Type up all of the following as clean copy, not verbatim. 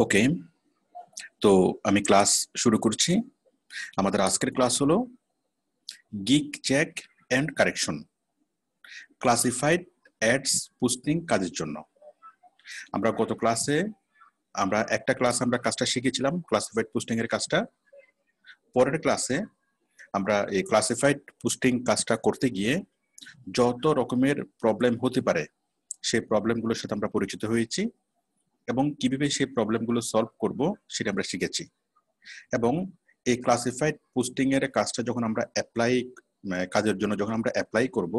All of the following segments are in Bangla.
ওকে, তো আমি ক্লাস শুরু করছি। আমাদের আজকের ক্লাস হলো gig check and correction, classified ads posting কাজের জন্য। আমরা গত ক্লাসে একটা ক্লাস কাজটা শিখেছিলাম, ক্লাসিফাইড পোস্টিং এর কাজটা। পরের ক্লাসে আমরা এই ক্লাসিফাইড পোস্টিং কাজটা করতে গিয়ে যত রকমের প্রবলেম হতে পারে সেই প্রবলেমগুলোর সাথে আমরা পরিচিত হয়েছি এবং কিভাবে সেই প্রবলেমগুলো সলভ করব সেটা আমরা শিখেছি। এবং এই ক্লাসিফাইড পোস্টিং এর কাজটা যখন আমরা কাজের জন্য যখন আমরা অ্যাপ্লাই করব,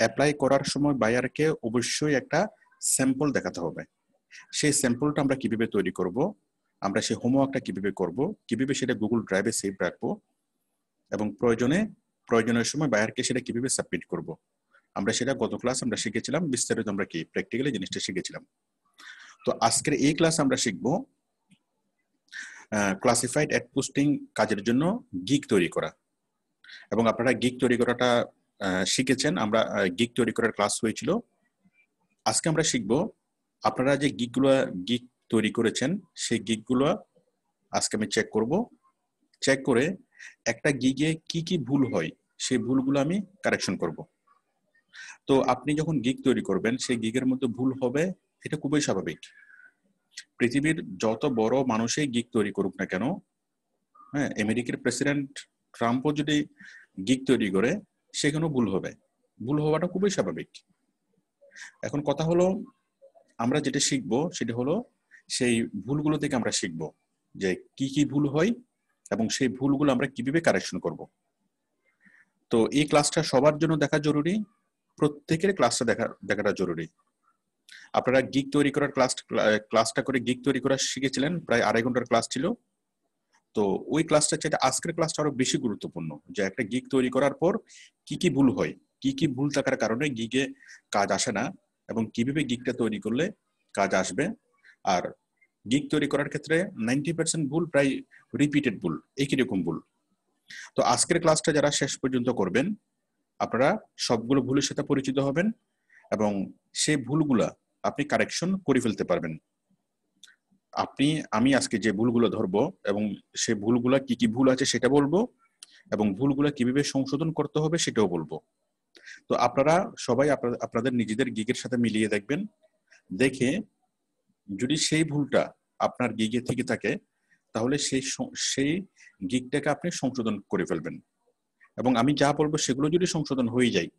অ্যাপ্লাই করার সময় বায়ারকে অবশ্যই একটা স্যাম্পল দেখাতে হবে। সেই স্যাম্পলটা আমরা কিভাবে তৈরি করব, আমরা সেই হোমওয়ার্কটা কিভাবে করব, কিভাবে সেটা গুগল ড্রাইভে সেভ রাখবো এবং প্রয়োজনের সময় বায়ারকে সেটা কিভাবে সাবমিট করব, আমরা সেটা গত ক্লাস আমরা শিখেছিলাম। বিস্তারিত আমরা কি প্র্যাকটিক্যালি জিনিসটা শিখেছিলাম। তো আজকের এই ক্লাস আমরা শিখব ক্লাসিফাইড অ্যাড পোস্টিং কাজের জন্য গিগ তৈরি করা। এবং আপনারা গিগ তৈরি করাটা শিখেছেন, আমরা গিগ তৈরি করার ক্লাস হয়েছিল। আজকে আমরা শিখব আপনারা যে গিগ তৈরি করেছেন সেই গিগগুলো আজকে আমি চেক করব। চেক করে একটা গিগে কি কি ভুল হয় সেই ভুলগুলো আমি কারেকশন করব। তো আপনি যখন গিগ তৈরি করবেন সেই গিগের মধ্যে ভুল হবে, এটা খুবই স্বাভাবিক। পৃথিবীর যত বড় মানুষই গিগ তৈরি করুক না কেন, হ্যাঁ, আমেরিকার প্রেসিডেন্ট ট্রাম্পও যদি গিগ তৈরি করে সেখানেও ভুল হবে। ভুল হওয়াটা খুবই স্বাভাবিক। এখন কথা হলো আমরা যেটা শিখবো সেটা হলো সেই ভুলগুলো থেকে আমরা শিখবো যে কি কি ভুল হয় এবং সেই ভুলগুলো আমরা কিভাবে কারেকশন করব। তো এই ক্লাসটা সবার জন্য দেখা জরুরি, প্রত্যেকের ক্লাসটা দেখাটা জরুরি। আপনারা গিগ তৈরি করার ক্লাসটা করে গিগ তৈরি করা শিখেছিলেন, প্রায় 2.5 ঘন্টার ক্লাস ছিল। তো ওই ক্লাসটা চাইতে আজকের ক্লাসটা আরো বেশি গুরুত্বপূর্ণ, যে একটা গিগ তৈরি করার পর কি কি ভুল হয়, কি কি ভুল থাকার কারণে গিগে কাজ আসে না এবং কিভাবে গিগটা তৈরি করলে কাজ আসবে। আর গিগ তৈরি করার ক্ষেত্রে 90% ভুল প্রায় রিপিটেড ভুল, একই রকম ভুল। তো আজকের ক্লাসটা যারা শেষ পর্যন্ত করবেন আপনারা সবগুলো ভুলের সাথে পরিচিত হবেন এবং সেই ভুলগুলা আপনি কারেকশন করে ফেলতে পারবেন। আমি আজকে যে ভুলগুলো ধরবো এবং সেই ভুলগুলা কি কি ভুল আছে সেটা বলবো এবং ভুলগুলা কিভাবে সংশোধন করতে হবে সেটাও বলবো। তো আপনারা সবাই আপনাদের নিজেদের গিগের সাথে মিলিয়ে দেখবেন, দেখে যদি সেই ভুলটা আপনার গিগে থেকে থাকে তাহলে সেই গিগটাকে আপনি সংশোধন করে ফেলবেন। এবং আমি যা বলবো সেগুলো যদি সংশোধন হয়ে যায়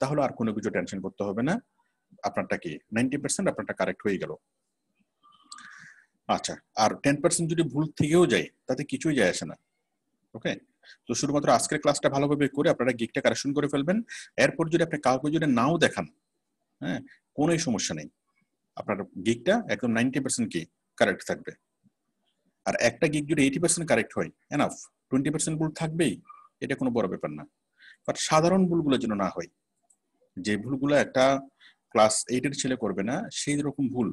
তাহলে আর কোনো কিছু টেনশন করতে হবে না, আপনারটা কি 90% আপনারটা কারেক্ট হয়ে গেল। আচ্ছা, আর 10% যদি ভুল থেকেও যায় তাতে কিছুই যায় আসে না। ওকে, তো শুধুমাত্র আজকের ক্লাসটা ভালোভাবে করে আপনারা গিগটা কারেকশন করে ফেলবেন। এরপর যদি আপনি কাউকে যদি নাও দেখান, হ্যাঁ, কোনো সমস্যা নেই, আপনার গিগটা একদম 90% কি কারেক্ট থাকবে। আর একটা গিগ যদি 80% কারেক্ট হয় এনাফ, 20% ভুল থাকবেই, এটা কোনো বড় ব্যাপার না। বাট সাধারণ ভুলগুলো যেন না হয়, যে ভুলগুলো একটা ক্লাস 8 এর ছেলে করবে না সেই রকম ভুল,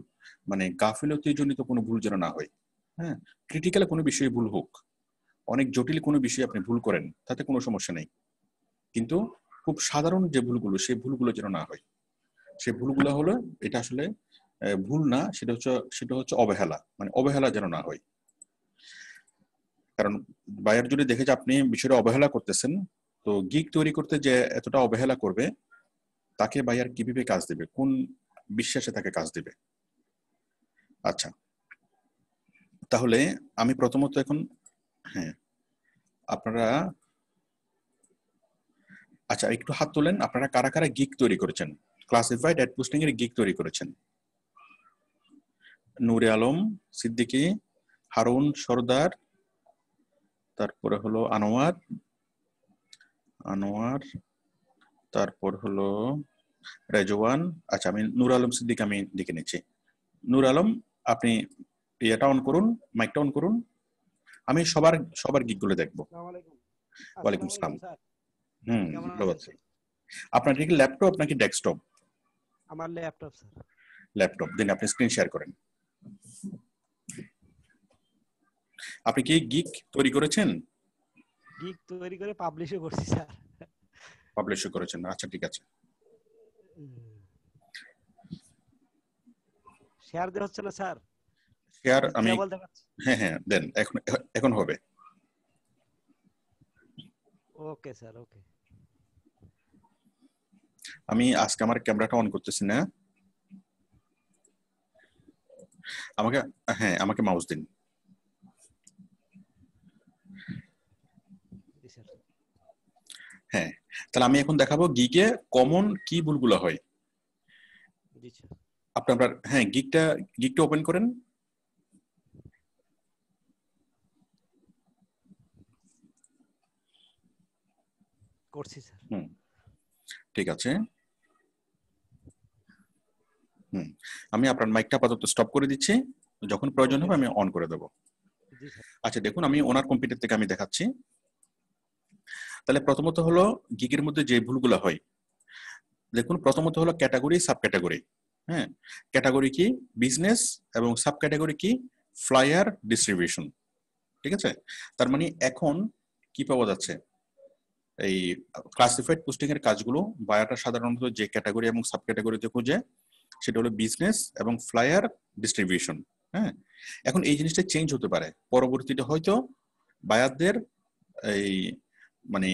মানে গাফিলতি জনিত কোনো ভুল যেন না হয়। হ্যাঁ, ক্রিটিক্যাল কোনো বিষয়ে ভুল হোক, অনেক জটিল কোনো বিষয়ে আপনি ভুল করেন তাতে কোনো সমস্যা নেই, কিন্তু খুব সাধারণ যে ভুলগুলো সেই ভুলগুলো যেন না হয়। সেই ভুলগুলো হলো এটা আসলে ভুল না, সেটা হচ্ছে অবহেলা, মানে অবহেলা যেন না হয়। কারণ বায়ার যদি দেখে যে আপনি বিষয়টা অবহেলা করতেছেন, তো গিগ তৈরি করতে যে এতটা অবহেলা করবে তাকে বায়ার কিভাবে কাজ দেবে, কোন বিশ্বাসে তাকে কাজ দেবে। আচ্ছা, তাহলে আমি প্রথমত এখন, হ্যাঁ, আপনারা আচ্ছা একটু হাত তোলেন, আপনারা কারা কারা গিগ তৈরি করেছেন, ক্লাসিফাইড অ্যাড পোস্টিং এর গিগ তৈরি করেছেন? নূরে আলম সিদ্দিকী, হারুন সরদার, তারপরে হলো আনোয়ার, তারপর হলো রেজওয়ান। আচ্ছা, আমি নূর আলম সিদ্দিক আমি লিখে নিচ্ছি। নূর আলম, আপনি ইয়েটা অন করুন, মাইকটা অন করুন, আমি সবার সবার গিকগুলো দেখবো। আসসালামু আলাইকুম। ওয়ালাইকুম আসসালামু আসসালাম। আলাইকুম স্যার। হুম, কেমন ভালো আছেন আছি। স্যার? আপনার কি ল্যাপটপ নাকি ডেস্কটপ? আমার ল্যাপটপ স্যার। ল্যাপটপ দিন, আপনি স্ক্রিন শেয়ার করেন। আপনি কি গিক তৈরি করেছেন? গিগ তৈরি করে পাবলিশও করছি স্যার। পাবলিশও করেছেন, আচ্ছা ঠিক আছে। শেয়ার দেওয়া হচ্ছে না স্যার? শেয়ার আমি বলতে পারছি। হ্যাঁ হ্যাঁ দেন, এখন এখন হবে। ওকে স্যার, ওকে। আমি আজকে আমার ক্যামেরাটা অন করতেছি না, আমাকে হ্যাঁ আমাকে মাউস দিন। জি স্যার। হ্যাঁ, তাহলে আমি এখন দেখাবো গিগে কমন কি ভুলগুলো হয়। জি স্যার। আপনার হ্যাঁ গিগটা ওপেন করেন। করছি স্যার। হুম, ঠিক আছে। হুম, আমি আপনার মাইকটা আপাতত স্টপ করে দিচ্ছি, যখন প্রয়োজন ওকে হবে আমি স্যার। অন করে দেবো। জি স্যার। আচ্ছা দেখুন, আমি ওনার কম্পিউটার থেকে আমি দেখাচ্ছি। তাহলে প্রথমত হলো গিগের মধ্যে যে ভুলগুলো হয়, দেখুন প্রথমত হলো ক্যাটাগরি সাব ক্যাটাগরি। হ্যাঁ, ক্যাটাগরি কি বিজনেস এবং সাব ক্যাটাগরি কি ফ্লায়ার ডিস্ট্রিবিউশন। ঠিক আছে, তার মানে এখন কি পাওয়া যাচ্ছে, এই ক্লাসিফাইড পোস্টিং এর কাজগুলো বায়াররা সাধারণত যে ক্যাটাগরি এবং সাব ক্যাটাগরিতে খুঁজে সেটা হলো বিজনেস এবং ফ্লায়ার ডিস্ট্রিবিউশন। হ্যাঁ, এখন এই জিনিসটা চেঞ্জ হতে পারে পরবর্তীতে, হয়তো বায়ারদের এই মানে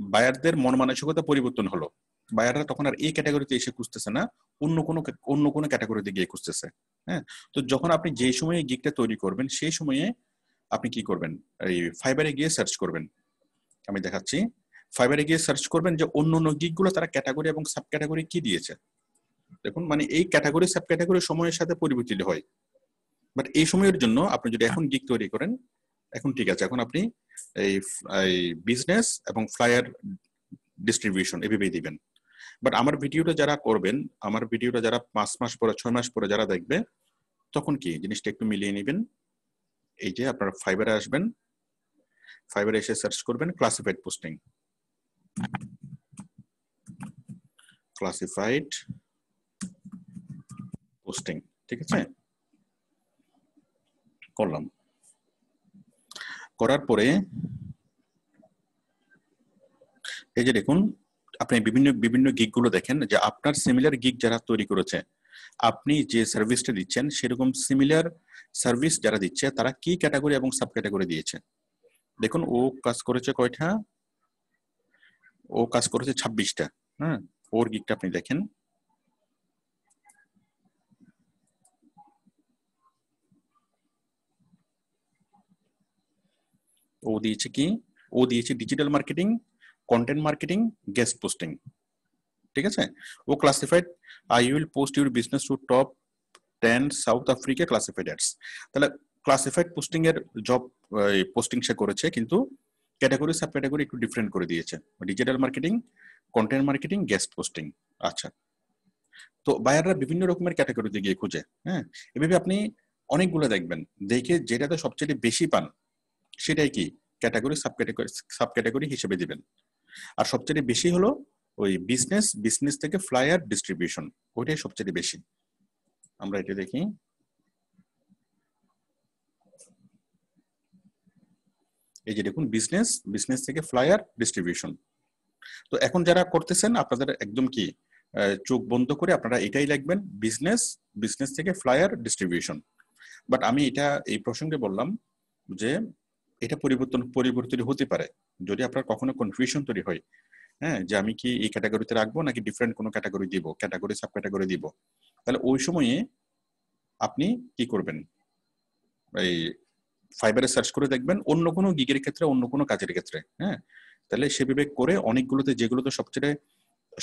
বায়ারদের মন মানসিকতা পরিবর্তন হলো, বায়াররা তখন আর এই ক্যাটাগরিতে এসে খুঁজতেছে না, অন্য কোনো ক্যাটাগরিতে গিয়ে খুঁজতেছে। হ্যাঁ, তো যখন আপনি যে সময়ে গিগটা তৈরি করবেন সেই সময়ে আপনি কি করবেন, এই ফাইবারে গিয়ে সার্চ করবেন। আমি দেখাচ্ছি, ফাইবারে গিয়ে সার্চ করবেন যে অন্য অন্য গিগগুলো তারা ক্যাটাগরি এবং সাব ক্যাটাগরি কি দিয়েছে। দেখুন মানে এই ক্যাটাগরি সাব ক্যাটাগরি সময়ের সাথে পরিবর্তিত হয়, বাট এই সময়ের জন্য আপনি যদি এখন গিগ তৈরি করেন, এখন ঠিক আছে, এখন আপনি এই বিজনেস এবং ফ্লায়ার ডিস্ট্রিবিউশন এভাবেই দিবেন। বাট আমার ভিডিওটা যারা করবেন, আমার ভিডিওটা যারা 5 মাস পরে 6 মাস পরে যারা দেখবে, তখন কি জিনিসটা একটু মিলিয়ে নেবেন। এই যে আপনারা ফাইবারে আসবেন, ফাইবারে এসে সার্চ করবেন ক্লাসিফাইড পোস্টিং, ক্লাসিফাইড পোস্টিং। ঠিক আছে, করলাম, করার পরে এই যে দেখুন, আপনি বিভিন্ন বিভিন্ন গিগ গুলো দেখেন যে আপনার সিমিলার গিগ যারা তৈরি করেছে, আপনি যে সার্ভিসটা দিচ্ছেন সেরকম সিমিলার সার্ভিস যারা দিচ্ছে তারা কি ক্যাটাগরি এবং সাব ক্যাটাগরি দিয়েছে। দেখুন ও কাজ করেছে কয়টা, ও কাজ করেছে 26টা। হ্যাঁ, ওর গিগটা আপনি দেখেন, ও দিয়েছে কি, ও দিয়েছে digital marketing, content marketing, guest posting. ঠিক আছে, ও classified I will post your business to top 10 South Africa classified ads. তাহলে ক্লাসিফাইড পোস্টিং এর জব পোস্টিং সে করেছে, কিন্তু ক্যাটাগরি সাব ক্যাটাগরি একটু ডিফারেন্ট করে দিয়েছে, digital marketing, content marketing, guest posting. আচ্ছা, তো বায়াররা বিভিন্ন রকমের ক্যাটাগরিতে গিয়ে খুঁজে। হ্যাঁ, এভাবে আপনি অনেকগুলো দেখবেন, দেখে যেটাতে সবচেয়ে বেশি পান সেটাই কি ক্যাটাগরি সাব ক্যাটাগরি হিসেবে দিবেন। আর সবচেয়ে বেশি হলো ওই বিজনেস থেকে ফ্লায়ার ডিস্ট্রিবিউশন, ওইটাই সবচেয়ে বেশি। আমরা এটা দেখি, এই যে দেখুন বিজনেস থেকে ফ্লায়ার ডিস্ট্রিবিউশন। তো এখন যারা করতেছেন আপনাদের একদম কি চোখ বন্ধ করে আপনারা এটাই লিখবেন, বিজনেস থেকে ফ্লায়ার ডিস্ট্রিবিউশন। বাট আমি এটা এই প্রসঙ্গে বললাম যে এটা পরিবর্তন হতে পারে যদি আপনার কখনো কনফিউশন তৈরি হয়। হ্যাঁ, যে আমি কি এই ক্যাটাগরিতে রাখবো নাকি ডিফারেন্ট কোনো ক্যাটাগরি দিব, ক্যাটাগরি সাব ক্যাটাগরি দিব, তাহলে ওই সময়ে আপনি কি করবেন, এই ফাইবারে সার্চ করে দেখবেন অন্য কোনো গিগের ক্ষেত্রে, অন্য কোনো কাজের ক্ষেত্রে। হ্যাঁ, তাহলে সে বিবেক করে অনেকগুলোতে যেগুলোতে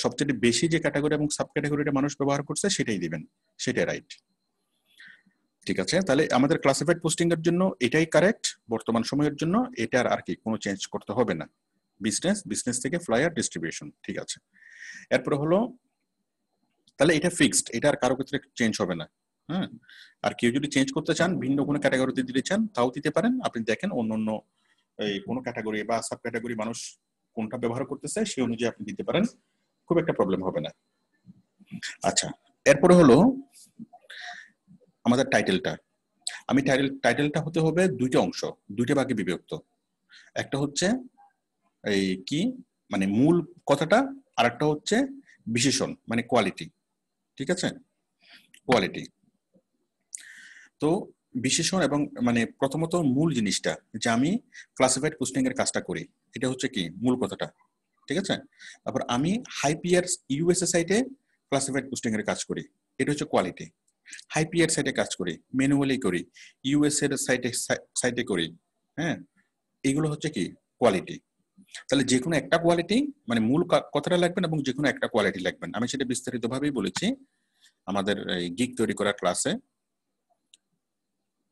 সবচেয়ে বেশি যে ক্যাটাগরি এবং সাব ক্যাটাগরিটা মানুষ ব্যবহার করছে সেটাই দিবেন, সেটাই রাইট। ঠিক আছে, তাহলে আমাদের ক্লাসিফাইড পোস্টিং এর জন্য এটাই কারেক্ট বর্তমান সময়ের জন্য, এটার আর কি কোনো চেঞ্জ করতে হবে না, বিজনেস থেকে ফ্লায়ার ডিস্ট্রিবিউশন। ঠিক আছে, এরপরে হলো তাহলে এটা ফিক্সড, এটা আর কারো ক্ষেত্রে চেঞ্জ হবে না। হ্যাঁ, আর কেউ যদি চেঞ্জ করতে চান, ভিন্ন কোনো ক্যাটাগরিতে দিতে চান, তাও দিতে পারেন। আপনি দেখেন অন্য এই কোনো ক্যাটাগরি বা সাব ক্যাটাগরি মানুষ কোনটা ব্যবহার করতেছে সেই অনুযায়ী আপনি দিতে পারেন, খুব একটা প্রবলেম হবে না। আচ্ছা, এরপরে হলো আমাদের টাইটেলটা। আমি টাইটেলটা হতে হবে দুইটা অংশ, দুইটা ভাগে বিভক্ত। একটা হচ্ছে এই কি মানে মূল কথাটা, আর একটা হচ্ছে বিশেষণ মানে কোয়ালিটি। ঠিক আছে, কোয়ালিটি। তো বিশেষণ এবং মানে প্রথমত মূল জিনিসটা যে আমি ক্লাসিফাইড পোস্টিং এর কাজটা করি, এটা হচ্ছে কি মূল কথাটা, ঠিক আছে। তারপর আমি হাইপিয়ার ইউএসএ সাইটে ক্লাসিফাইড পোস্টিং এর কাজ করি, এটা হচ্ছে কোয়ালিটি। হাইপিয়ার সাইটে কাজ করি, ম্যানুয়ালি করি, ইউএসএ এর সাইটে করি, হ্যাঁ, এগুলো হচ্ছে কি কোয়ালিটি। তাহলে যে কোনো একটা কোয়ালিটি মানে মূল কথাটা লাগবেন এবং যে কোনো একটা কোয়ালিটি লাগবেন, আমি সেটা বিস্তারিত ভাবেই বলেছি আমাদের এই গিগ তৈরি করার ক্লাসে।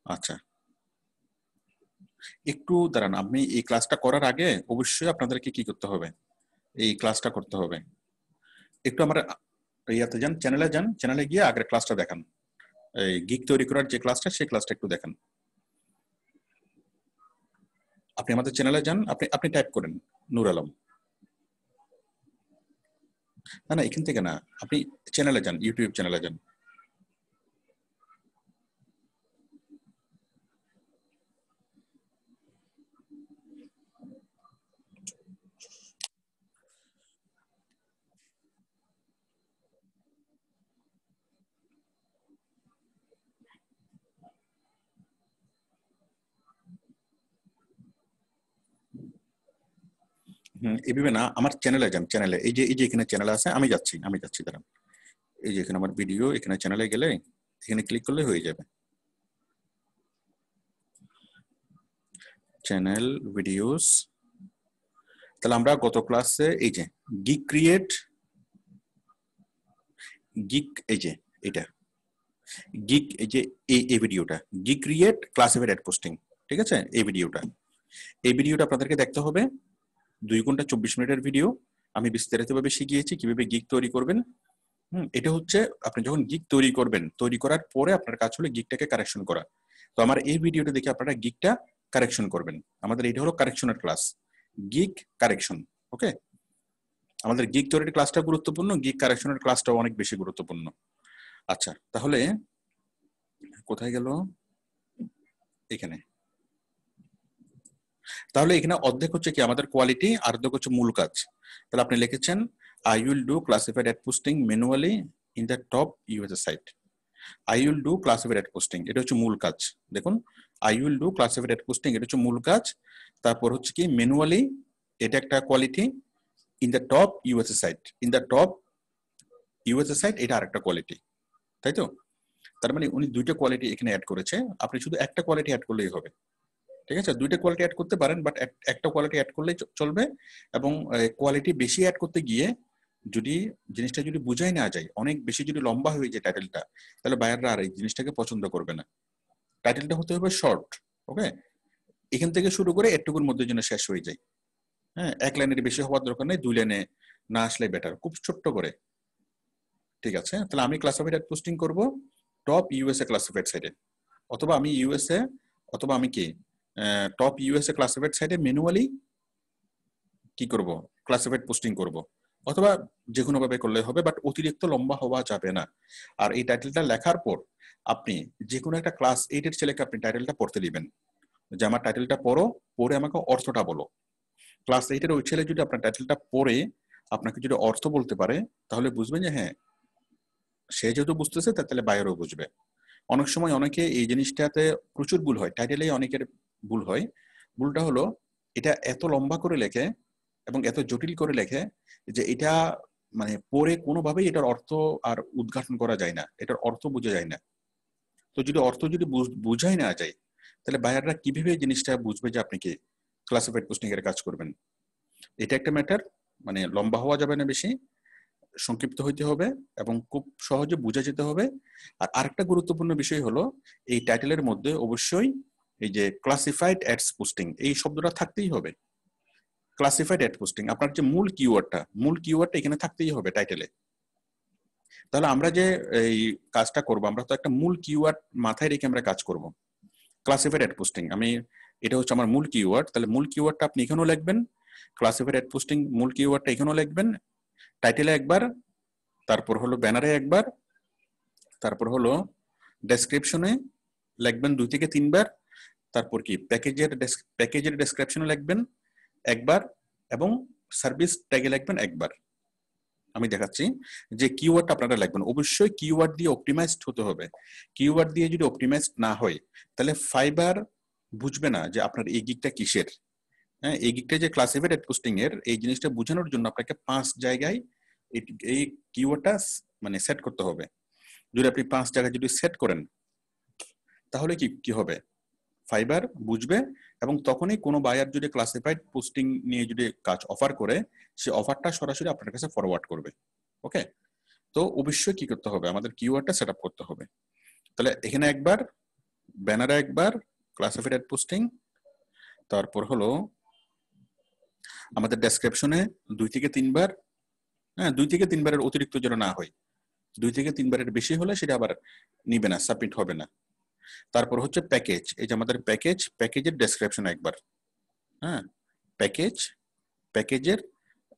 আচ্ছা, একটু দাঁড়ান, আপনি এই ক্লাসটা করার আগে অবশ্যই আপনাদেরকে কি করতে হবে, এই ক্লাসটা করতে হবে। একটু আমার ইয়াতে যান, চ্যানেলে যান, চ্যানেলে গিয়ে আগের ক্লাসটা দেখান, এই গিগ তৈরি করার যে ক্লাসটা সেই ক্লাসটা একটু দেখান। আপনি আমাদের চ্যানেলে যান, আপনি টাইপ করেন নূর আলম, না না এখান থেকে না, আপনি চ্যানেলে যান, ইউটিউব চ্যানেলে যান। এভাবে না, আমার চ্যানেলে যান, চ্যানেলে এই যে এখানে চ্যানেল আছে, আমি যাচ্ছি দাঁড়ান, এই যে এখানে আমার ভিডিও, এখানে চ্যানেলে গেলে এখানে ক্লিক করলে হয়ে যাবে চ্যানেল ভিডিওস। তাহলে আমরা গত ক্লাসে এই যে গিগ ক্রিয়েট, গিগ এই যে এটা গিগ, এই যে এই ভিডিওটা gig create classified ad posting, ঠিক আছে। এই ভিডিওটা আপনাদেরকে দেখতে হবে, 2 ঘন্টা 24 মিনিটের ভিডিও। আমি বিস্তারিতভাবে শিখিয়েছি কিভাবে গিগ তৈরি করবেন। এটা হচ্ছে আপনি যখন গিগ তৈরি করবেন, তৈরি করার পরে আপনার কাজ হলো গিগটাকে কারেকশন করা। তো আমার এই ভিডিওটা দেখে আপনারা গিগটা কারেকশন করবেন। আমাদের এটা হলো কারেকশনের ক্লাস, গিগ কারেকশন। ওকে, আমাদের গিগ তৈরির ক্লাসটা গুরুত্বপূর্ণ, গিগ কারেকশনের ক্লাসটাও অনেক বেশি গুরুত্বপূর্ণ। আচ্ছা, তাহলে কোথায় গেল, এখানে। তাহলে এখানে অর্ধেক হচ্ছে কি আমাদের কোয়ালিটি, আর অর্ধেক হচ্ছে মূল কাজ। তাহলে আপনি লিখেছেন I will do classified ad posting manually in the top USA site. I will do classified ad posting, এটা হচ্ছে মূল কাজ। দেখুন, I will do classified ad posting, এটা হচ্ছে মূল কাজ। তারপর হচ্ছে কি ম্যানুয়ালি, এটা একটা quality. In the top USA site, in the top USA site, এটা আরেকটা কোয়ালিটি, তাই তো। তার মানে উনি দুইটা কোয়ালিটি এখানে অ্যাড করেছে, আপনি শুধু একটা কোয়ালিটি অ্যাড করলেই হবে, ঠিক আছে। দুইটা কোয়ালিটি অ্যাড করতে পারেন, বাট একটা কোয়ালিটি অ্যাড করলেই চলবে। এবং কোয়ালিটি বেশি অ্যাড করতে গিয়ে যদি জিনিসটা যদি বুঝাই না যায়, অনেক বেশি যদি লম্বা হয়ে যায় টাইটেলটা, তাহলে বায়াররা আর এই জিনিসটাকে পছন্দ করবে না। টাইটেলটা হতে হবে শর্ট, ওকে। এখান থেকে শুরু করে এটুকুর মধ্যে যেন শেষ হয়ে যায়, হ্যাঁ। 1 লাইনের বেশি হওয়ার দরকার নেই, 2 লাইনে না আসলে বেটার, খুব ছোট্ট করে, ঠিক আছে। তাহলে আমি ক্লাসিফাইড অ্যাড পোস্টিং করব টপ ইউএসএ ক্লাসিফাইড সাইটে, অথবা আমি ইউএসএ, অথবা আমি কি টপ ইউএসএ ক্লাসিফাইড সাইটে ম্যানুয়ালি কি করব, ক্লাসিফাইড পোস্টিং করব, অথবা যে কোনো ভাবে করলে হবে, বাট অতিরিক্ত লম্বা হওয়া যাবে না। আর এই টাইটেলটা লেখার পর আপনি যে কোনো একটা ক্লাস 8 এর ছেলেকে আপনি টাইটেলটা পড়তে দিবেন, যে আমার টাইটেলটা পড়ো, পড়ে আমাকে অর্থটা বলো। ক্লাস 8 এর ওই ছেলে যদি আপনার টাইটেলটা পড়ে আপনাকে যদি অর্থ বলতে পারে, তাহলে বুঝবেন যে হ্যাঁ, সে যেহেতু বুঝতেছে তাহলে বায়ারও বুঝবে। অনেক সময় অনেকে এই জিনিসটাতে প্রচুর ভুল হয়, টাইটেলেই অনেকের ভুল হয়। ভুলটা হলো এটা এত লম্বা করে লেখে এবং এত জটিল করে লেখে যে এটা মানে পড়ে কোনোভাবেই এটার অর্থ আর উদ্ঘাটন করা যায় না, এটার অর্থ বোঝা যায় না। তো যদি অর্থ যদি বোঝাই না যায়, তাহলে বায়াররা কিভাবে জিনিসটা বুঝবে যে আপনি কি ক্লাসিফাইড পোস্টিং এর কাজ করবেন। এটা একটা ম্যাটার, মানে লম্বা হওয়া যাবে না বেশি, সংক্ষিপ্ত হইতে হবে এবং খুব সহজে বোঝা যেতে হবে। আর আরেকটা গুরুত্বপূর্ণ বিষয় হলো এই টাইটেলের মধ্যে অবশ্যই এই যে ক্লাসিফাইড অ্যাডস পোস্টিং, এই শব্দটা থাকতেই হবে। ক্লাসিফাইড অ্যাড পোস্টিং আপনার যে মূল কিওয়ার্ডটা এখানে থাকতেই হবে টাইটেলে। তাহলে আমরা যে এই কাজটা করব, আমরা তো একটা মূল কিওয়ার্ড মাথায় রেখে আমরা কাজ করব। ক্লাসিফাইড অ্যাড পোস্টিং, আমি এটা হচ্ছে আমার মূল কিওয়ার্ড, তাহলে মূল কিওয়ার্ডটা আপনি এখানেও লিখবেন, ক্লাসিফাইড অ্যাড পোস্টিং মূল কিওয়ার্ডটা এখানেও লিখবেন, টাইটেলে একবার, তারপর হলো ব্যানারে একবার, তারপর হলো ডেসক্রিপশনে লিখবেন 2 থেকে 3 বার, তারপর কি প্যাকেজের ডেসক্রিপশনে লিখবেন একবার, এবং সার্ভিস ট্যাগে লিখবেন একবার। আমি দেখাচ্ছি যে কিওয়ার্ড আপনারা লিখবেন, অবশ্যই কিওয়ার্ড দিয়ে অপটিমাইজড হতে হবে। কিওয়ার্ড দিয়ে যদি অপটিমাইজড না হয় তাহলে ফাইবার বুঝবে না যে আপনার এই গিগটা কিসের। হ্যাঁ, এই গিগটা যে ক্লাসিফাইড এড পোস্টিং এর, এই জিনিসটা বোঝানোর জন্য আপনাকে 5 জায়গায় এই কিওয়ার্ডটা মানে সেট করতে হবে। যদি আপনি 5 জায়গায় যদি সেট করেন তাহলে কি হবে, ফাইবার বুঝবে এবং তখনই কোনো বায়ার যদি ক্লাসিফাইড পোস্টিং নিয়ে যদি কাজ অফার করে, সে অফারটা সরাসরি আপনার কাছে ফরওয়ার্ড করবে। ওকে, তো অবশ্যই কি করতে হবে, আমাদের কিওয়ার্ডটা সেট আপ করতে হবে। তাহলে এখানে একবার, ব্যানারে একবার, ক্লাসিফাইড এড পোস্টিং, তারপর হলো আমাদের ডেসক্রিপশনে 2 থেকে 3 বার, হ্যাঁ 2 থেকে 3 বারের অতিরিক্ত যেন না হয়, 2 থেকে 3 বারের বেশি হলে সেটা আবার নিবে না, সাবমিট হবে না। তারপর হচ্ছে প্যাকেজ, এই যে আমাদের প্যাকেজের ডেসক্রিপশন একবার, হ্যাঁ প্যাকেজের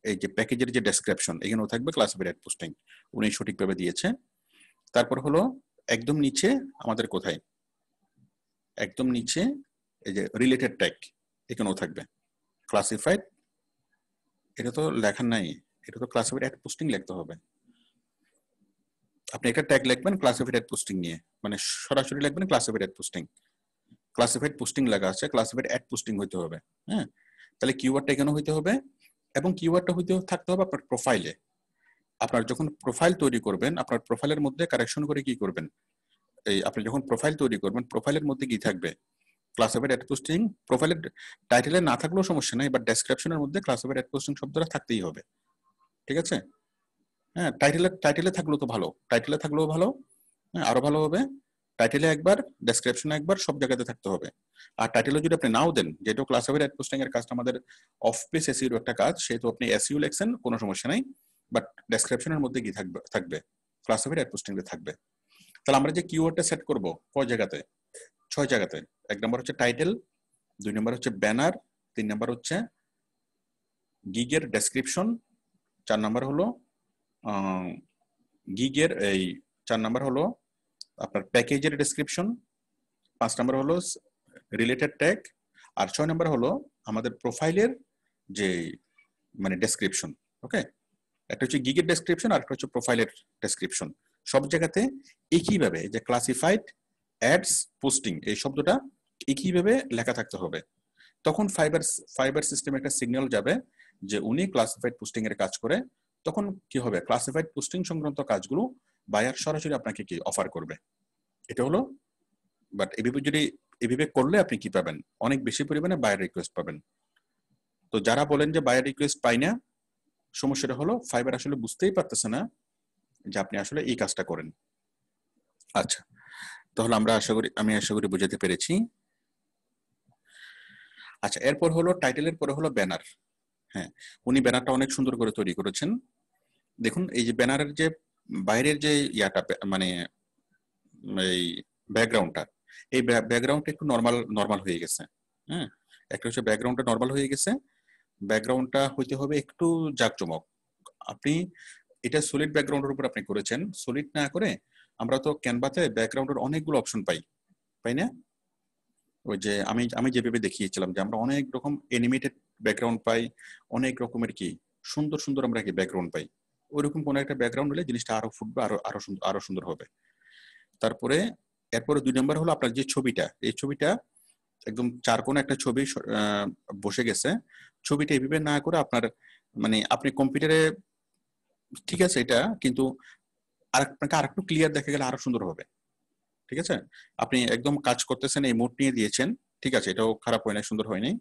এই যে প্যাকেজের যে ডেসক্রিপশন এখানেও থাকবে ক্লাসিফাইড এড পোস্টিং, উনি সঠিকভাবে দিয়েছে। তারপর হলো একদম নিচে আমাদের কোথায়, একদম নিচে এই যে রিলেটেড ট্যাগ এখানেও থাকবে ক্লাসিফাইড, এটা তো লেখা নাই, এটা তো ক্লাসিফাইড এড পোস্টিং লিখতে হবে। আপনি একটা ট্যাগ লিখবেন ক্লাসিফাইড এড পোস্টিং নিয়ে, মানে সরাসরি লিখবেন classified ad posting, classified posting লেখা আছে, ক্লাসিফাইড এড পোস্টিং হইতে হবে। হ্যাঁ, তাহলে কিওয়ার্ডটা এখানে হইতে হবে এবং কিওয়ার্ডটা হইতে থাকতে হবে আপনার প্রোফাইলে। আপনার যখন প্রোফাইল তৈরি করবেন, আপনার প্রোফাইলের মধ্যে কারেকশন করে কি করবেন, এই আপনি যখন প্রোফাইল তৈরি করবেন প্রোফাইলের মধ্যে কি থাকবে, ক্লাসিফাইড এড পোস্টিং। প্রোফাইলের টাইটেলে না থাকলেও সমস্যা নাই, বাট ডেসক্রিপশনের মধ্যে ক্লাসিফাইড এড পোস্টিং শব্দটা থাকতেই হবে। ঠিক আছে, হ্যাঁ টাইটেলে থাকলেও তো ভালো, টাইটেলে থাকলেও ভালো, হ্যাঁ আরো ভালো হবে। টাইটেলে একবার, ডেসক্রিপশনে একবার, সব জায়গাতে থাকতে হবে। আর টাইটেলে যদি আপনি নাও দেন, যেহেতু ক্লাসিফাইড এড পোস্টিং এর কাজটা আমাদের অফ পেজ এসইও একটা কাজ, সেহেতু আপনি এসইও লেখছেন কোনো সমস্যা নাই, বাট ডেসক্রিপশনের মধ্যে কি থাকবে ক্লাসিফাইড এড পোস্টিং এ থাকবে। তাহলে আমরা যে কিওয়ার্ডটা সেট করব কয় জায়গাতে, 6 জায়গাতে। 1 নম্বর হচ্ছে টাইটেল, 2 নম্বর হচ্ছে ব্যানার, 3 নম্বর হচ্ছে গিগের ডেসক্রিপশন, 4 নম্বর হলো গিগের এই 4 নম্বর হলো আপনার প্যাকেজের ডেসক্রিপশন, 5 নম্বর হলো রিলেটেড ট্যাগ, আর 6 নম্বর হলো আমাদের প্রোফাইলের যে মানে ডেসক্রিপশন। ওকে, একটা হচ্ছে গিগের ডেসক্রিপশন আর একটা হচ্ছে প্রোফাইলের ডেসক্রিপশন। সব জায়গাতে একইভাবে যে ক্লাসিফাইড অ্যাডস পোস্টিং এই শব্দটা একইভাবে লেখা থাকতে হবে। তখন ফাইবার সিস্টেমে একটা সিগন্যাল যাবে যে উনি ক্লাসিফাইড পোস্টিং এর কাজ করে, তখন কি হবে, ক্লাসিফাইড পোস্টিং সংক্রান্ত কাজগুলো বায়ার সরাসরি আপনাকে কি অফার করবে। এটা হলো, বাট এভাবে করলে আপনি কি পাবেন, অনেক বেশি পরিমাণে বায়ার রিকোয়েস্ট পাবেন। তো যারা বলেন যে বায়ার রিকোয়েস্ট পাই না, সমস্যাটা হলো ফাইবার আসলে বুঝতেই পারতেছে না যে আপনি আসলে এই কাজটা করেন। আচ্ছা, তাহলে আমি আশা করি বুঝাতে পেরেছি। আচ্ছা, এরপর হলো টাইটেলের পরে হলো ব্যানার। হ্যাঁ, উনি ব্যানারটা অনেক সুন্দর করে তৈরি করেছেন। দেখুন এই যে ব্যানারের যে বাইরের যে ইয়াটা মানে এই ব্যাকগ্রাউন্ডটা, এই ব্যাকগ্রাউন্ডটা একটু নর্মাল হয়ে গেছে। হ্যাঁ, একটা হচ্ছে ব্যাকগ্রাউন্ডটা নর্মাল হয়ে গেছে, ব্যাকগ্রাউন্ডটা হইতে হবে একটু জাঁকজমক। আপনি এটা সলিড ব্যাকগ্রাউন্ডের উপর আপনি করেছেন, সলিড না করে আমরা তো ক্যানভাতে ব্যাকগ্রাউন্ডের অনেকগুলো অপশন পাই না? ওই যে আমি যেভাবে দেখিয়েছিলাম যে আমরা অনেক রকম অ্যানিমেটেড ব্যাকগ্রাউন্ড পাই, অনেক রকমের কি সুন্দর আমরা কি ব্যাকগ্রাউন্ড পাই। ওইরকম কোন একটা ব্যাকগ্রাউন্ড হলে জিনিসটা আরো ফুটবে, আরো সুন্দর হবে। তারপরে এরপরে 2 নম্বর হলো আপনার যে ছবিটা, এই ছবিটা একদম চারকোনা একটা ছবি বসে গেছে। ছবিটা এইভাবে না করে আপনার মানে আপনি কম্পিউটারে ঠিক আছে এটা, কিন্তু আপনাকে আরেকটু ক্লিয়ার দেখা গেলে আরো সুন্দর হবে। ঠিক আছে, আপনি একদম কাজ করতেছেন এই মোড নিয়ে দিয়েছেন, ঠিক আছে, এটাও খারাপ হয় না, সুন্দর হয় নাই।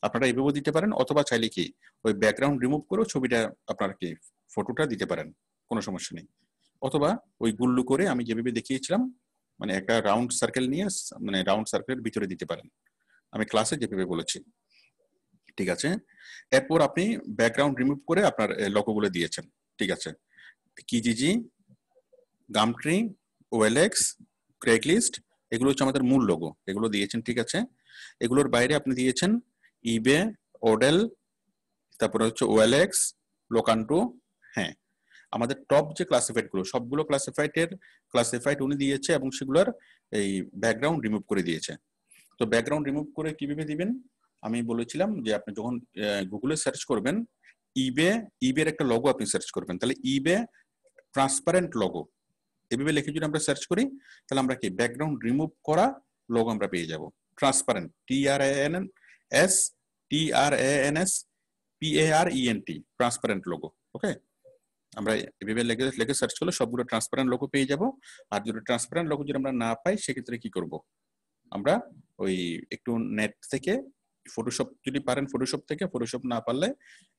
আপনারা এইভাবেও দিতে পারেন, অথবা চাইলে কি ওই ব্যাকগ্রাউন্ড রিমুভ করেও ছবিটা আপনার কি ফটোটা দিতে পারেন, কোনো সমস্যা নেই। অথবা ওই গুল্লু করে আমি যেভাবে দেখিয়েছিলাম মানে একটা রাউন্ড সার্কেল নিয়ে মানে রাউন্ড সার্কেলের ভিতরে দিতে পারেন, আমি ক্লাসে যেভাবে বলেছি। ঠিক আছে, এরপর আপনি ব্যাকগ্রাউন্ড রিমুভ করে আপনার লোগোগুলো দিয়েছেন। ঠিক আছে, কিজিজি, গামট্রি, ওএলএক্স, ক্রেগলিস্ট, এগুলো হচ্ছে আমাদের মূল লোগো, এগুলো দিয়েছেন। ঠিক আছে, এগুলোর বাইরে আপনি দিয়েছেন ইবে, ওডেল, তারপরে হচ্ছে ওএলএক্স, লোকান্টো। হ্যাঁ, আমাদের টপ যে ক্লাসিফাইড গুলো সবগুলো ক্লাসিফাইড উনি দিয়েছে এবং সেগুলোর এই ব্যাকগ্রাউন্ড রিমুভ করে দিয়েছে। তো ব্যাকগ্রাউন্ড রিমুভ করে কিভাবে দিবেন, আমি বলেছিলাম যে আপনি যখন গুগলে সার্চ করবেন ইবে, ইবের একটা লোগো আপনি সার্চ করবেন, তাহলে ইবে ট্রান্সপারেন্ট লোগো এভাবে লিখে যদি আমরা সার্চ করি, তাহলে আমরা কি ব্যাকগ্রাউন্ড রিমুভ করা লোগো আমরা পেয়ে যাব। Transparent, TRANS PARENT, transparent logo. Okay, আমরা এভাবে লিখে সার্চ করলে সবগুলো ট্রান্সপারেন্ট লোগো পেয়ে যাব। আর যদি ট্রান্সপারেন্ট লোগো যদি আমরা না পাই, সেক্ষেত্রে কি করব, আমরা ওই একটু নেট থেকে ফটোশপ যদি পারেন, ফটোশপ থেকে, ফটোশপ না পারলে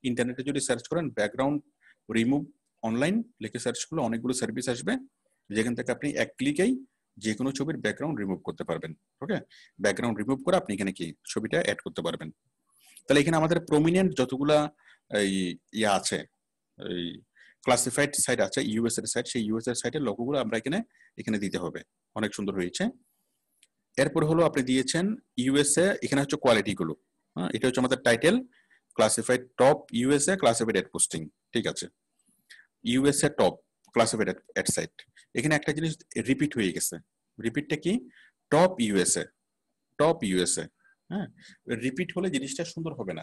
ইন্টারনেটে যদি সার্চ করেন ব্যাকগ্রাউন্ড রিমুভ অনলাইন লিখে সার্চ করলে অনেকগুলো সার্ভিস আসবে, যেখান থেকে আপনি এক ক্লিকেই যে কোনো ছবির ব্যাকগ্রাউন্ড রিমুভ করতে পারবেন। ওকে, ব্যাকগ্রাউন্ড রিমুভ করে আপনি এখানে কি ছবিটা অ্যাড করতে পারবেন। তাহলে এখানে আমাদের প্রমিনেন্ট যতগুলা এই ইয়া আছে, এই ক্লাসিফাইড সাইট আছে, ইউএস এর সাইট, সেই ইউএস এর সাইটের লোগোগুলো আমরা এখানে দিতে হবে। অনেক সুন্দর হয়েছে। এরপর হলো আপনি দিয়েছেন ইউএসএ, এখানে হচ্ছে কোয়ালিটি গুলো। হ্যাঁ, এটা হচ্ছে আমাদের title, classified top USA classified ad posting. ঠিক আছে, USA top classified ad site. এখানে একটা জিনিস রিপিট হয়ে গেছে। রিপিটটা কি? Top USA, top USA. হ্যাঁ, রিপিট হলে জিনিসটা সুন্দর হবে না,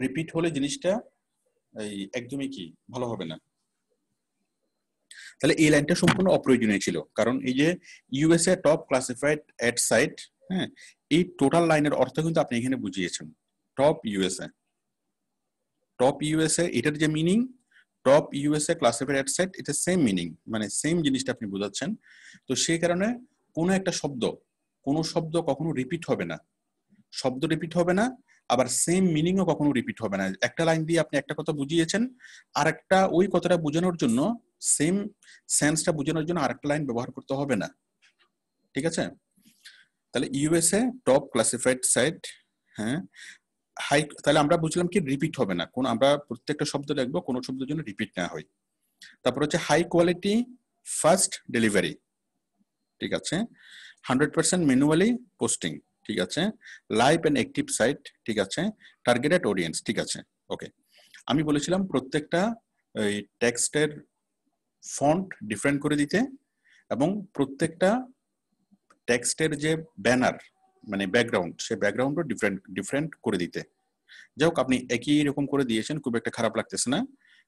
রিপিট হলে জিনিসটা এই একদমই কি ভালো হবে না। তাহলে এই লাইনটা সম্পূর্ণ অপ্রয়োজনীয় ছিল, কারণ এই যে USA top classified ad site, হ্যাঁ, এই টোটাল লাইনের অর্থ কিন্তু আপনি এখানে বুঝিয়েছেন। টপ ইউএসএ, টপ ইউএসএ, এটার যে meaning top USA classified ad site, এটা সেম মিনিং, মানে সেম জিনিসটা আপনি বোঝাচ্ছেন। তো সেই কারণে কোনো একটা শব্দ, কোনো শব্দ কখনো রিপিট হবে না, শব্দ রিপিট হবে না, আবার সেম মিনিংও কখনো রিপিট হবে না। একটা লাইন দিয়ে আপনি একটা কথা বুঝিয়েছেন, আর একটা ওই কথাটা বোঝানোর জন্য, সেম সেন্সটা বোঝানোর জন্য আরেকটা লাইন ব্যবহার করতে হবে না। ঠিক আছে, তাহলে ইউএসএ টপ ক্লাসিফাইড সাইট, হ্যাঁ, হাই, তাহলে আমরা বুঝলাম কি রিপিট হবে না, কোন আমরা প্রত্যেকটা শব্দ লিখবো, কোনো শব্দের জন্য রিপিট না হয়। তারপর হচ্ছে হাই কোয়ালিটি ফাস্ট ডেলিভারি, ঠিক আছে, 100% ম্যানুয়ালি পোস্টিং, ঠিক আছে, লাইভ এন্ড অ্যাক্টিভ সাইট, ঠিক আছে, টার্গেটেড অডিয়েন্স, ঠিক আছে। ওকে, আমি বলেছিলাম প্রত্যেকটা এই টেক্সটের ফন্ট ডিফারেন্ট করে দিতে, এবং প্রত্যেকটা টেক্সটের যে ব্যানার মানে ব্যাকগ্রাউন্ড, সেই ব্যাকগ্রাউন্ডও ডিফারেন্ট করে দিতে। যাই হোক, আপনি একই রকম করে দিয়েছেন, খুব একটা খারাপ লাগতেছে না,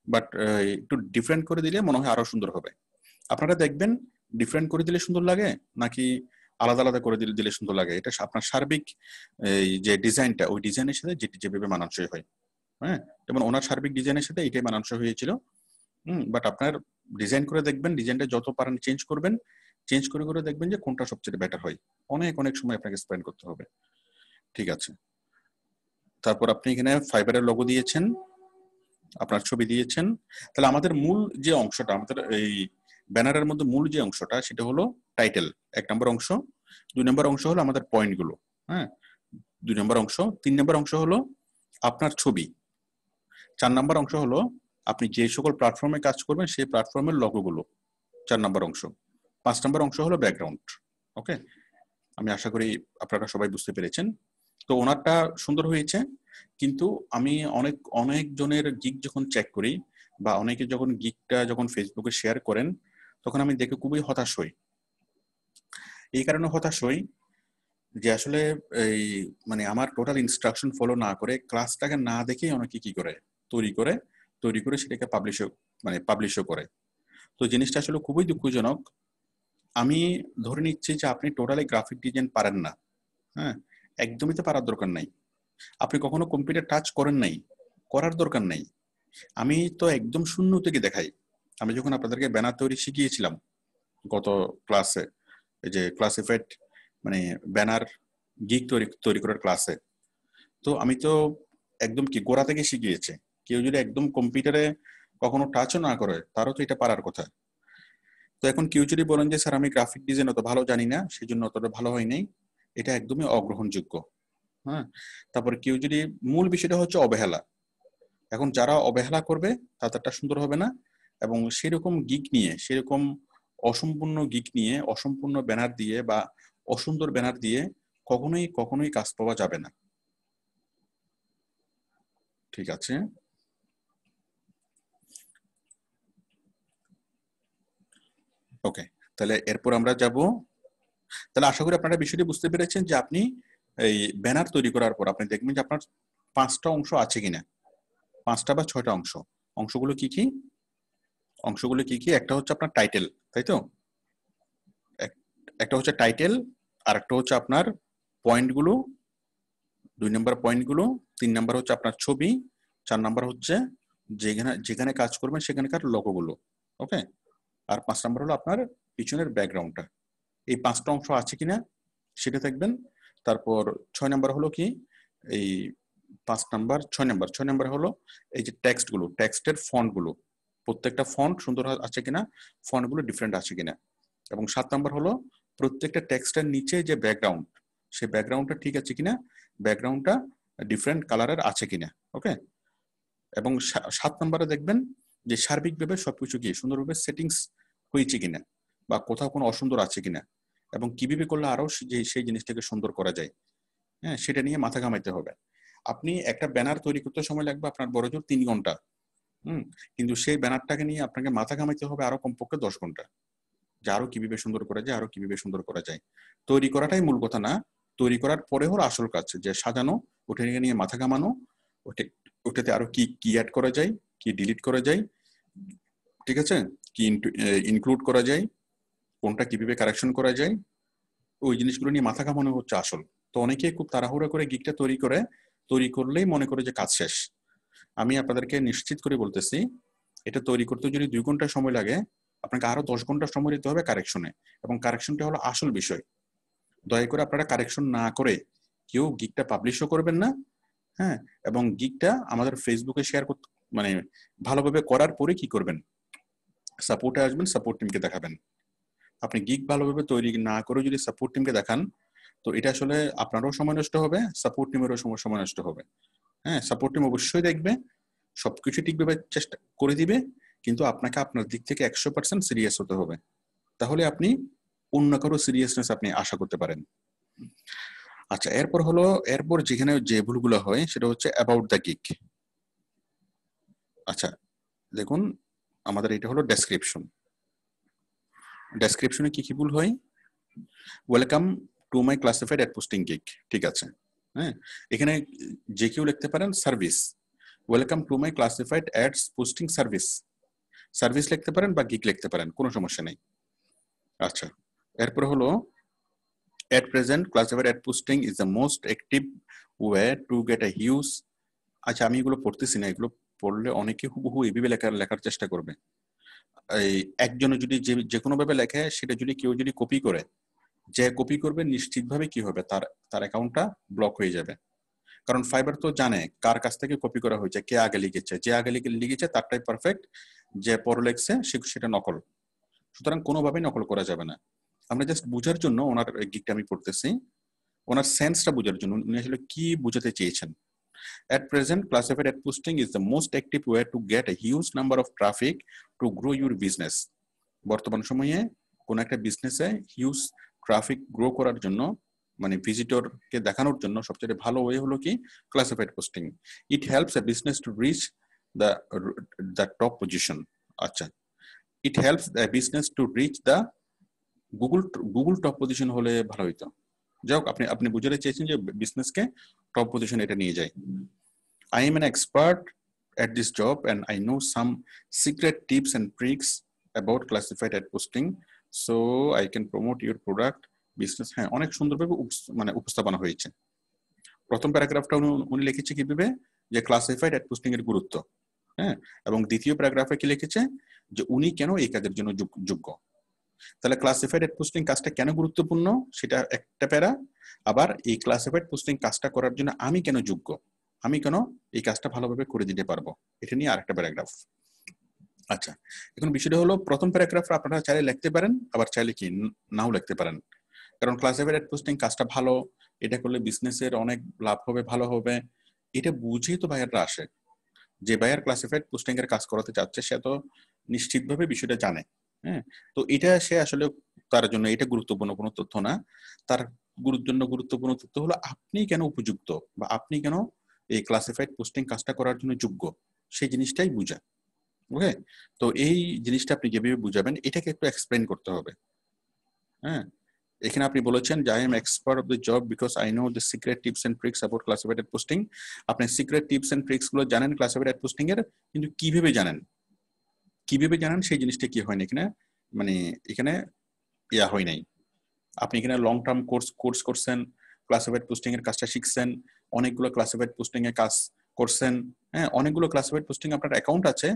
বাট একটু ডিফারেন্ট করে দিলে মনে হয় আরো সুন্দর হবে। আপনারা দেখবেন ডিফারেন্ট করে দিলে সুন্দর লাগে নাকি আলাদা আলাদা করে দিলে সুন্দর লাগে, এটা আপনার সার্বিক এই যে ডিজাইনটা, ওই ডিজাইনের সাথে যেভাবে মানানসই হয়। হ্যাঁ, যেমন ওনার সার্বিক ডিজাইনের সাথে এটাই মানানসই হয়েছিল। বাট আপনার ডিজাইন করে দেখবেন, ডিজাইনটা যত পারেন চেঞ্জ করবেন, চেঞ্জ করে করে দেখবেন যে কোনটা সবচেয়ে বেটার হয়। অনেক অনেক সময় আপনাকে স্পেন্ড করতে হবে। ঠিক আছে, তারপর আপনি এখানে ফাইবারের লোগো দিয়েছেন, আপনার ছবি দিয়েছেন। তাহলে আমাদের মূল যে অংশটা, আমাদের এই ব্যানারের মধ্যে মূল যে অংশটা, সেটা হলো টাইটেল, 1 নম্বর অংশ। 2 নম্বর অংশ হলো আমাদের পয়েন্ট গুলো, হ্যাঁ, 2 নম্বর অংশ। 3 নম্বর অংশ হলো আপনার ছবি। 4 নম্বর অংশ হলো আপনি যে সকল প্ল্যাটফর্মে কাজ করবেন সেই প্ল্যাটফর্মের লোগো গুলো, 4 নম্বর অংশ। 5 নম্বর অংশ হলো ব্যাকগ্রাউন্ড। ওকে, আমি আশা করি আপনারা সবাই বুঝতে পেরেছেন। তো ওনারটা সুন্দর হয়েছে, কিন্তু আমি অনেক অনেক জনের গিগ যখন চেক করি, বা অনেকে যখন গিগটা যখন ফেসবুকে শেয়ার করেন, তখন আমি দেখে খুবই হতাশ হই। এই কারণে হতাশ হই যে আসলে এই মানে আমার টোটাল ইনস্ট্রাকশন ফলো না করে, ক্লাসটাকে না দেখেই অনেকে কি করে তৈরি করে সেটাকে পাবলিশও করে। তো জিনিসটা আসলে খুবই দুঃখজনক। আমি ধরে নিচ্ছি যে আপনি টোটালি গ্রাফিক ডিজাইন পারেন না, হ্যাঁ, একদমই তো পারার দরকার নাই। আপনি কখনো কম্পিউটার টাচ করেন নাই, করার দরকার নাই। আমি তো একদম শূন্য থেকে দেখাই। আমি যখন আপনাদেরকে ব্যানার তৈরি শিখিয়েছিলাম গত ক্লাসে, এই যে ক্লাসিফাইড মানে ব্যানার গিগ তৈরি করার ক্লাসে, তো আমি তো একদম কি গোড়া থেকে শিখিয়েছি। কেউ যদি একদম কম্পিউটারে কখনো টাচও না করে, তারও তো এটা পারার কথা। তো এখন কেউ যদি বলেন যে স্যার আমি গ্রাফিক ডিজাইন অত ভালো জানি না, সেই জন্য অতটা ভালো হয় নাই, এটা একদমই অগ্রহণযোগ্য। হ্যাঁ, তারপরে কেউ যদি, মূল বিষয়টা হচ্ছে অবহেলা। এখন যারা অবহেলা করবে তাদেরটা সুন্দর হবে না, এবং সেরকম গিগ নিয়ে, সেরকম অসম্পূর্ণ গিগ নিয়ে, অসম্পূর্ণ ব্যানার দিয়ে বা অসুন্দর ব্যানার দিয়ে কখনোই কখনোই কাজ পাওয়া যাবে না। ঠিক আছে, ওকে, তাহলে এরপর আমরা যাব। তাহলে আশা করি আপনারা বিষয়টি বুঝতে পেরেছেন যে আপনি এই ব্যানার তৈরি করার পর আপনি দেখবেন যে আপনার 5টা অংশ আছে কিনা। 5টা বা 6টা অংশ। অংশগুলো কি কি? অংশগুলো কি কি? একটা হচ্ছে আপনার টাইটেল, তাই তো? একটা হচ্ছে টাইটেল, আর একটা হচ্ছে আপনার পয়েন্টগুলো, 2 নাম্বার পয়েন্টগুলো, 3 নাম্বার হচ্ছে আপনার ছবি, 4 নাম্বার হচ্ছে যেখানে যেখানে কাজ করবেন সেখানকার লোগোগুলো। ওকে, আর 5 নাম্বার হলো আপনার পিছনের ব্যাকগ্রাউন্ডটা। এই 5টা অংশ আছে কিনা সেটা দেখবেন। তারপর 6 নাম্বার হলো কি, এই 5 নাম্বার 6 নাম্বার হলো এই যে টেক্সটগুলো, টেক্সটের ফন্টগুলো, প্রত্যেকটা ফন্ট সুন্দর আছে কিনা, ফন্টগুলো ডিফারেন্ট আছে কিনা। এবং 7 নাম্বার হলো প্রত্যেকটা টেক্সটের নিচে যে ব্যাকগ্রাউন্ড, সেই ব্যাকগ্রাউন্ডটা ঠিক আছে কিনা, ব্যাকগ্রাউন্ডটা ডিফারেন্ট কালারের আছে কিনা। ওকে, এবং 7 নাম্বারে দেখবেন যে সার্বিকভাবে সবকিছু কি সুন্দরভাবে সেটিংস হয়েছে কিনা, বা কোথাও কোনো অসুন্দর আছে কিনা, এবং কিভাবে করলে আরো সেই জিনিসটাকে সুন্দর করা যায়, হ্যাঁ, সেটা নিয়ে মাথা ঘামাইতে হবে। আপনি একটা ব্যানার তৈরি করতে সময় লাগবে আপনার বড়জোর 3 ঘন্টা, কিন্তু সেই ব্যানারটাকে নিয়ে আপনাকে মাথা ঘামাইতে হবে আরো কমপক্ষে 10 ঘন্টা, যে আরো কিভাবে সুন্দর করা যায়, আরো কিভাবে সুন্দর করা যায়। তৈরি করাটাই মূল কথা না, তৈরি করার পরে হলো আসল কাজ, যে সাজানো, ওটা নিয়ে মাথা ঘামানো, ওটাতে আরো কি কি অ্যাড করা যায়, কি ডিলিট করা যায়, ঠিক আছে, কি ইনক্লুড করা যায়, কোনটা কিভাবে কারেকশন করা যায়, ওই জিনিসগুলো নিয়ে মাথা ঘামানো হচ্ছে আসল। তো অনেকেই খুব তাড়াহুড়া করে গিকটা তৈরি করলেই মনে করে যে কাজ শেষ। আমি আপনাদেরকে নিশ্চিত করে বলতেছি, এটা তৈরি করতে যদি 2 ঘন্টা সময় লাগে, আপনাকে আরো 10 ঘন্টা সময় দিতে হবে কারেকশনে, এবং কারেকশনটা হলো আসল বিষয়। দয়া করে আপনারা কারেকশন না করে কেউ গিকটা পাবলিশও করবেন না, হ্যাঁ। এবং গিকটা আমাদের ফেসবুকে শেয়ার করতে, মানে ভালোভাবে করার পরে কি করবেন, সাপোর্টে আসবেন, সাপোর্ট টিমকে দেখাবেন। আপনি গিক ভালোভাবে তৈরি না করে যদি সাপোর্ট টিমকে দেখান, তো এটা আসলে আপনারও সময় নষ্ট হবে, সাপোর্ট টিমেরও সময় নষ্ট হবে। হ্যাঁ, সাপোর্ট টিম অবশ্যই দেখবে, সবকিছু ঠিকভাবে চেষ্টা করে দিবে, কিন্তু আপনাকে আপনার দিক থেকে 100% সিরিয়াস হতে হবে, তাহলে আপনি অন্য কারো সিরিয়াসনেস আপনি আশা করতে পারেন। আচ্ছা, এরপর যেখানে যে ভুলগুলো হয় সেটা হচ্ছে অ্যাবাউট দ্য গিগ। আচ্ছা দেখুন, আমাদের এটা হলো ডেসক্রিপশনে কি কি ভুল হয়? Welcome to my classified ad posting gig, ঠিক আছে, হ্যাঁ। এখানে যে কেউ লিখতে পারেন service, welcome to my classified ads posting service, service লিখতে পারেন বা গিগ লিখতে পারেন, কোনো সমস্যা নেই। আচ্ছা, এরপর হলো at present classified ad posting is the most active way to get a huge। আচ্ছা, আমি এগুলো পড়তেছি না, এগুলো পড়লে অনেকে হুবহু এভাবে লেখার চেষ্টা করবে। এই একজনে যদি যে কোনো ভাবে লেখে, সেটা যদি কেউ যদি কপি করে, যে কপি করবে নিশ্চিতভাবে কি হবে, তার অ্যাকাউন্টটা ব্লক হয়ে যাবে। কারণ ফাইবার তো জানে কার কাছ থেকে কপি করা হয়েছে, কে আগে লিখেছে, যে আগে লিখেছে তারটাই পারফেক্ট, যে পরে লিখছে সেটা নকল। সুতরাং কোনোভাবেই নকল করা যাবে না। আমরা জাস্ট বুঝার জন্য ওনার গিকটা আমি পড়তেছি, ওনার সেন্সটা বোঝার জন্য উনি আসলে কি বোঝাতে চেয়েছেন। At present, classified ad posting is the most active way to get a huge number of traffic to grow your business। বর্তমান সময়ে কোন একটা বিজনেসে হিউজ ট্রাফিক গ্রো করার জন্য, মানে ভিজিটরকে দেখানোর জন্য সবচেয়ে ভালো ওয়ে হলো কি, classified posting. It helps a business to reach the top position. আচ্ছা, it helps a business to reach the Google top position হলে ভালো হইতো। যাই হোক, আপনি বুঝাতে চেয়েছেন যে বিজনেসকে টপ পজিশন এটা নিয়ে যায়। I am an expert at this job and I know some secret tips and tricks about classified ad posting, so I can promote your product business। হ্যাঁ, অনেক সুন্দরভাবে মানে উপস্থাপনা হয়েছে। প্রথম প্যারাগ্রাফটা উনি লিখেছে কিভাবে, যে ক্লাসিফাইড অ্যাড পোস্টিং এর গুরুত্ব, হ্যাঁ। এবং দ্বিতীয় প্যারাগ্রাফে কি লিখেছে, যে উনি কেন এই কাজের জন্য যোগ্য। তাহলে ক্লাসিফাইড অ্যাড পোস্টিং কাজটা কেন গুরুত্বপূর্ণ সেটা একটা প্যারা, আবার এই ক্লাসিফাইড পোস্টিং কাজটা করার জন্য আমি কেন যোগ্য, আমি কেন এই কাজটা ভালোভাবে করে দিতে পারবো, এটা নিয়ে আরেকটা প্যারাগ্রাফ। আচ্ছা, এখন বিষয়টা হলো প্রথম প্যারাগ্রাফ আপনারা চাইলে লিখতে পারেন, আবার চাইলে কি নাও লিখতে পারেন। কারণ ক্লাসিফাইড অ্যাড পোস্টিং কাজটা ভালো, এটা করলে বিজনেসের অনেক লাভ হবে, ভালো হবে, এটা বুঝেই তো বায়াররা আসে। যে বায়ার ক্লাসিফাইড পোস্টিং এর কাজ করাতে চাচ্ছে সে তো নিশ্চিতভাবে বিষয়টা জানে, হ্যাঁ। তো এটা সে আসলে, তার জন্য এটা গুরুত্বপূর্ণ কোনো তথ্য না। তার জন্য গুরুত্বপূর্ণ তথ্য হলো আপনি কেন উপযুক্ত, বা আপনি কেন এই ক্লাসিফাইড পোস্টিং কাজটা করার জন্য যোগ্য, সেই জিনিসটাই বুঝা। ওকে, তো এই জিনিসটা আপনি যেভাবে বুঝাবেন এটাকে একটু এক্সপ্লেইন করতে হবে, হ্যাঁ। এখানে আপনি বলেছেন যে I am expert of the job because I know the secret tips and tricks about classified posting. আপনি সিক্রেট টিপস এন্ড ট্রিক্স গুলো জানেন ক্লাসিফাইড পোস্টিং এর, কিন্তু কিভাবে জানেন সেই জিনিসটা কি হয়নি এখানে, মানে এখানে ইয়া হয় নাই। আপনি এখানে লং টার্ম কোর্স করছেন, ক্লাসিফাইড পোস্টিং এর কাজটা শিখছেন, অনেকগুলো ক্লাসিফাইড পোস্টিং এর কাজ করছেন, হ্যাঁ অনেকগুলো ক্লাসিফাইড পোস্টিং আপনার অ্যাকাউন্ট আছে,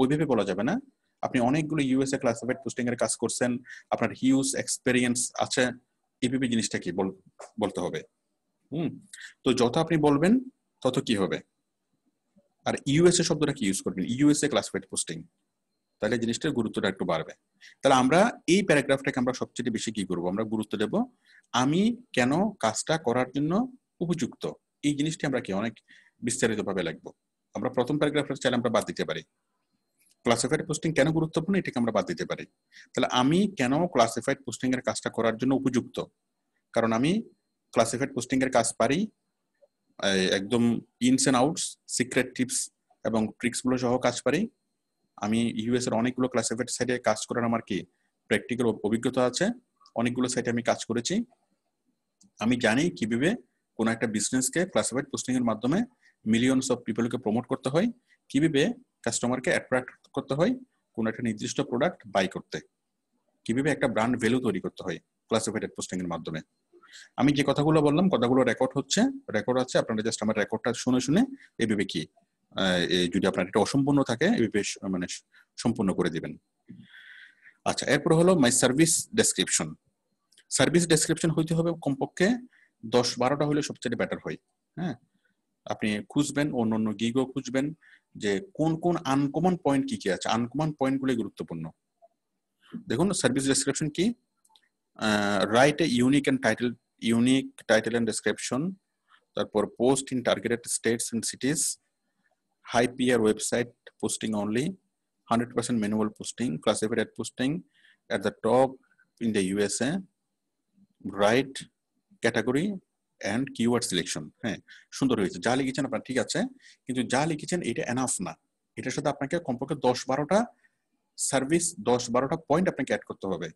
ওইভাবে বলা যাবে না। আপনি অনেকগুলো ইউএসএ ক্লাসিফাইড পোস্টিং এর কাজ করছেন, আপনার হিউজ এক্সপেরিয়েন্স আছে, এইভাবে জিনিসটা কি বলতে হবে। তো যত আপনি বলবেন তত কি হবে। আর ইউএসএ শব্দটা কি ইউজ করবেন, ইউএসএ ক্লাসিফাইড পোস্টিং, তাহলে জিনিসটার গুরুত্বটা একটু বাড়বে। তাহলে আমরা এই প্যারাগ্রাফটাকে আমরা সবচেয়ে বেশি কি করব, আমরা গুরুত্ব দেব আমি কেন কাজটা করার জন্য উপযুক্ত, এই জিনিসটি আমরা কি অনেক বিস্তারিতভাবে লিখবো। আমরা প্রথম প্যারাগ্রাফটা চাইলে আমরা বাদ দিতে পারি, ক্লাসিফাইড পোস্টিং কেন গুরুত্বপূর্ণ এটাকে আমরা বাদ দিতে পারি। তাহলে আমি কেন ক্লাসিফাইড পোস্টিং এর কাজটা করার জন্য উপযুক্ত, কারণ আমি ক্লাসিফাইড পোস্টিং এর কাজ পারি, একদম ইনস এন্ড আউটস, সিক্রেট টিপস এবং ট্রিক্স গুলো সহ কাজ পারি। আমি ইউএস এর অনেকগুলো ক্লাসিফাইড সাইটে কাজ করার আমার কি প্র্যাকটিক্যাল অভিজ্ঞতা আছে, অনেকগুলো সাইটে আমি কাজ করেছি। আমি জানি কিভাবে কোন একটা বিজনেসকে ক্লাসিফাইড পোস্টিং এর মাধ্যমে মিলিয়নস অফ পিপলকে প্রমোট করতে হয়, কিভাবে কাস্টমারকে অ্যাট্রাক্ট করতে হয় কোন একটা নির্দিষ্ট প্রোডাক্ট বাই করতে, কিভাবে একটা ব্র্যান্ড ভ্যালু তৈরি করতে হয় ক্লাসিফাইড পোস্টিং এর মাধ্যমে। আমি যে কথাগুলো বললাম কথাগুলো রেকর্ড আছে, আপনারা জাস্ট আমার রেকর্ডটা শুনে এইভাবে কি যদি আপনার এটা অসম্পূর্ণ থাকে এইভাবে মানে সম্পূর্ণ করে দিবেন। আচ্ছা, এরপর হলো my service description. Service description হইতে হবে কমপক্ষে 10-12টা হলে সবচেয়ে বেটার হয়। হ্যাঁ, আপনি খুঁজবেন, অন্য গিগও খুঁজবেন যে কোন কোন আনকমন পয়েন্ট কি কি আছে, আনকমন পয়েন্টগুলো গুরুত্বপূর্ণ। দেখুন সার্ভিস ডেসক্রিপশন কি, write a unique title and description, তারপর post in targeted states and cities, high PR website posting only, 100% manual posting, classified posting at the top in the USA, right category and keyword selection। হ্যাঁ, সুন্দর হয়েছে, যা লিখেছেন আপনার ঠিক আছে, কিন্তু যা লিখেছেন এটা এনাফ না, এটার সাথে আপনাকে কমপক্ষে 10-12টা পয়েন্ট আপনাকে অ্যাড করতে হবে।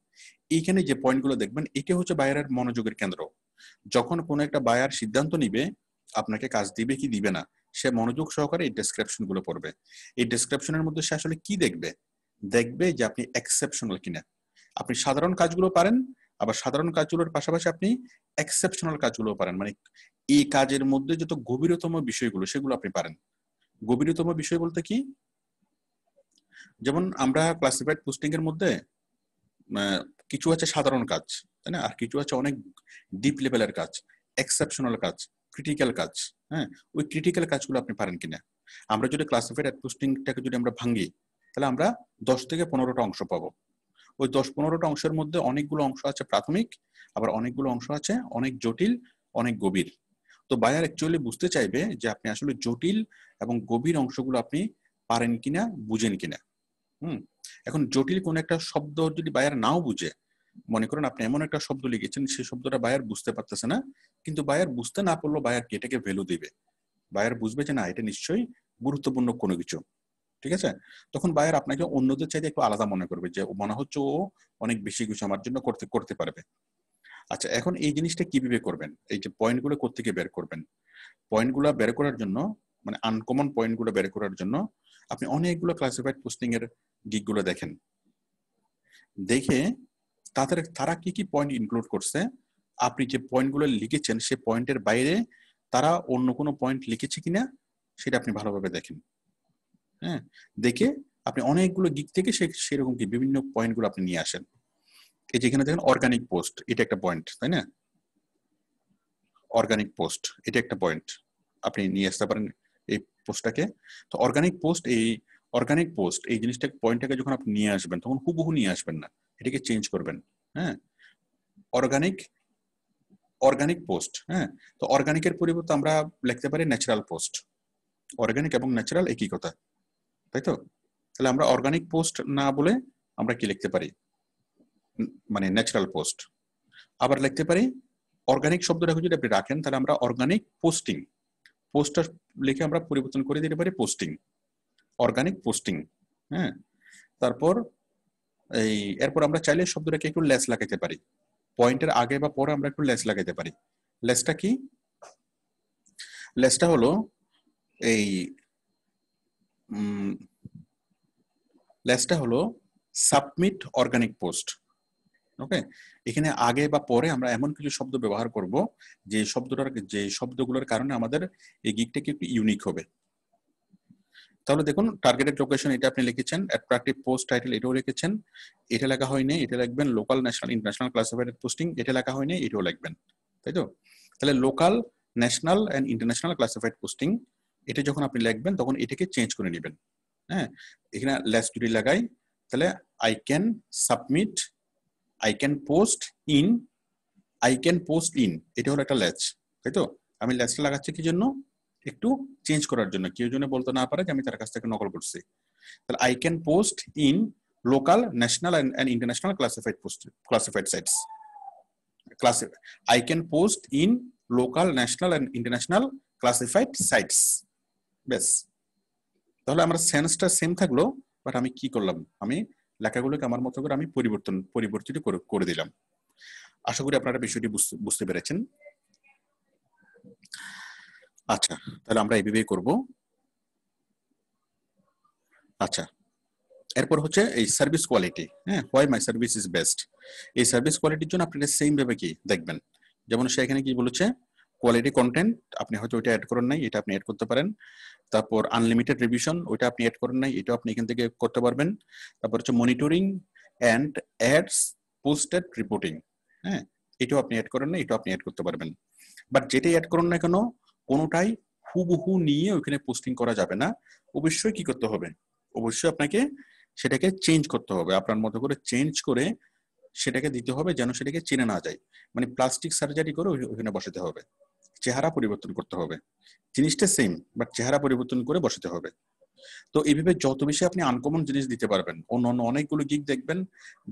এইখানে যে পয়েন্টগুলো দেখবেন এটা হচ্ছে বায়ারের মনোযোগের কেন্দ্র। যখন কোনো একটা বায়ার সিদ্ধান্ত নিবে আপনাকে কাজ দিবে কি দিবে না, সে মনোযোগ সহকারে এই ডেসক্রিপশন গুলো পড়বে। এই ডেসক্রিপশনের মধ্যে সে আসলে কি দেখবে যে আপনি এক্সেপশনাল কিনা, আপনি সাধারণ কাজগুলো পারেন, আবার সাধারণ কাজগুলোর পাশাপাশি আপনি এক্সেপশনাল কাজগুলো পারেন, মানে এই কাজের মধ্যে যত গভীরতম বিষয়গুলো সেগুলো আপনি পারেন। গভীরতম বিষয় বলতে কি, যেমন আমরা ক্লাসিফাইড পোস্টিং এর মধ্যে কিছু আছে সাধারণ কাজ, তাই না, আর কিছু আছে অনেক ডিপ লেভেলের কাজ, এক্সেপশনাল কাজ, ক্রিটিক্যাল কাজ। হ্যাঁ, ওই ক্রিটিক্যাল কাজগুলো আপনি পারেন কিনা। আমরা যদি ক্লাসিফাইড পোস্টিংটাকে যদি আমরা ভাঙি তাহলে আমরা 10-15টা অংশ পাবো। ওই 10-15টা অংশের মধ্যে অনেকগুলো অংশ আছে প্রাথমিক, আবার অনেকগুলো অংশ আছে অনেক জটিল, অনেক গভীর। তো বায়ার অ্যাকচুয়ালি বুঝতে চাইবে যে আপনি আসলে জটিল এবং গভীর অংশগুলো আপনি পারেন কিনা, বুঝেন কিনা। এখন জটিল কোন একটা শব্দ যদি বায়ার নাও বুঝে, মনে করেন আপনি এমন একটা শব্দ লিখেছেন সেই শব্দটা বায়ার বুঝতে পারতেছে না, কিন্তু বায়ার বুঝতে না পারলেও বায়ার এটাকে ভ্যালু দিবে, বায়ার বুঝবে যে না এটা নিশ্চয়ই গুরুত্বপূর্ণ কোনো কিছু, ঠিক আছে। তখন বায়ার আপনাকে অন্যদের চাইতে একটু আলাদা মনে করবে, যে মনে হচ্ছে ও অনেক বেশি কিছু আমার জন্য করতে পারবে। আচ্ছা, এখন এই জিনিসটা কিভাবে করবেন, এই যে পয়েন্টগুলো কোত্থেকে বের করবেন, পয়েন্টগুলো বের করার জন্য, মানে আনকমন পয়েন্টগুলো বের করার জন্য আপনি অনেকগুলো ক্লাসিফাইড পোস্টিং এর গিগগুলো দেখেন, দেখে তারা কি কি পয়েন্ট ইনক্লুড করছে, আপনি যে পয়েন্টগুলো লিখেছেন সে পয়েন্টের বাইরে তারা অন্য কোনো পয়েন্ট লিখেছে কিনা সেটা আপনি ভালোভাবে দেখেন। হ্যাঁ, দেখে আপনি অনেকগুলো গিগ থেকে সেরকম কি বিভিন্ন পয়েন্টগুলো আপনি নিয়ে আসেন। এই যেখানে দেখেন অর্গানিক পোস্ট, এটা একটা পয়েন্ট, তাই না, অর্গানিক পোস্ট এটা একটা পয়েন্ট, আপনি নিয়ে আসতে পারেন এই পোস্টটাকে। তো অর্গানিক পোস্ট এই জিনিসটা পয়েন্টটাকে যখন আপনি নিয়ে আসবেন তখন হুবহু নিয়ে আসবেন না, এটাকে চেঞ্জ করবেন। হ্যাঁ, অর্গানিক পোস্ট, হ্যাঁ, তো অর্গানিকের পরিবর্তে আমরা লিখতে পারি ন্যাচারাল পোস্ট। অর্গানিক এবং ন্যাচারাল একই কথা, তাই তো। তাহলে আমরা অর্গানিক পোস্ট না বলে আমরা কি লিখতে পারি, মানে ন্যাচারাল পোস্ট। আবার লিখতে পারি অর্গানিক শব্দটাকে যদি আপনি রাখেন তাহলে আমরা অর্গানিক পোস্টটা লিখে আমরা পরিবর্তন করে দিতে পারি পোস্টিং, অর্গানিক পোস্টিং। হ্যাঁ, তারপর এরপর আমরা চাইলে শব্দটাকে একটু লেস লাগাতে পারি, পয়েন্টের আগে বা পরে আমরা একটু লেস লাগাইতে পারি। লেসটা কি? লেসটা হলো এই লেসটা হলো সাবমিট অর্গানিক পোস্ট। ওকে, এখানে আগে বা পরে আমরা এমন কিছু শব্দ ব্যবহার করব যে শব্দগুলোর কারণে আমাদের এই গিগটা কি একটু ইউনিক হবে। তাহলে দেখুন, টার্গেটেড লোকেশন এটা আপনি লিখেছেন, অ্যাট্রাকটিভ পোস্ট টাইটেল এটাও লিখেছেন, এটা লেখা হয়নি, এটা লিখবেন local, national, international classified posting, এটা লেখা হয়নি, এটাও লিখবেন, তাই তো? তাহলে local, national and international classified posting এটা যখন আপনি লিখবেন তখন এটাকে চেঞ্জ করে নেবেন। হ্যাঁ, এখানে লেস যদি লাগাই তাহলে I can submit, I can post in, I can post in, এটা হলো একটা লেস, তাই তো? আমি লেসটা লাগাচ্ছি কি জন্য? একটু চেঞ্জ করার জন্য, কেউ যেন বলতে না পারে যে আমি তার কাছ থেকে নকল করছি। তাহলে I can post in local, national and international classified sites, I can post in local, national and international classified sites. বেশ, তাহলে আমার সেন্সটা সেম থাকলো, বাট আমি কি করলাম? আমি লেখাগুলোকে আমার মতো করে আমি পরিবর্তিত করে দিলাম। আশা করি আপনারা বিষয়টি বুঝতে পেরেছেন। আচ্ছা, তাহলে আমরা এইভাবেই করব। আচ্ছা, এরপর হচ্ছে এই সার্ভিস কোয়ালিটি। হ্যাঁ, why my service is best, এই সার্ভিস কোয়ালিটির জন্য আপনি সেম ভাবে কি দেখবেন, যেমন সে এখানে কি বলেছে, কোয়ালিটি কন্টেন্ট আপনি হয়তো ওইটা অ্যাড করেন নাই, এটা আপনি অ্যাড করতে পারেন। তারপর আনলিমিটেড রিভিশন, ওইটা আপনি অ্যাড করেন নাই, এটাও আপনি এখান থেকে করতে পারবেন। তারপর হচ্ছে monitoring and ads posted reporting, হ্যাঁ, এটাও আপনি অ্যাড করেন নাই, এটাও আপনি অ্যাড করতে পারবেন। বাট যেটাই অ্যাড করুন না কেন, কোনোটাই হুবহু নিয়ে ওইখানে পোস্টিং করা যাবে না। অবশ্যই কি করতে হবে? অবশ্যই আপনাকে সেটাকে চেঞ্জ করতে হবে, আপনার মতো করে চেঞ্জ করে সেটাকে দিতে হবে, যেন সেটাকে চেনে না যায়। মানে প্লাস্টিক সার্জারি করে ওইখানে বসাতে হবে, চেহারা পরিবর্তন করতে হবে। জিনিসটা সেম, বাট চেহারা পরিবর্তন করে বসাতে হবে। তো এইভাবে যত বেশি আপনি আনকমন জিনিস দিতে পারবেন, অন্য অনেকগুলো গিগ দেখবেন,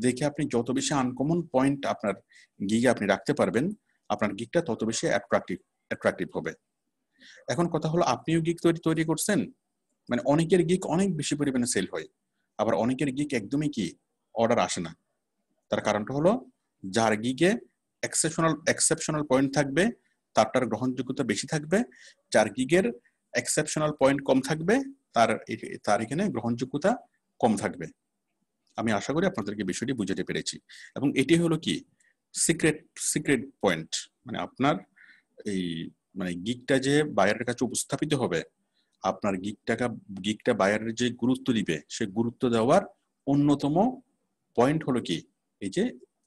দেখে আপনি যত বেশি আনকমন পয়েন্ট আপনার গিগে আপনি রাখতে পারবেন, আপনার গিগটা তত বেশি অ্যাট্রাকটিভ হবে। এখন কথা হলো, আপনিও গিগ তৈরি করছেন, মানে অনেকের গিগ অনেক বেশি পরিমাণে সেল হয়, আবার অনেকের গিগ একদমই কি অর্ডার আসে না। তার কারণটা হলো, যার গিগে এক্সেপশনাল পয়েন্ট থাকবে তারটার গ্রহণযোগ্যতা বেশি থাকবে, যার গিগের এক্সেপশনাল পয়েন্ট কম থাকবে তার এখানে গ্রহণযোগ্যতা কম থাকবে। আমি আশা করি আপনাদেরকে বিষয়টি বুঝাতে পেরেছি। এবং এটি হলো কি সিক্রেট পয়েন্ট, মানে আপনার এই মানে গিগটা যে বায়ারের কাছে উপস্থাপিত হবে, আপনার গিগটা বায়ারের যে গুরুত্ব দিবে, সে গুরুত্ব দেওয়ার অন্যতম পয়েন্ট হলো কি, এই যে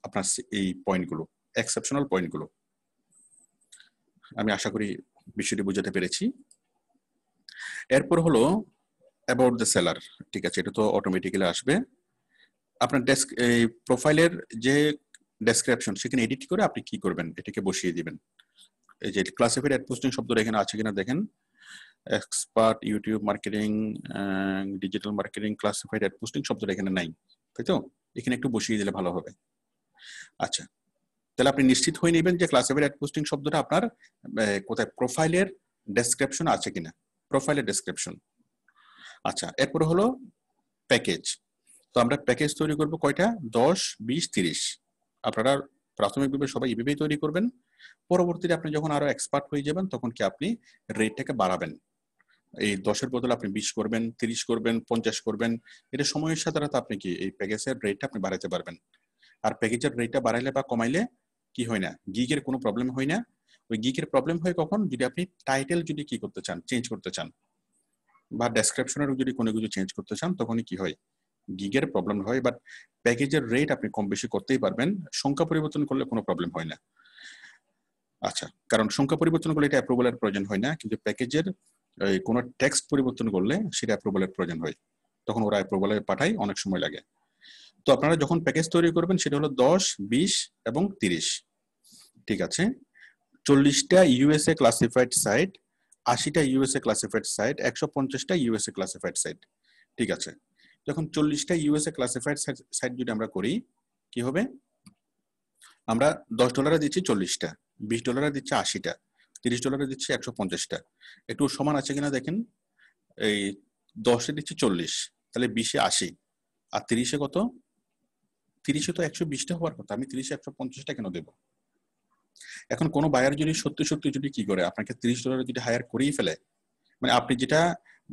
আপনার এই পয়েন্টগুলো, এক্সেপশনাল পয়েন্টগুলো। আমি আশা করি বিষয়টি বোঝাতে পেরেছি। এরপর হলো অ্যাবাউট দ্য সেলার। ঠিক আছে, এটা তো অটোমেটিক্যালি আসবে। আপনার এই প্রোফাইলের যে ডেসক্রিপশন, সেখানে এডিট করে আপনি কি করবেন, এটাকে বসিয়ে দিবেন। এই যে ক্লাসিফাইড অ্যাড পোস্টিং শব্দটা এখানে আছে কিনা দেখেন, expert YouTube marketing, digital marketing, classified ad posting শব্দটা এখানে নাই, তাই তো? এখানে একটু বসিয়ে দিলে ভালো হবে। আচ্ছা, তাহলে আপনি নিশ্চিত হয়ে নেবেন যে ক্লাসিফাইড অ্যাড পোস্টিং শব্দটা আপনার কোথায় প্রোফাইলের ডেসক্রিপশন আছে কিনা, প্রোফাইলের ডেসক্রিপশন। আচ্ছা, এরপরে হলো প্যাকেজ। তো আমরা প্যাকেজ তৈরি করব কয়টা? 10, 20, 30। আপনারা প্রাথমিকভাবে সবাই এইভাবেই তৈরি করবেন। পরবর্তীতে আপনি যখন আরো এক্সপার্ট হয়ে যাবেন, তখন কি আপনি রেটটাকে বাড়াবেন, এই 10-এর বদলে আপনি 20 করবেন, 30 করবেন, 50 করবেন। এটা সময়ের সাথে সাথে আপনি কি এই প্যাকেজের রেটটা আপনি বাড়াতে পারবেন। আর প্যাকেজের রেটটা বাড়াইলে বা কমাইলে কি হয় না, গিগের কোনো প্রবলেম হয় না। ওই গিগের প্রবলেম হয় কখন? যদি আপনি টাইটেল যদি কি করতে চান, চেঞ্জ করতে চান, বা ডেসক্রিপশনের যদি কোনো কিছু চেঞ্জ করতে চান, তখনই কি হয়, গিগের প্রবলেম হয়। বাট প্যাকেজের রেট আপনি কম বেশি করতেই পারবেন, সংখ্যা পরিবর্তন করলে কোনো প্রবলেম হয় না। আচ্ছা, কারণ সংখ্যা পরিবর্তন করলে এটা অ্যাপ্রুভালের প্রয়োজন হয় না, কিন্তু প্যাকেজের কোনো টেক্সট পরিবর্তন করলে সেটা অ্যাপ্রুভালের প্রয়োজন হয়, তখন ওরা অ্যাপ্রুভালে পাঠায়, অনেক সময় লাগে। তো আপনারা যখন প্যাকেজ তৈরি করবেন, সেটা হলো 10, 20 এবং 30। ঠিক আছে, 40টা ইউএসএ ক্লাসিফাইড সাইট, 80টা ইউএসএ ক্লাসিফাইড সাইট, 150টা ইউএসএ ক্লাসিফাইড সাইট। ঠিক আছে, যখন 40টা ইউএসএ ক্লাসিফাইড সাইট যদি আমরা করি, কি হবে? আমরা $10 দিচ্ছি 40টা, $20 দিচ্ছি 80টা, $30 দিচ্ছি 150টা। একটু সমান আছে কিনা দেখেন, এই 10-এ দিচ্ছি 40, তাহলে 20-এ 80, আর 30-এ কত? 30 তো 120টা হওয়ার কথা, আমি 30 150টা কেন দেব? এখন কোনো বায়ার যদি সত্যি সত্যি যদি কি করে আপনাকে $30 যদি হায়ার করেই ফেলে, মানে আপনি যেটা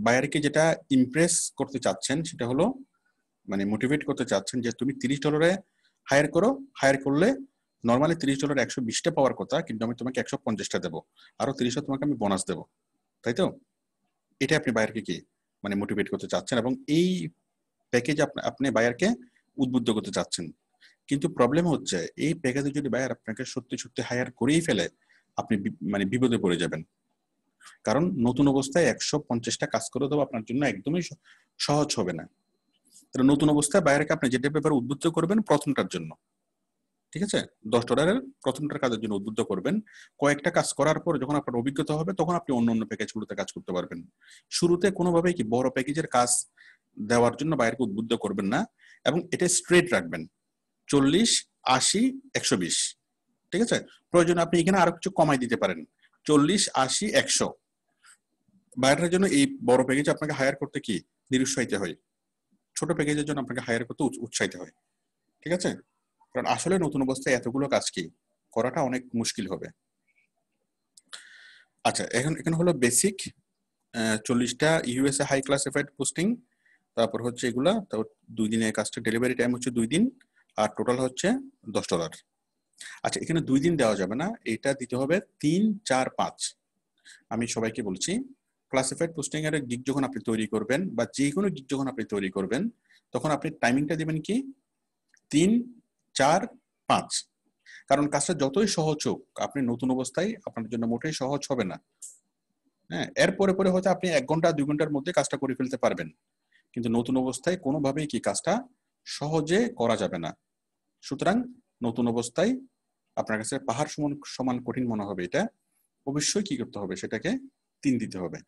বায়ারকে যেটা ইমপ্রেস করতে চাচ্ছেন সেটা হলো মানে মোটিভেট করতে চাচ্ছেন যে তুমি $30 হায়ার করো, হায়ার করলে নর্মালি $30 120টা পাওয়ার কথা, কিন্তু আমি তোমাকে 150টা দেবো, আরো 30টা তোমাকে আমি বোনাস দেবো, তাই তো? এটা আপনি বায়ারকে কি মানে মোটিভেট করতে চাচ্ছেন এবং এই প্যাকেজ আপনি বায়ারকে উদ্বুদ্ধ করতে চাচ্ছেন। কিন্তু প্রবলেম হচ্ছে এই প্যাকেজে যদি বায়ার আপনাকে সত্যি সত্যি হায়ার করেই ফেলে, আপনি মানে বিপদে পড়ে যাবেন। কারণ নতুন অবস্থায় 150টা কাজ করে দেওয়া আপনার জন্য একদমই সহজ হবে না। তাহলে নতুন অবস্থায় বায়ারকে আপনি যেটা ব্যাপারে উদ্বুদ্ধ করবেন প্রথমটার জন্য, ঠিক আছে, $10 প্রথমটার কাজের জন্য উদ্বুদ্ধ করবেন। কয়েকটা কাজ করার পর যখন আপনার অভিজ্ঞতা হবে তখন আপনি অন্য অন্য প্যাকেজগুলোতে কাজ করতে পারবেন। শুরুতে কোনোভাবেই কি বড় প্যাকেজের কাজ দেওয়ার জন্য বায়ারকে উদ্বুদ্ধ করবেন না এবং এটা স্ট্রেট রাখবেন 40, 80, 120, ঠিক আছে? প্রয়োজনে আপনি এখানে আরো কিছু কমাই দিতে পারেন, 40, 80, 100। বায়ারের জন্য এই বড় প্যাকেজ আপনাকে হায়ার করতে কি নিরুৎসাহিত হয়, ছোট প্যাকেজের জন্য আপনাকে হায়ার করতে উৎসাহিত হয়, ঠিক আছে? কারণ আসলে নতুন অবস্থায় এতগুলো কাজ কি করাটা অনেক মুশকিল হবে। আচ্ছা, এখানে হলো বেসিক 40টা ইউএসএ হাই ক্লাসিফাইড পোস্টিং, তারপর হচ্ছে এগুলা, তারপর 2 দিনের কাজটা ডেলিভারি টাইম হচ্ছে 2 দিন, আর টোটাল হচ্ছে $10। আচ্ছা, এখানে 2 দিন দেওয়া যাবে না, এটা দিতে হবে 3, 4, 5। আমি সবাইকে বলছি ক্লাসিফাইড পোস্টিং এর গিগ যখন আপনি তৈরি করবেন বা যে কোনো গিগ যখন আপনি তৈরি করবেন তখন আপনি টাইমিংটা দিবেন কি 3, 4, 5। কারণ কাজটা যতই সহজ হোক আপনি নতুন অবস্থায় আপনার জন্য মোটেই সহজ হবে না। হ্যাঁ, এরপরে পরে হয়তো আপনি 1 ঘন্টা 2 ঘন্টার মধ্যে কাজটা করে ফেলতে পারবেন, কিন্তু নতুন অবস্থায় কোনোভাবেই কি কাজটা সহজে করা যাবে না। সুতরাং নতুন অবস্থায় আপনার কাছে পাহাড় সমান সমান কঠিন মনে হবে, এটা অবশ্যই কি করতে হবে, সেটাকে 3 দিতে হবে,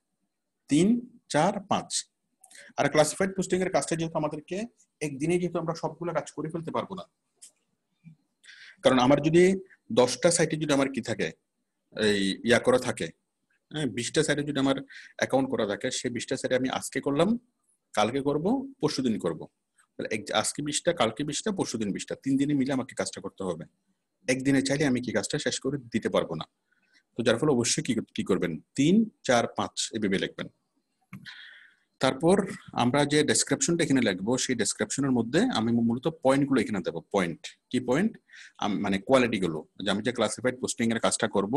3, 4, 5। আর ক্লাসিফাইড পোস্টিং এর কাজটা যেহেতু আমাদেরকে একদিনে যেহেতু আমরা সবগুলো কাজ করে ফেলতে পারবো না, কারণ আমার যদি 10টা সাইটে যদি আমার কি থাকে এই ইয়া করা থাকে, 20টা সাইটে যদি আমার অ্যাকাউন্ট করা থাকে, সেই 20টা সাইটে আমি আজকে করলাম, কালকে করব, পরশুদিন করব, তাহলে আজকে 20টা, কালকে 20টা, পরশুদিন 20টা, 3 দিনে মিলে আমাকে কাজটা করতে হবে। একদিনে চাইলে আমি কি কাজটা শেষ করে দিতে পারবো না। তো যার ফলে অবশ্যই কি করবেন, 3, 4, 5 এভাবে লিখবেন। তারপর আমরা যে ডেসক্রিপশনটা এখানে লিখবো সেই ডেসক্রিপশনের মধ্যে আমি মূলত পয়েন্টগুলো এখানে দেবো। পয়েন্ট কি পয়েন্ট, মানে কোয়ালিটি গুলো, যে আমি যে ক্লাসিফাইড পোস্টিং এর কাজটা করব,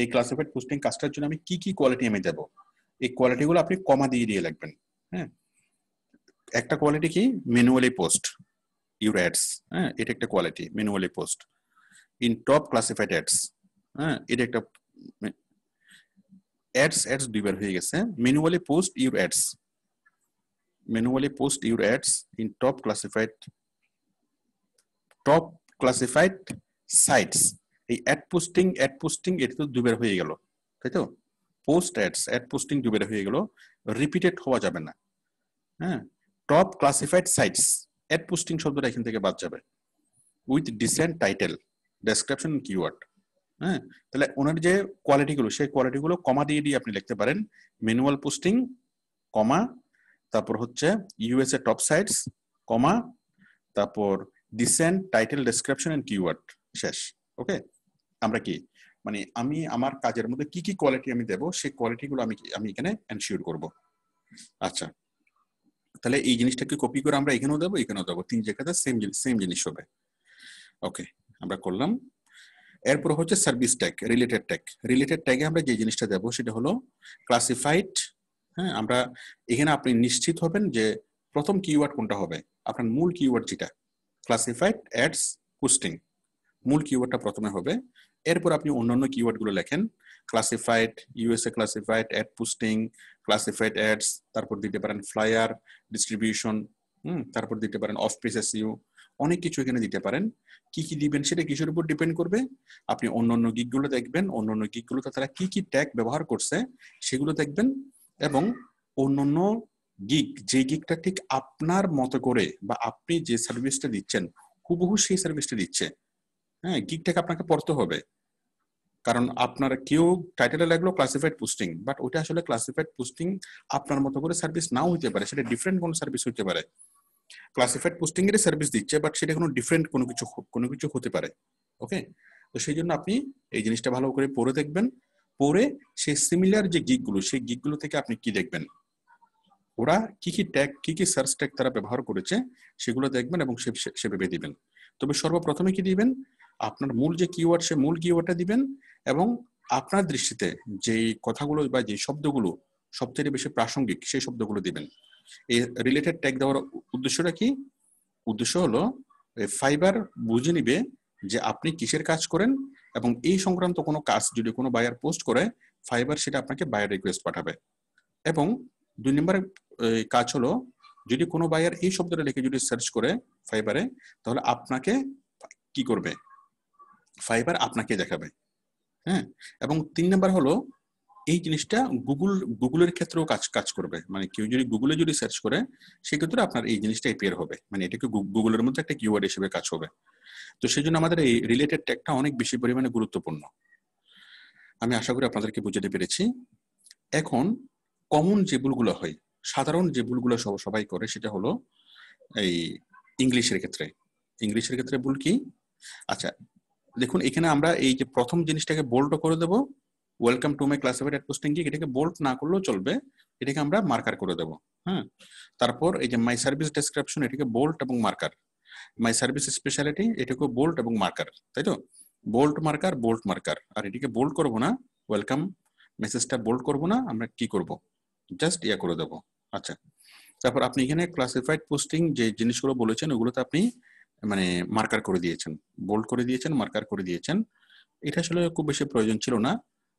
এই ক্লাসিফাইড পোস্টিং কাজটার জন্য আমি কি কোয়ালিটি আমি দেবো, এই কোয়ালিটি গুলো আপনি কমা দিয়ে লিখবেন। হ্যাঁ, একটা কোয়ালিটি কি ম্যানুয়ালি পোস্ট ইউর অ্যাডস, হ্যাঁ এটা একটা quality, manually post in top classified ads. হ্যাঁ, এটা একটা অ্যাডস দুইবার হয়ে গেছে, manually post your ads, manually post your ads in top classified sites। এই অ্যাড পোস্টিং এটা তো দুবার হয়ে গেল, তাই তো? পোস্ট অ্যাড পোস্টিং দুবার হয়ে গেল, রিপিটেড হওয়া যাবে না। হ্যাঁ, top classified sites, ad posting শব্দটা এখান থেকে বাদ যাবে, with decent title description keyword. হ্যাঁ, তাহলে ওনার যে কোয়ালিটিগুলো সেই কোয়ালিটিগুলো কমা দিয়ে আপনি লিখতে পারেন, ম্যানুয়াল পোস্টিং কমা, তারপর হচ্ছে ইউএসএ টপ সাইটস কমা, তারপর decent title description and keyword, শেষ। ওকে, আমরা কি মানে আমি আমার কাজের মধ্যে কি কোয়ালিটি আমি দেব সেই কোয়ালিটিগুলো আমি এখানে এনশিওর করব। আচ্ছা, তাহলে এই জিনিসটাকে কপি করে আমরা এখানেও দেবো, এখানেও দেবো, 3 জায়গাতে সেম জিনিস হবে। ওকে, আমরা করলাম। এরপর হচ্ছে সার্ভিস ট্যাগ, রিলেটেড ট্যাগে আমরা যে জিনিসটা দেবো সেটা হলো ক্লাসিফাইড। হ্যাঁ, আমরা এখানে আপনি নিশ্চিত হবেন যে প্রথম কিওয়ার্ড কোনটা হবে, আপনার মূল কিওয়ার্ড যেটা ক্লাসিফাইড অ্যাডস পোস্টিং, মূল কিওয়ার্ডটা প্রথমে হবে। এরপর আপনি অন্যান্য কিওয়ার্ডগুলো লেখেন, classified, USA classified, ad posting, classified ads, তারপর দিতে পারেন ফ্লায়ার ডিস্ট্রিবিউশন, তারপর দিতে পারেন অফ পেজ এসইও, অনেক কিছু এখানে দিতে পারেন। কি দিবেন সেটা কিসের উপর ডিপেন্ড করবে, আপনি অন্যান্য গিগগুলো দেখবেন, অন্যান্য গিগগুলোতে তারা কি ট্যাগ ব্যবহার করছে সেগুলো দেখবেন, এবং অন্যান্য গিগ যে গিগটা ঠিক আপনার মতো করে বা আপনি যে সার্ভিসটা দিচ্ছেন হুবহু সেই সার্ভিসটা দিচ্ছে, হ্যাঁ গিগটাকে আপনাকে পড়তে হবে। কারণ আপনার কেউ টাইটেলে লাগলো ক্লাসিফাইড পোস্টিং, বাট ওটা আসলে ক্লাসিফাইড পোস্টিং আপনার মতো করে সার্ভিস নাও হইতে পারে, সেটা ডিফারেন্ট কোন সার্ভিস হইতে পারে। ক্লাসিফাইড পোস্টিং এর সার্ভিস দিচ্ছে, বাট সেটা কোনো ডিফারেন্ট কোনো কিছু হতে পারে। ওকে, তো সেই জন্য আপনি এই জিনিসটা ভালো করে পড়ে দেখবেন। পড়ে সেই সিমিলার যে গিগগুলো, সেই গিগগুলো থেকে আপনি কি দেখবেন, ওরা কি কি ট্যাগ, কি কি সার্চ ট্যাগ তারা ব্যবহার করেছে সেগুলো দেখবেন এবং সেভাবে দিবেন। তবে সর্বপ্রথমে কি দিবেন, আপনার মূল যে কিওয়ার্ড, সে মূল কিওয়ার্ডটা দিবেন এবং আপনার দৃষ্টিতে যেই কথাগুলো বা যে শব্দগুলো সবচেয়ে বেশি প্রাসঙ্গিক সেই শব্দগুলো দিবেন। এই রিলেটেড ট্যাগ দেওয়ার উদ্দেশ্যটা কি? উদ্দেশ্য হলো ফাইবার বুঝে নিবে যে আপনি কিসের কাজ করেন, এবং এই সংক্রান্ত কোনো কাজ যদি কোনো বায়ার পোস্ট করে, ফাইবার সেটা আপনাকে বায়ার রিকোয়েস্ট পাঠাবে। এবং 2 নম্বরের কাজ হলো, যদি কোনো বায়ার এই শব্দটা লিখে যদি সার্চ করে ফাইবারে, তাহলে আপনাকে কি করবে, ফাইবার আপনাকে দেখাবে। হ্যাঁ, এবং 3 নম্বর হলো এই জিনিসটা গুগলের ক্ষেত্রেও কাজ করবে। মানে কেউ যদি গুগলে যদি সার্চ করে, সেক্ষেত্রে আপনার এই জিনিসটা এপিয়ার হবে, মানে এটাকে গুগলের মধ্যে একটা কিওয়ার্ড হিসেবে কাজ হবে। তো সেই জন্য আমাদের এই রিলেটেড ট্যাগটা অনেক বেশি পরিমাণে গুরুত্বপূর্ণ। আমি আশা করি আপনাদেরকে বুঝাতে পেরেছি। এখন কমন যে ভুলগুলো হয়, সাধারণ যে ভুলগুলো সবাই করে, সেটা হলো এই ইংলিশের ক্ষেত্রে ভুল কি? আচ্ছা দেখুন, এখানে আমরা এই যে প্রথম জিনিসটাকে বোল্ড করে দেব, welcome to my classified ad posting gig, এটাকে বোল্ড না করলেও চলবে, এটাকে আমরা মার্কার করে দেব। হ্যাঁ, তারপর এই যে মাই সার্ভিস ডেসক্রিপশন, এটাকে বোল্ড এবং মার্কার। মাই সার্ভিস স্পেশালিটি, এটাকে বোল্ড এবং মার্কার, তাই তো? Bold marker. আর এটাকে বোল্ড করব না, ওয়েলকাম মেসেজটা বোল্ড করব না, আমরা কি করব, জাস্ট ইয়া করে দেব। আচ্ছা, তারপর আপনি এখানে ক্লাসিফাইড পোস্টিং যে জিনিসগুলো বলেছেন, ওগুলোতে আপনি মানে মার্কার করে দিয়েছেন, বোল্ড করে দিয়েছেন, মার্কার করে দিয়েছেন। এটা আসলে খুব বেশি প্রয়োজন ছিল না,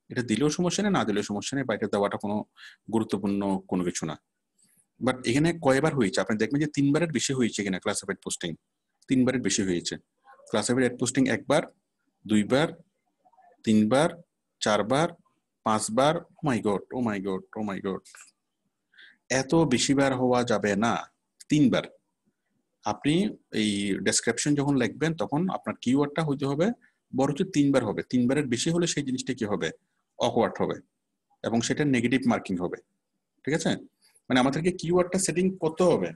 এটা দিলেও সমস্যা নেই, না দিলেও সমস্যা নেই, বা এটা দেওয়াটা কোনো গুরুত্বপূর্ণ কোনো কিছু না। বাট এখানে কয়বার হয়েছে আপনি দেখবেন যে 3 বারের বেশি হয়েছে এখানে ক্লাসিফাইড পোস্টিং, 3 বারের বেশি হয়েছে। ক্লাসিফাইড এড পোস্টিং 1 বার, 2 বার, 3 বার, 4 বার, 5 বার। ও মাই গড, এত বেশি বার হওয়া যাবে না, 3 বার। আপনি এই ডেসক্রিপশন যখন লিখবেন, তখন আপনার কিওয়ার্ডটা হইতে হবে বরঞ্চ 3 বার হবে। 3 বারের বেশি হলে সেই জিনিসটা কি হবে, অকওয়ার্ড হবে, এবং সেটা নেগেটিভ মার্কিং হবে। ঠিক আছে, মানে আমাদেরকে কিওয়ার্ডটা সেটিং করতে হবে,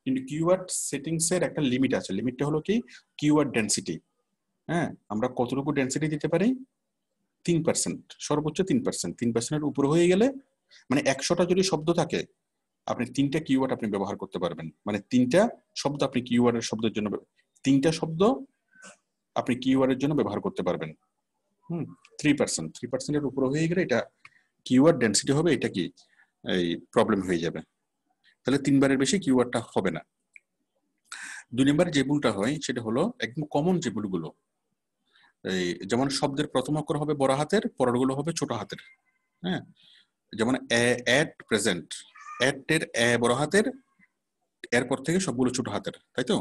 কিন্তু কিওয়ার্ড সেটিংস এর একটা লিমিট আছে। লিমিটটা হলো কি, কিওয়ার্ড ডেনসিটি। হ্যাঁ, আমরা কতটুকু ডেনসিটি দিতে পারি, 3%, সর্বোচ্চ 3%। 3%-এর উপরে হয়ে গেলে, মানে 100টা যদি শব্দ থাকে, আপনি 3টা কিওয়ার্ড আপনি ব্যবহার করতে পারবেন। মানে 3টা শব্দ আপনি কিওয়ার্ডের শব্দের জন্য, 3টা শব্দ আপনি কিওয়ার্ডের জন্য ব্যবহার করতে পারবেন। 3%-এর উপরে হয়ে গেলে এটা কিওয়ার্ড ডেনসিটি হবে, এটা কি এই প্রবলেম হয়ে যাবে। তাহলে 3 বারের বেশি কিওয়ার্ডটা হবে না। 2 নম্বর যে ভুলটা হয় সেটা হলো একদম কমন যে ভুলগুলো, এই যেমন শব্দের প্রথম অক্ষর হবে বড় হাতের, পরেরগুলো হবে ছোট হাতের। হ্যাঁ, যেমন অ্যাট প্রেজেন্ট, অ্যাট এর বড় হাতের, এরপর থেকে সবগুলো ছোট হাতের, তাই তো?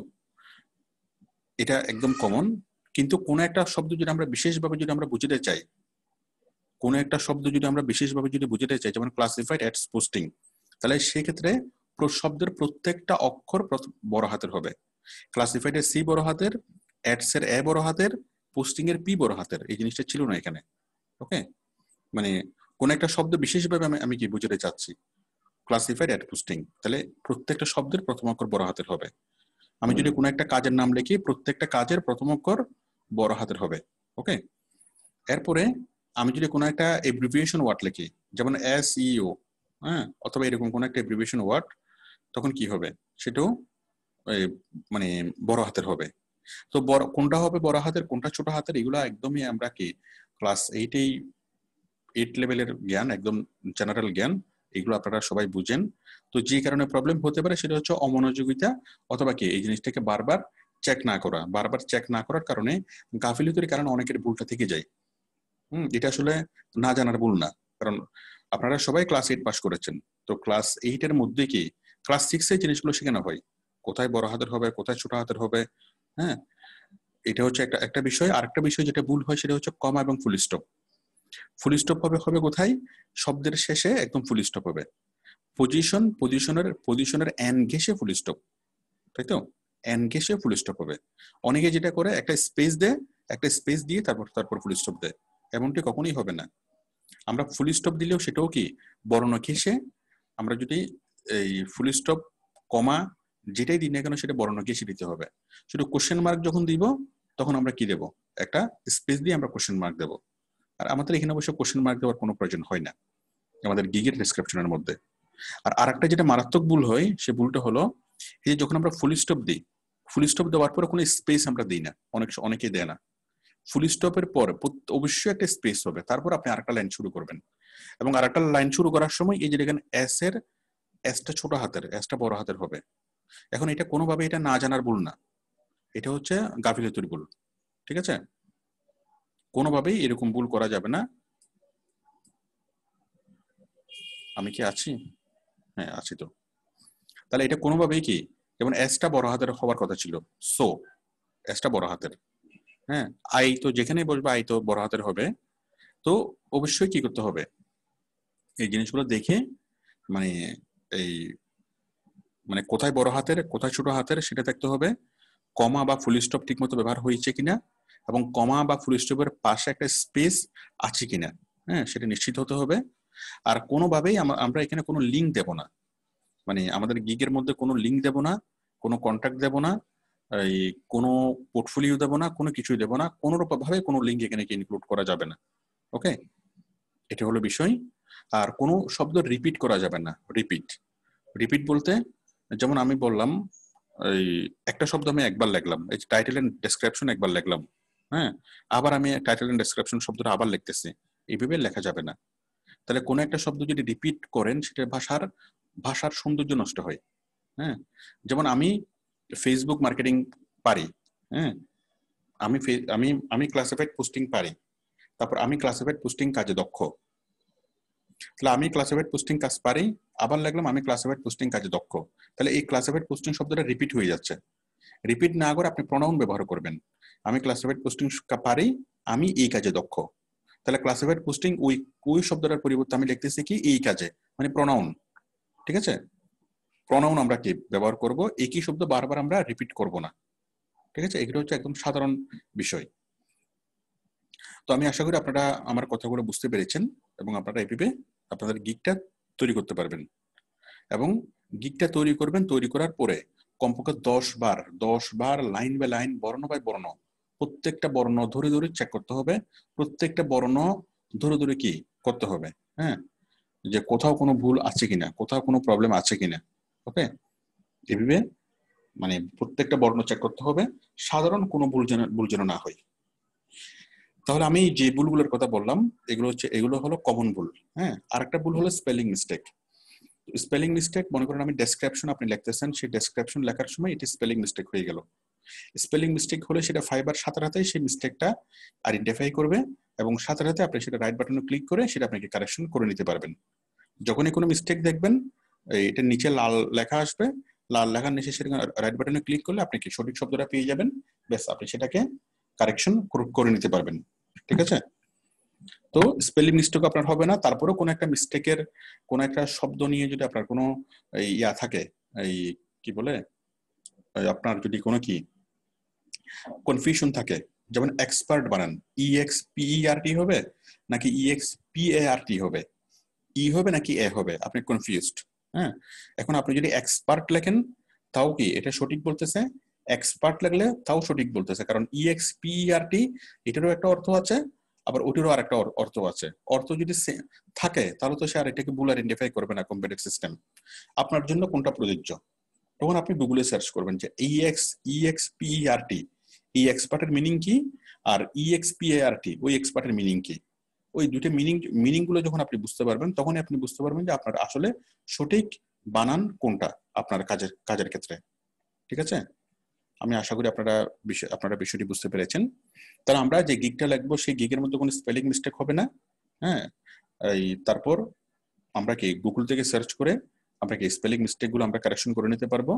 এটা একদম কমন। কিন্তু কোনো একটা শব্দ যদি আমরা বিশেষভাবে যদি আমরা বুঝতে চাই, কোনো একটা শব্দ যদি আমরা বিশেষভাবে যদি বুঝতে চাই, যেমন ক্লাসিফাইড অ্যাডস পোস্টিং, তাহলে সেক্ষেত্রে শব্দের প্রত্যেকটা অক্ষর বড় হাতের হবে। ক্লাসিফাইড এর সি বড় হাতের, অ্যাডস এর এ বড় হাতের, পোস্টিং এর পি বড় হাতের। এই জিনিসটা ছিল না এখানে। ওকে, মানে কোন একটা শব্দ বিশেষভাবে আমি কি বুঝতে চাচ্ছি, ক্লাসিফাইড অ্যাড পোস্টিং, তাহলে প্রত্যেকটা শব্দের প্রথম অক্ষর বড় হাতের হবে। আমি যদি কোনো একটা কাজের নাম লিখি, প্রত্যেকটা কাজের প্রথম অক্ষর বড় হাতের হবে। ওকে, এরপরে আমি যদি কোনো একটা এব্রিভিয়েশন ওয়ার্ড লিখি, যেমন SEO, হ্যাঁ, অথবা এরকম কোনো একটা এব্রিভিয়েশন ওয়ার্ড, তখন কি হবে, সেটাও মানে বড় হাতের হবে। তো বড় কোনটা হবে বড় হাতের, কোনটা ছোট হাতের, এগুলো একদমই আমরা কি ক্লাস 8 লেভেলের জ্ঞান, একদম জেনারেল জ্ঞান, এগুলো আপনারা সবাই বুঝেন। তো যে কারণে প্রবলেম হতে পারে সেটা হচ্ছে অমনোযোগিতা, অথবা কি এই জিনিসটাকে বারবার চেক না করার কারণে, গাফিলতির কারণে অনেকের ভুলটা থেকে যায়। এটা আসলে না জানার ভুল না, কারণ আপনারা সবাই ক্লাস 8 পাস করেছেন। তো ক্লাস 8 এর মধ্যে কি ক্লাস 6 এ জিনিসগুলো শেখানো হয়, কোথায় বড় হাতের হবে, কোথায় ছোট হাতের হবে। হ্যাঁ, এটা হচ্ছে একটা বিষয়। আরেকটা বিষয় যেটা ভুল হয় সেটা হচ্ছে কমা এবং ফুল স্টপ। ফুল স্টপ হবে কোথায়, শব্দের শেষে একদম ফুল স্টপ হবে। পজিশনের এন ঘেসে ফুল স্টপ, তাই তো? এন ঘেসে ফুল স্টপ হবে। অনেকে যেটা করে একটা স্পেস দিয়ে তারপর ফুল স্টপ দেয়, এমনটি কখনোই হবে না। আমরা ফুল স্টপ দিলেও সেটাও কি বর্ণ ঘেসে, আমরা যদি এই ফুল স্টপ, কমা যেটাই দিই না কেন সেটা বর্ণ কেসে দিতে হবে। শুধু কোশ্চেন মার্ক যখন দিব তখন আমরা কি দেব, একটা স্পেস দিয়ে আমরা কোশ্চেন মার্ক দেব। আর আমাদের এখানে অবশ্য কোশ্চেন মার্ক দেওয়ার কোনো প্রয়োজন হয় না আমাদের গিগের ডেসক্রিপশনের মধ্যে। আর আরেকটা যেটা মারাত্মক ভুল হয়, সে ভুলটা হলো এই যে যখন আমরা ফুল স্টপ দিই, ফুল স্টপ দেওয়ার পরে কোনো স্পেস আমরা দিই না, অনেকেই দেয় না। ফুল স্টপের পর অবশ্যই একটা স্পেস হবে, তারপর আপনি আরেকটা লাইন শুরু করবেন। এবং আরেকটা লাইন শুরু করার সময় এই যে দেখেন এসটা ছোট হাতের, এসটা বড় হাতের হবে। এখন এটা কোনোভাবে এটা না জানার ভুল না, এটা হচ্ছে গাফিলতির ভুল। ঠিক আছে, কোনোভাবেই এরকম ভুল করা যাবে না। আমি কি আছি? হ্যাঁ আছি তো। তাহলে এটা কোনোভাবেই কি, যেমন এসটা বড় হাতের হওয়ার কথা ছিল, সো এসটা বড় হাতের। হ্যাঁ, আই তো যেখানে বসবে আই তো বড় হাতের হবে। তো অবশ্যই কি করতে হবে, এই জিনিসগুলো দেখে মানে এই মানে কোথায় বড় হাতের কোথায় ছোট হাতের সেটা দেখতে হবে। কমা বা ফুল স্টপ ঠিক মতো ব্যবহার হয়েছে কিনা, এবং কমা বা ফুল স্টপের পাশে একটা স্পেস আছে কিনা, হ্যাঁ সেটা নিশ্চিত হতে হবে। আর কোনোভাবেই আমরা এখানে কোনো লিঙ্ক দেব না, মানে আমাদের গিগের মধ্যে কোনো লিঙ্ক দেব না, কোনো কন্ট্যাক্ট দেব না, এই কোনো পোর্টফোলিও দেব না, কোনো কিছুই দেব না, কোনোরকম ভাবে কোনো লিঙ্ক এখানে ইনক্লুড করা যাবে না। ওকে, এটা হলো বিষয়। আর কোনো শব্দ রিপিট করা যাবে না। রিপিট রিপিট বলতে, যেমন আমি বললাম এই একটা শব্দ আমি একবার লিখলাম, এই টাইটেল এন্ড ডেসক্রিপশন একবার লিখলাম, হ্যাঁ আবার আমি টাইটেল এন্ড ডেসক্রিপশন শব্দটা আবার লিখতেছি, এইভাবে লেখা যাবে না। তাহলে কোনো একটা শব্দ যদি রিপিট করেন সেটা ভাষার সৌন্দর্য নষ্ট হয়। হ্যাঁ, যেমন আমি ফেসবুক মার্কেটিং পারি, হ্যাঁ আমি আমি আমি ক্লাসিফাইড পোস্টিং পারি, তারপর আমি ক্লাসিফাইড পোস্টিং কাজে দক্ষ। তাহলে আমি ক্লাসিফাইড পোস্টিং কাজ পারি, আবার লাগলাম আমি ক্লাসিফাইড পোস্টিং কাজে দক্ষ। তাহলে এই ক্লাসিফাইড পোস্টিং শব্দটা রিপিট হয়ে যাচ্ছে। রিপিট না করে আপনি প্রনাউন ব্যবহার করবেন। আমি ক্লাসিফাইড পোস্টিং পারি, আমি এই কাজে দক্ষ। তাহলে ক্লাসিফাইড পোস্টিং ওই ওই শব্দটার পরিবর্তে আমি লিখতেছি কি এই কাজে, মানে প্রনাউন। ঠিক আছে, প্রনাউন আমরা কি ব্যবহার করব, একই শব্দ বারবার আমরা রিপিট করব না। ঠিক আছে, এগুলো হচ্ছে একদম সাধারণ বিষয়। তো আমি আশা করি আপনারা আমার কথাগুলো বুঝতে পেরেছেন এবং আপনারা এভাবে আপনাদের গিগটা তৈরি করতে পারবেন। এবং গিগটা তৈরি করবেন, তৈরি করার পরে কমপক্ষে 10 বার লাইন বাই লাইন, বর্ণ বাই বর্ণ, প্রত্যেকটা বর্ণ ধরে ধরে চেক করতে হবে। প্রত্যেকটা বর্ণ ধরে ধরে কি করতে হবে, হ্যাঁ যে কোথাও কোনো ভুল আছে কিনা, কোথাও কোনো প্রবলেম আছে কিনা। ওকে, এভাবে মানে প্রত্যেকটা বর্ণ চেক করতে হবে, সাধারণ কোনো ভুল যেন না হয়। তাহলে আমি যে ভুলগুলোর কথা বললাম এগুলো হলো কমন ভুল। হ্যাঁ, আরেকটা ভুল হলো স্পেলিং মিস্টেক। স্পেলিং মিস্টেক, মনে করেন আমি ডেসক্রিপশন আপনি লিখতেছেন, সেই ডেসক্রিপশন লেখার সময় এটি স্পেলিং মিস্টেক হয়ে গেল। স্পেলিং মিস্টেক হলে সেটা ফাইবার সাথে সাথে সেই মিস্টেকটা আইডেন্টিফাই করবে এবং সাথে সাথে আপনি সেটা রাইট বাটনে ক্লিক করে সেটা আপনাকে কারেকশন করে নিতে পারবেন। যখনই কোনো মিস্টেক দেখবেন এটার নিচে লাল লেখা আসবে, লাল লেখার নিচে সেটা রাইট বাটনে ক্লিক করলে আপনি কি সঠিক শব্দটা পেয়ে যাবেন, ব্যাস আপনি সেটাকে কারেকশন করে নিতে পারবেন। ঠিক আছে, তো স্পেলিং মিস্টেক আপনার হবে না। তারপরেও কোনো একটা মিস্টেকের কোনো একটা শব্দ নিয়ে যদি আপনার কোনো ইয়া থাকে, এই কি বলে আপনার যদি কোনো কি কনফিউশন থাকে, যেমন এক্সপার্ট বানান EXPERT হবে নাকি EXPART হবে, ই হবে নাকি এ হবে, আপনি কনফিউজড। হ্যাঁ, এখন আপনি যদি এক্সপার্ট লেখেন তাও কি এটা সঠিক বলতেছে, এক্সপার্ট লাগলে তাও সঠিক বলতেছে, কারণ EXPERT এটারও একটা অর্থ আছে, আবার ওটিরও আরেকটা অর্থ আছে। অর্থ যদি থাকে তাহলে তো সে আর এটাকে ভুল আইডেন্টিফাই করবে না কম্পিউটার সিস্টেম। আপনার জন্য কোনটা প্রযোজ্য, তখন আপনি গুগলে সার্চ করবেন যে EXPERT এই এক্সপার্টের মিনিং কি, আর EXPART ওই এক্সপার্টের মিনিং কি। ওই দুটো মিনিং গুলো যখন আপনি বুঝতে পারবেন তখনই আপনি বুঝতে পারবেন যে আপনার আসলে সঠিক বানান কোনটা আপনার কাজের ক্ষেত্রে। ঠিক আছে, আমি আশা করি আপনারা বিষয়টি বুঝতে পেরেছেন। তাহলে আমরা যে গিগটা লিখবো সেই গিগের মধ্যে কোনো স্পেলিং মিস্টেক হবে না। হ্যাঁ, তারপর আমরা কি গুগল থেকে সার্চ করে আমরা কি স্পেলিং মিস্টেক গুলো আমরা কারেকশন করে নিতে পারবো।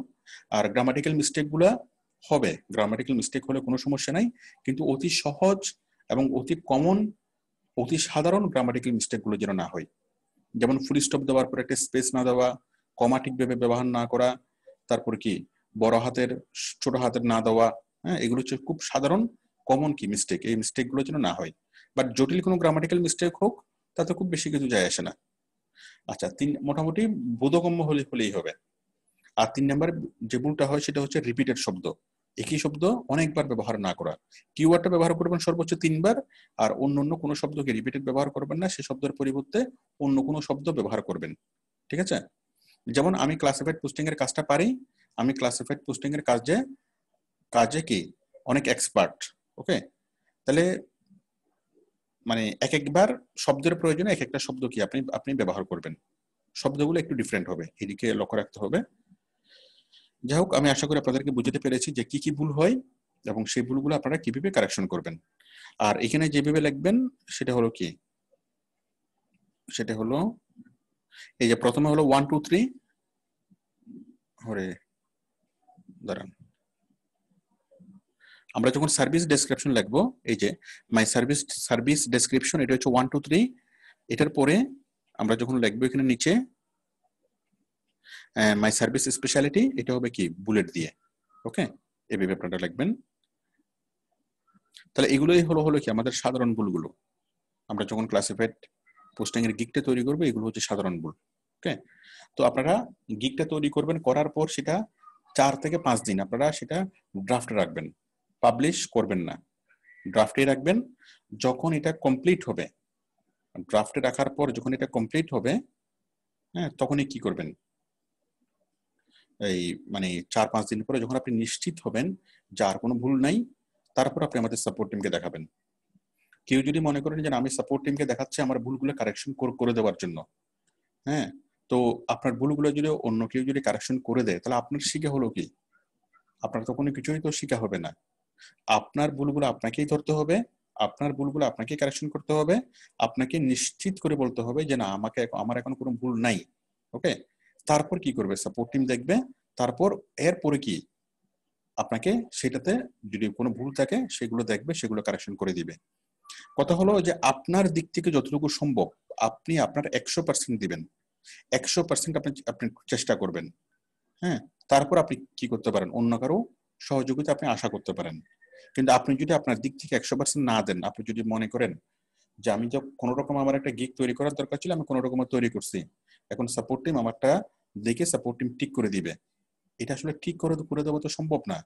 আর গ্রামাটিক্যাল মিস্টেক গুলো হবে, গ্রামাটিক্যাল মিস্টেক হলে কোনো সমস্যা নাই, কিন্তু অতি সহজ এবং অতি কমন, অতি সাধারণ গ্রামাটিক্যাল মিস্টেক গুলো যেন না হয়। যেমন ফুল স্টপ দেওয়ার পর একটা স্পেস না দেওয়া, কমা ঠিকভাবে ব্যবহার না করা, তারপর কি বড় হাতের ছোট হাতের না দেওয়া, হ্যাঁ এগুলো হচ্ছে খুব সাধারণ কমন কি মিস্টেক, এই মিস্টেক গুলো যেন না হয়। বাট জটিল কোনো গ্রামাটিক্যাল মিস্টেক হোক তাতে খুব বেশি কিছু যায় আসে না। আচ্ছা, মোটামুটি বোধগম্য হলেই হবে। আর 3 নাম্বার যে ভুলটা হয় সেটা হচ্ছে রিপিটেড শব্দ, একই শব্দ অনেকবার ব্যবহার না করা। কিওয়ার্ডটা ব্যবহার করবেন সর্বোচ্চ 3 বার, আর অন্য কোনো শব্দকে রিপিটেড ব্যবহার করবেন না, সেই শব্দের পরিবর্তে অন্য কোনো শব্দ ব্যবহার করবেন। ঠিক আছে? যেমন আমি ক্লাসিফাইড পোস্টিং এর কাজটা পারি, আমি ক্লাসিফাইড পোস্টিং এর কাজে কি অনেক এক্সপার্ট। ওকে, তাহলে মানে এক একবার শব্দের প্রয়োজনে এক একটা শব্দ কি আপনি ব্যবহার করবেন, শব্দগুলো একটু ডিফারেন্ট হবে, এদিকে লক্ষ্য রাখতে হবে। যাই হোক, আমি আশা করি আপনাদেরকে বুঝতে পেরেছি যে কি কি ভুল হয় এবং সেই ভুলগুলো আপনারা কিভাবে কারেকশন করবেন। আর এখানে যেভাবে লিখবেন সেটা হলো কি, সেটা হলো এই যে প্রথমে হলো 1 2 3 হরে দাঁড়ান, আমরা যখন সার্ভিস ডেসক্রিপশন লিখবো, এই যে মাই সার্ভিস ডেসক্রিপশন, এটা হচ্ছে 1 2 3। এটার পরে আমরা যখন লিখবো এখানে নিচে মাই সার্ভিস স্পেশালিটি, এটা হবে কি বুলেট দিয়ে। ওকে, এইভাবে আপনারা লিখবেন। তাহলে এগুলোই হলো কি আমাদের সাধারণ ভুলগুলো। আমরা যখন ক্লাসিফাইড পোস্টিং এর গিগটা তৈরি করবো, এগুলো হচ্ছে সাধারণ ভুল। ওকে, তো আপনারা গিগটা তৈরি করবেন, করার পর সেটা 4 থেকে 5 দিন আপনারা সেটা ড্রাফটে রাখবেন, পাবলিশ করবেন না, ড্রাফটে রাখবেন। যখন এটা কমপ্লিট হবে, ড্রাফটে রাখার পর যখন এটা কমপ্লিট হবে, হ্যাঁ, তখনই কি করবেন, এই মানে 4-5 দিন পরে যখন আপনি নিশ্চিত হবেন যে আর কোনো ভুল নাই, তারপর আপনি আমাদের সাপোর্ট টিমকে দেখাবেন। কেউ যদি মনে করেন যে আমি সাপোর্ট টিমকে দেখাচ্ছি আমার ভুলগুলো কারেকশন করে দেওয়ার জন্য, হ্যাঁ, তো আপনার ভুলগুলো যদি অন্য কেউ যদি কারেকশন করে দেয়, তাহলে আপনার শিখা হলো কি? আপনার তো কোনো কিছুই তো শিখা হবে না। আপনার ভুলগুলো আপনাকেই ধরতে হবে, আপনার ভুলগুলো আপনাকে কারেকশন করতে হবে, আপনাকে নিশ্চিত করে বলতে হবে যে না আমার এখন কোনো ভুল নাই। ওকে, তারপর কি করবে, সাপোর্ট টিম দেখবে, তারপর এরপরে কি আপনাকে সেটাতে যদি কোনো ভুল থাকে সেগুলো দেখবে, সেগুলো কারেকশন করে দিবে। কথা হলো যে আপনার দিক থেকে যতটুকু সম্ভব আপনি আপনার 100% দিবেন, 100% আপনি চেষ্টা করবেন। হ্যাঁ, তারপর আপনি কি করতে পারেন, অন্য কারো সহযোগিতা আপনি আশা করতে পারেন। কিন্তু আপনি যদি আপনার দিক থেকে 100% না দেন, আপনি যদি মনে করেন যে আমি যখন কোনো রকম আমার একটা গিগ তৈরি করার দরকার ছিল, আমি কোনো রকম তৈরি করছি, এখন সাপোর্ট টিম আমারটা দেখে সাপোর্ট টিম ঠিক করে দিবে, এটা আসলে ঠিক করে দেওয়া তো সম্ভব না।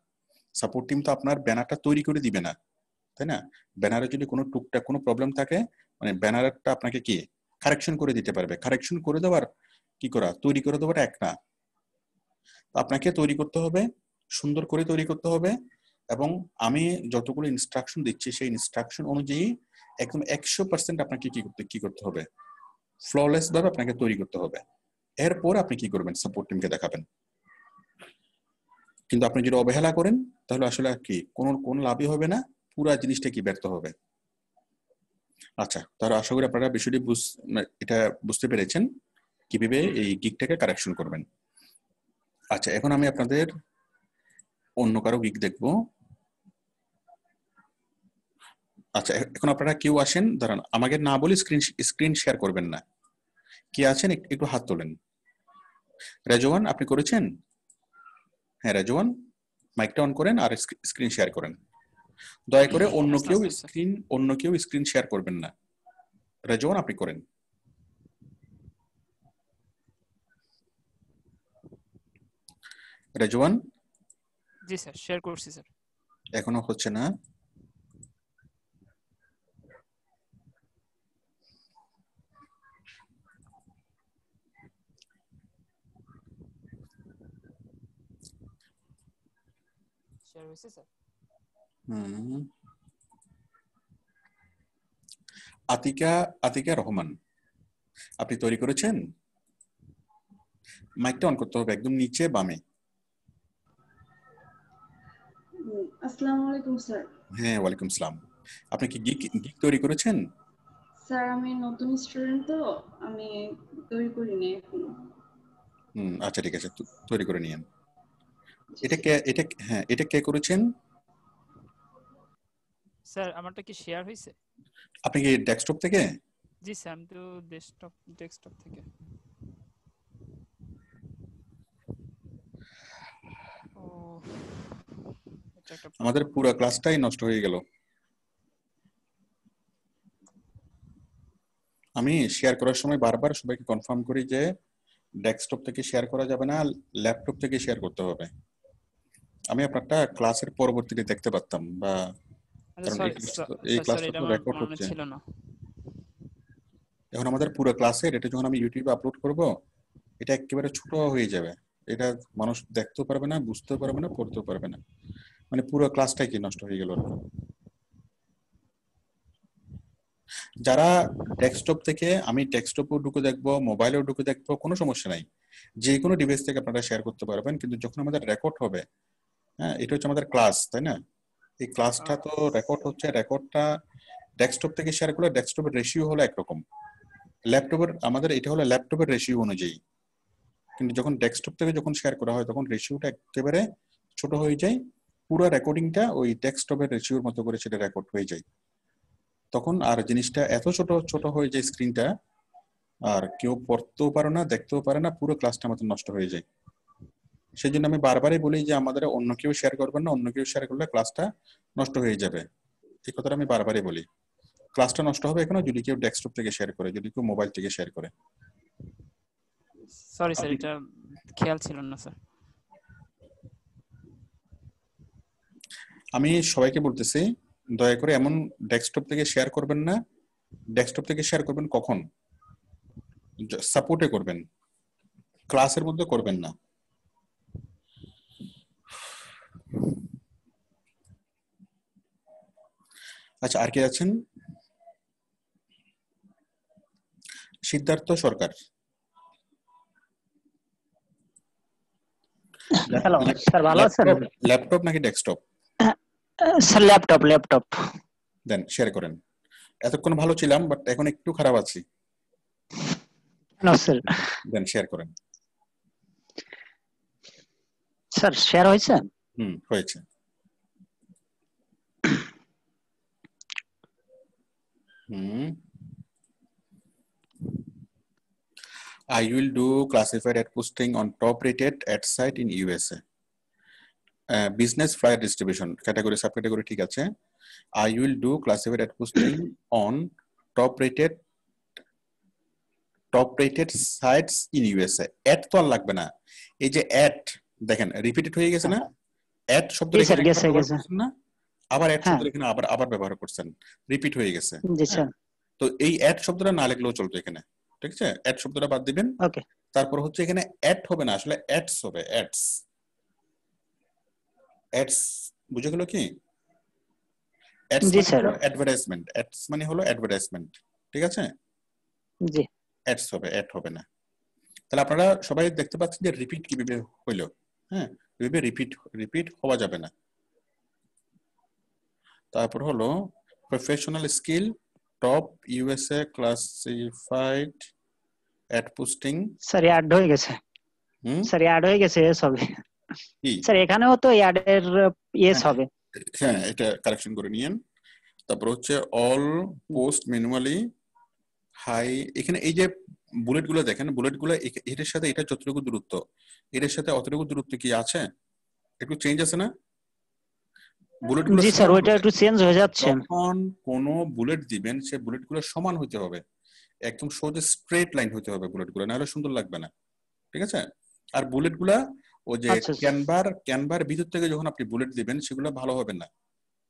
সাপোর্ট টিম তো আপনার ব্যানারটা তৈরি করে দিবে না, তাই না? ব্যানারে যদি কোনো টুকটাক কোনো প্রবলেম থাকে, মানে ব্যানারটা আপনাকে কি কারেকশন করে দিতে পারবে। কারেকশন করে দেওয়ার কি করা, তৈরি করে দেওয়াটা এক না, আপনাকে তৈরি করতে হবে, সুন্দর করে তৈরি করতে হবে। এবং আমি যতগুলো ইনস্ট্রাকশন দিচ্ছি সেই ইনস্ট্রাকশন অনুযায়ী একদম 100% আপনাকে কি করতে হবে, ফ্ললেস ভাবে আপনাকে তৈরি করতে হবে। এরপর আপনি কি করবেন, সাপোর্ট টিমকে দেখাবেন। কিন্তু আপনি যদি অবহেলা করেন তাহলে আসলে কি কোনো লাভই হবে না, পুরো জিনিসটা কি ব্যর্থ হবে। আচ্ছা, তাহলে আশা করি আপনারা বিষয়টি এটা বুঝতে পেরেছেন কিভাবে এই গিগটাকে কারেকশন করবেন। আচ্ছা, এখন আমি আপনাদের অন্য কারো গিগ দেখবো। আচ্ছা, এখন আপনারা কেউ আসেন, দাঁড়ান, আমাকে না বলে স্ক্রিন শেয়ার করবেন না। কি আছেন একটু হাত তোলেন। রেজওয়ান, আপনি করেছেন? হ্যাঁ রেজওয়ান, মাইকটা অন করেন আর স্ক্রিন শেয়ার করেন। দয়া করে অন্য কেউ স্ক্রিন শেয়ার করবেন না। রেজওয়ান, আপনি করেন। রেজওয়ান, জি স্যার, শেয়ার করছি স্যার। এখনো হচ্ছে না। শেয়ার হয়েছে স্যার। আতিকা রহমান, আপনি তৈরি করেছেন? মাইকটা অন করতে হবে একদম নিচে বামে। আসসালামু আলাইকুম স্যার। হ্যাঁ, ওয়ালাইকুম আসসালাম। আপনি কি গিগ তৈরি করেছেন? স্যার আমি নতুন স্টুডেন্ট, তো আমি তৈরি করিনি এখনো। আচ্ছা ঠিক আছে, তৈরি করে নিয়েন। এটা কে করেছেন? স্যার আমারটা কি শেয়ার হয়েছে? আপনি কি ডেস্কটপ থেকে? জি স্যার, আমি তো ডেস্কটপ থেকে। ও, আমাদের পুরো ক্লাসটাই নষ্ট হয়ে গেল। আমি শেয়ার করার সময় বারবার সবাইকে কনফার্ম করি যে ডেস্কটপ থেকে শেয়ার করা যাবে না, ল্যাপটপ থেকে শেয়ার করতে হবে। আমি আপনারটা ক্লাসের পরবর্তীতে দেখতে পারতাম, বা কারণ এই সরি ক্লাসটা এটা তো আমার রেকর্ড মনে হচ্ছে। ছিল না। এখন আমাদের পুরো ক্লাসের এটা যখন আমি ইউটিউবে আপলোড করব, এটা একেবারে ছোট হয়ে যাবে, এটা মানুষ দেখতেও পারবে না, বুঝতেও পারবে না, পড়তেও পারবে না, মানে পুরো ক্লাসটাই কি নষ্ট হয়ে গেল। যারা ডেস্কটপ থেকে, আমি ডেস্কটপেও ঢুকে দেখবো, মোবাইলেও ঢুকে দেখবো, কোনো সমস্যা নাই, যে কোনো ডিভাইস থেকে আপনারা শেয়ার করতে পারবেন। কিন্তু যখন আমাদের রেকর্ড হবে, হ্যাঁ, এটা হচ্ছে আমাদের ক্লাস, তাই না? এই ক্লাসটা তো রেকর্ড হচ্ছে, রেকর্ডটা ডেস্কটপ থেকে শেয়ার করলে ডেস্কটপের রেশিও হলো একরকম, ল্যাপটপের আমাদের এটা হলো ল্যাপটপের রেশিও অনুযায়ী। কিন্তু যখন ডেস্কটপ থেকে যখন শেয়ার করা হয় তখন রেশিওটা একেবারে ছোট হয়ে যায়, পুরো রেকর্ডিংটা ওই ডেস্কটপের রেশিওর মতো করে সেটা রেকর্ড হয়ে যায়। তখন আর জিনিসটা এত ছোট হয়ে যায় স্ক্রিনটা, আর কেউ পড়তেও পারে না, দেখতেও পারে না, পুরো ক্লাসটা মতো নষ্ট হয়ে যায়। সেই জন্য আমি বারবারই বলি যে আমাদের অন্য কেউ শেয়ার করবেন না, অন্য কেউ শেয়ার করলে ক্লাসটা নষ্ট হয়ে যাবে। এই কথাটা আমি বারবারই বলি। ক্লাসটা নষ্ট হবে এখনো যদি কেউ ডেস্কটপ থেকে শেয়ার করে, যদি কেউ মোবাইল থেকে শেয়ার করে। সরি স্যার, এটা খেয়াল ছিল না স্যার। আমি সবাইকে বলতেছি, দয়া করে এমন ডেস্কটপ থেকে শেয়ার করবেন না। ডেস্কটপ থেকে শেয়ার করবেন কখন? সাপোর্টে করবেন, ক্লাসের মধ্যে করবেন না। আচ্ছা, আর কে আছেন? সিদ্ধার্থ সরকার। হ্যালো স্যার, ভালো আছেন? ল্যাপটপ নাকি desktop? Sir laptop. Then share করেন। এতক্ষণ ভালো ছিলাম, বাট এখন একটু খারাপ আছি। কেন স্যার? দেন শেয়ার করেন। স্যার শেয়ার হয়েছে? হয়েছে। I will do classified ad posting on top-rated ad site in USA. Business flyer distribution category, subcategory ঠিক আছে। I will do classified ad posting on top-rated sites in USA. Ad তো আর লাগবে না, এই যে ad দেখেন রিপিটেড হয়ে গেছে না, ad শব্দটা এখানে ব্যবহার করছেন না, আবার ad শব্দটা এখানে আবার ব্যবহার করছেন, রিপিট হয়ে গেছে। জি স্যার। তো এই ad শব্দটা না লিখলেও চলবে এখানে, ঠিক আছে? ad শব্দটা বাদ দিবেন। ওকে। তারপর হচ্ছে এখানে ad হবে না, আসলে ads হবে, ads বুঝে গেল কি? ads জি মানে স্যার। হলো অ্যাডভার্টাইজমেন্ট, ads মানে হলো অ্যাডভার্টাইজমেন্ট, ঠিক আছে? জি। ads হবে, ad হবে না। তাহলে আপনারা সবাই দেখতে পাচ্ছেন যে রিপিট কিভাবে হইলো। হ্যাঁ, এভাবে রিপিট হওয়া যাবে না। তারপর হলো professional skill top USA classified ad posting. Sir add হয়ে গেছে। স্যার অ্যাড হয়ে গেছে সবে। স্যার এখানেও তো অ্যাড এর ইয়েস হবে। হ্যাঁ, এটা কারেকশন করে নিয়েন। তারপর হচ্ছে অল পোস্ট ম্যানুয়ালি হাই। এখানে এই যে বুলেট গুলো দেখেন, বুলেট গুলো এটার সাথে এটা যতটুকু দূরত্ব, এটার সাথে অতটুকু দূরত্ব কি আছে? একটু চেঞ্জ আছে না? বুলেট গুলো, জি স্যার, ওইটা একটু চেঞ্জ হয়ে যাচ্ছে। যখন কোন বুলেট দিবেন সে বুলেট গুলো সমান হতে হবে, একদম সোজা স্ট্রেট লাইন হতে হবে বুলেট গুলো, নাহলে সুন্দর লাগবে না, ঠিক আছে? আর বুলেট গুলা ও যে ক্যানভার ভিতর থেকে যখন আপনি বুলেট দিবেন সেগুলো ভালো হবে না,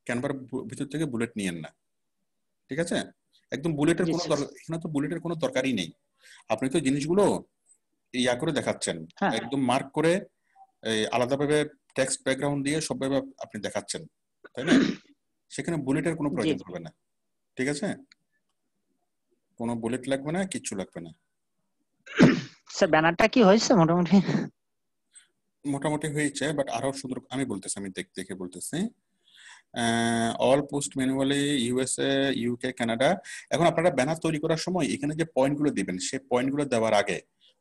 ক্যানভার ভিতর থেকে বুলেট নিয়েন না, ঠিক আছে? একদম বুলেটের কোনো এখানে তো বুলেটের কোনো দরকারই নেই। আপনি তো জিনিসগুলো ইয়া করে দেখাচ্ছেন, একদম মার্ক করে আলাদাভাবে টেক্সট ব্যাকগ্রাউন্ড দিয়ে সবভাবে আপনি দেখাচ্ছেন, তাই না? সেখানে বুলেটের কোনো প্রয়োজন হবে না, ঠিক আছে? কোনো বুলেট লাগবে না, কিচ্ছু লাগবে না। স্যার ব্যানারটা কি হয়েছে? মোটামুটি হয়েছে, বাট আরো সুন্দর আমি বলতেছি, আমি দেখে বলতেছি। All post manually USA, UK, Canada. এখন আপনারা ব্যানার তৈরি করার সময় এখানে যে পয়েন্টগুলো দিবেন সেই পয়েন্টগুলো দেওয়ার আগে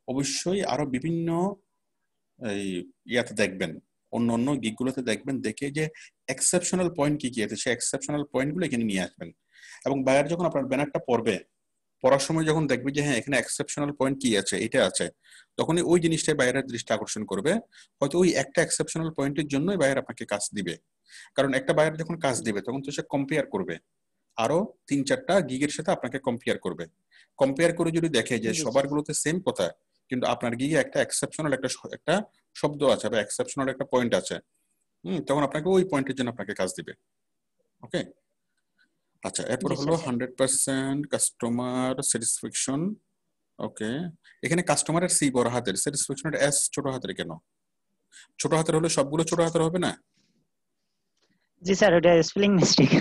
অবশ্যই আরো বিভিন্ন ইয়াতে দেখবেন, অন্য গিগগুলোতে দেখবেন, দেখে যে এক্সেপশনাল পয়েন্ট কি আছে সেই এক্সেপশনাল পয়েন্টগুলো এখানে নিয়ে আসবেন। এবং বায়ার যখন আপনার ব্যানারটা পড়ার সময় যখন দেখবে যে হ্যাঁ এখানে এক্সেপশনাল পয়েন্ট কি আছে, এটা আছে, তখনই ওই জিনিসটাই বায়ারের দৃষ্টি আকর্ষণ করবে। হয়তো ওই একটা এক্সেপশনাল পয়েন্টের জন্যই বায়ার আপনাকে কাজ দিবে। কারণ একটা বায়ার যখন কাজ দিবে তখন তো সে কম্পেয়ার করবে, আরো 3-4টা গিগের সাথে আপনাকে কম্পেয়ার করবে। কম্পেয়ার করে যদি দেখে যে সবার গুলোতে সেম কথা, কিন্তু আপনার গিগে একটা এক্সেপশনাল একটা শব্দ আছে বা এক্সেপশনাল একটা পয়েন্ট আছে, তখন আপনাকে ওই পয়েন্টের জন্য আপনাকে কাজ দিবে। ওকে, আচ্ছা, এরপর হলো 100% কাস্টমার স্যাটিসফ্যাকশন। ওকে, এখানে কাস্টমারের সি বড় হাতের, স্যাটিসফ্যাকশনের এস ছোট হাতের কেন? ছোট হাতের হলে সবগুলো ছোট হাতের হবে না? জি স্যার, ওটা স্পেলিং মিস্টেক।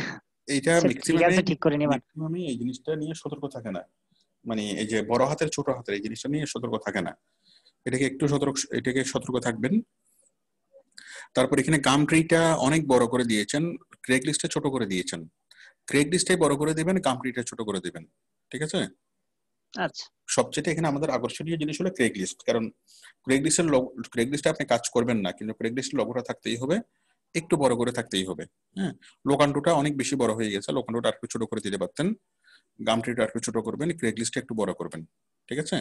এইটা ম্যাক্সিমামে ঠিক করে নিবা। আমি এই জিনিসটা নিয়ে সতর্ক থাকে না, মানে এই যে বড় হাতের ছোট হাতের এই জিনিসটা নিয়ে সতর্ক থাকে না, এটাকে সতর্ক থাকবেন। তারপর এখানে গাম ট্রিটা অনেক বড় করে দিয়েছেন, ক্রেগ লিস্টে ছোট করে দিয়েছেন। ক্রেগ লিস্টে বড় করে দিবেন, গাম ট্রিটা ছোট করে দিবেন, ঠিক আছে? আচ্ছা, সবচেয়ে এখানে আমাদের আকর্ষণীয় জিনিস হলো ক্রেগ লিস্ট, কারণ ক্রেগ লিস্টে আপনি কাজ করবেন না, কিন্তু ক্রেগ লিস্টের লোগোটা থাকতেই হবে, একটু বড় করে থাকতেই হবে। হ্যাঁ, লোকান্ডোটা অনেক বেশি বড় হয়ে গেছে, লোকান্ডোটা একটু ছোট করে দিতে পারতেন, গাম ট্রিটা একটু ছোট করবেন, ক্রেগ লিস্টে একটু বড় করবেন, ঠিক আছে?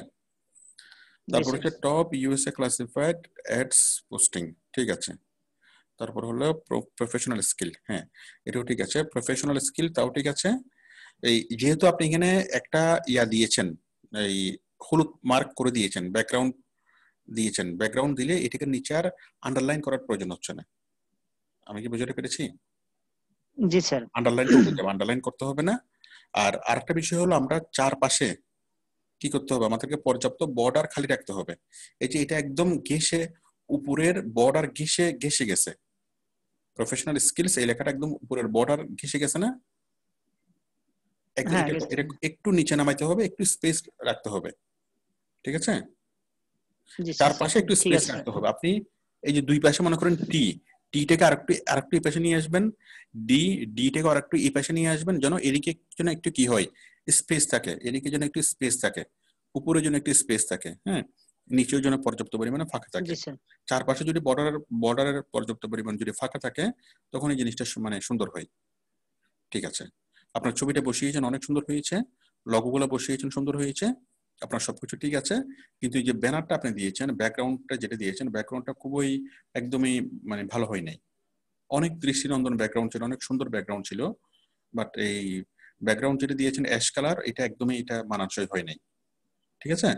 তারপর হচ্ছে top USA classified ads posting, ঠিক আছে? তারপর হলো প্রফেশনাল স্কিল, হ্যাঁ এটাও ঠিক আছে, প্রফেশনাল স্কিল তাও ঠিক আছে। এই যেহেতু আপনি এখানে একটা ইয়া দিয়েছেন, এই হলুদ মার্ক করে দিয়েছেন, ব্যাকগ্রাউন্ড দিয়েছেন, ব্যাকগ্রাউন্ড দিলে এটাকে নিচে আর আন্ডারলাইন করার প্রয়োজন হচ্ছে না। আমি কি বুঝতে পেরেছি? জি স্যার, আন্ডারলাইন করতে হবে না। আর আরেকটা বিষয় হলো আমরা চারপাশে কি করতে হবে, আমাদেরকে পর্যাপ্ত বর্ডার খালি রাখতে হবে। এই যে এটা একদম ঘেঁষে, উপরের বর্ডার ঘেঁষে গেছে, প্রফেশনাল স্কিলস এই লেখাটা একদম উপরের বর্ডার ঘেঁষে গেছে না? এটা একটু নিচে নামাইতে হবে, একটু স্পেস রাখতে হবে, ঠিক আছে? চারপাশে একটু স্পেস রাখতে হবে। আপনি এই যে দুই পাশে মনে করেন টিটাকে আরেকটু এই পাশে নিয়ে আসবেন, ডিটাকে আরেকটু এই পাশে নিয়ে আসবেন, যেন এদিকে যেন একটু কি হয়, স্পেস থাকে, এদিকে যেন একটু স্পেস থাকে, উপরে যেন একটু স্পেস থাকে, হ্যাঁ নিচেও যেন পর্যাপ্ত পরিমাণে ফাঁকা থাকে। চারপাশে যদি বর্ডারের পর্যাপ্ত পরিমাণ যদি ফাঁকা থাকে, তখন এই জিনিসটা মানে সুন্দর হয়, ঠিক আছে? আপনার ছবিটা বসিয়েছেন, অনেক সুন্দর হয়েছে, লগোগুলো বসিয়েছেন, সুন্দর হয়েছে, আপনার সবকিছু ঠিক আছে। কিন্তু এই যে ব্যানারটা আপনি দিয়েছেন, ব্যাকগ্রাউন্ডটা যেটা দিয়েছেন, ব্যাকগ্রাউন্ডটা খুবই একদমই মানে ভালো হয় নাই। অনেক দৃষ্টিনন্দন ব্যাকগ্রাউন্ড ছিল, অনেক সুন্দর ব্যাকগ্রাউন্ড ছিল, বাট এই ব্যাকগ্রাউন্ড যেটা দিয়েছেন অ্যাশ কালার, এটা একদমই এটা মানানসই হয় নাই, ঠিক আছে?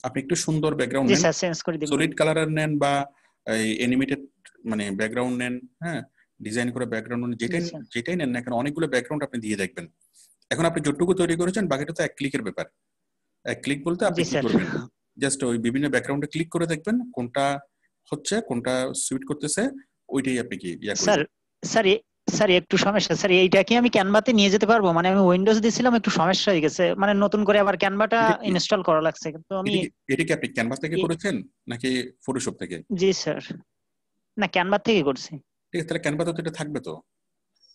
আপনি একটু সুন্দর ব্যাকগ্রাউন্ড নেন, সলিড কালারের নেন বা এই অ্যানিমেটেড মানে ব্যাকগ্রাউন্ড নেন, হ্যাঁ ডিজাইন করে ব্যাকগ্রাউন্ড নেন, যেটাই নেন না কেন, অনেকগুলো ব্যাকগ্রাউন্ড আপনি দিয়ে দেখবেন। এখন আপনি যতটুকু তৈরি করেছেন বাকিটা তো এক ক্লিকের ব্যাপার। এক ক্লিক বলতে আপনি কি করবেন, জাস্ট ওই বিভিন্ন ব্যাকগ্রাউন্ডে ক্লিক করে দেখবেন কোনটা হচ্ছে, কোনটা সুইট করতেছে, ওইটাই আপনি কি ইয়া করবেন। স্যার একটু সমস্যা স্যার, এইটা কি আমি ক্যানভাতে নিয়ে যেতে পারবো? মানে আমি উইন্ডোজ দিছিলাম, একটু সমস্যা হয়ে গেছে, মানে নতুন করে আবার ক্যানভাটা ইনস্টল করা লাগছে। কিন্তু আমি এটা কি আপনি ক্যানভাস থেকে করেছেন নাকি ফটোশপ থেকে? জি স্যার, না ক্যানভা থেকে করছি। ঠিক আছে, তাহলে ক্যানভাতে তো এটা থাকবে, তো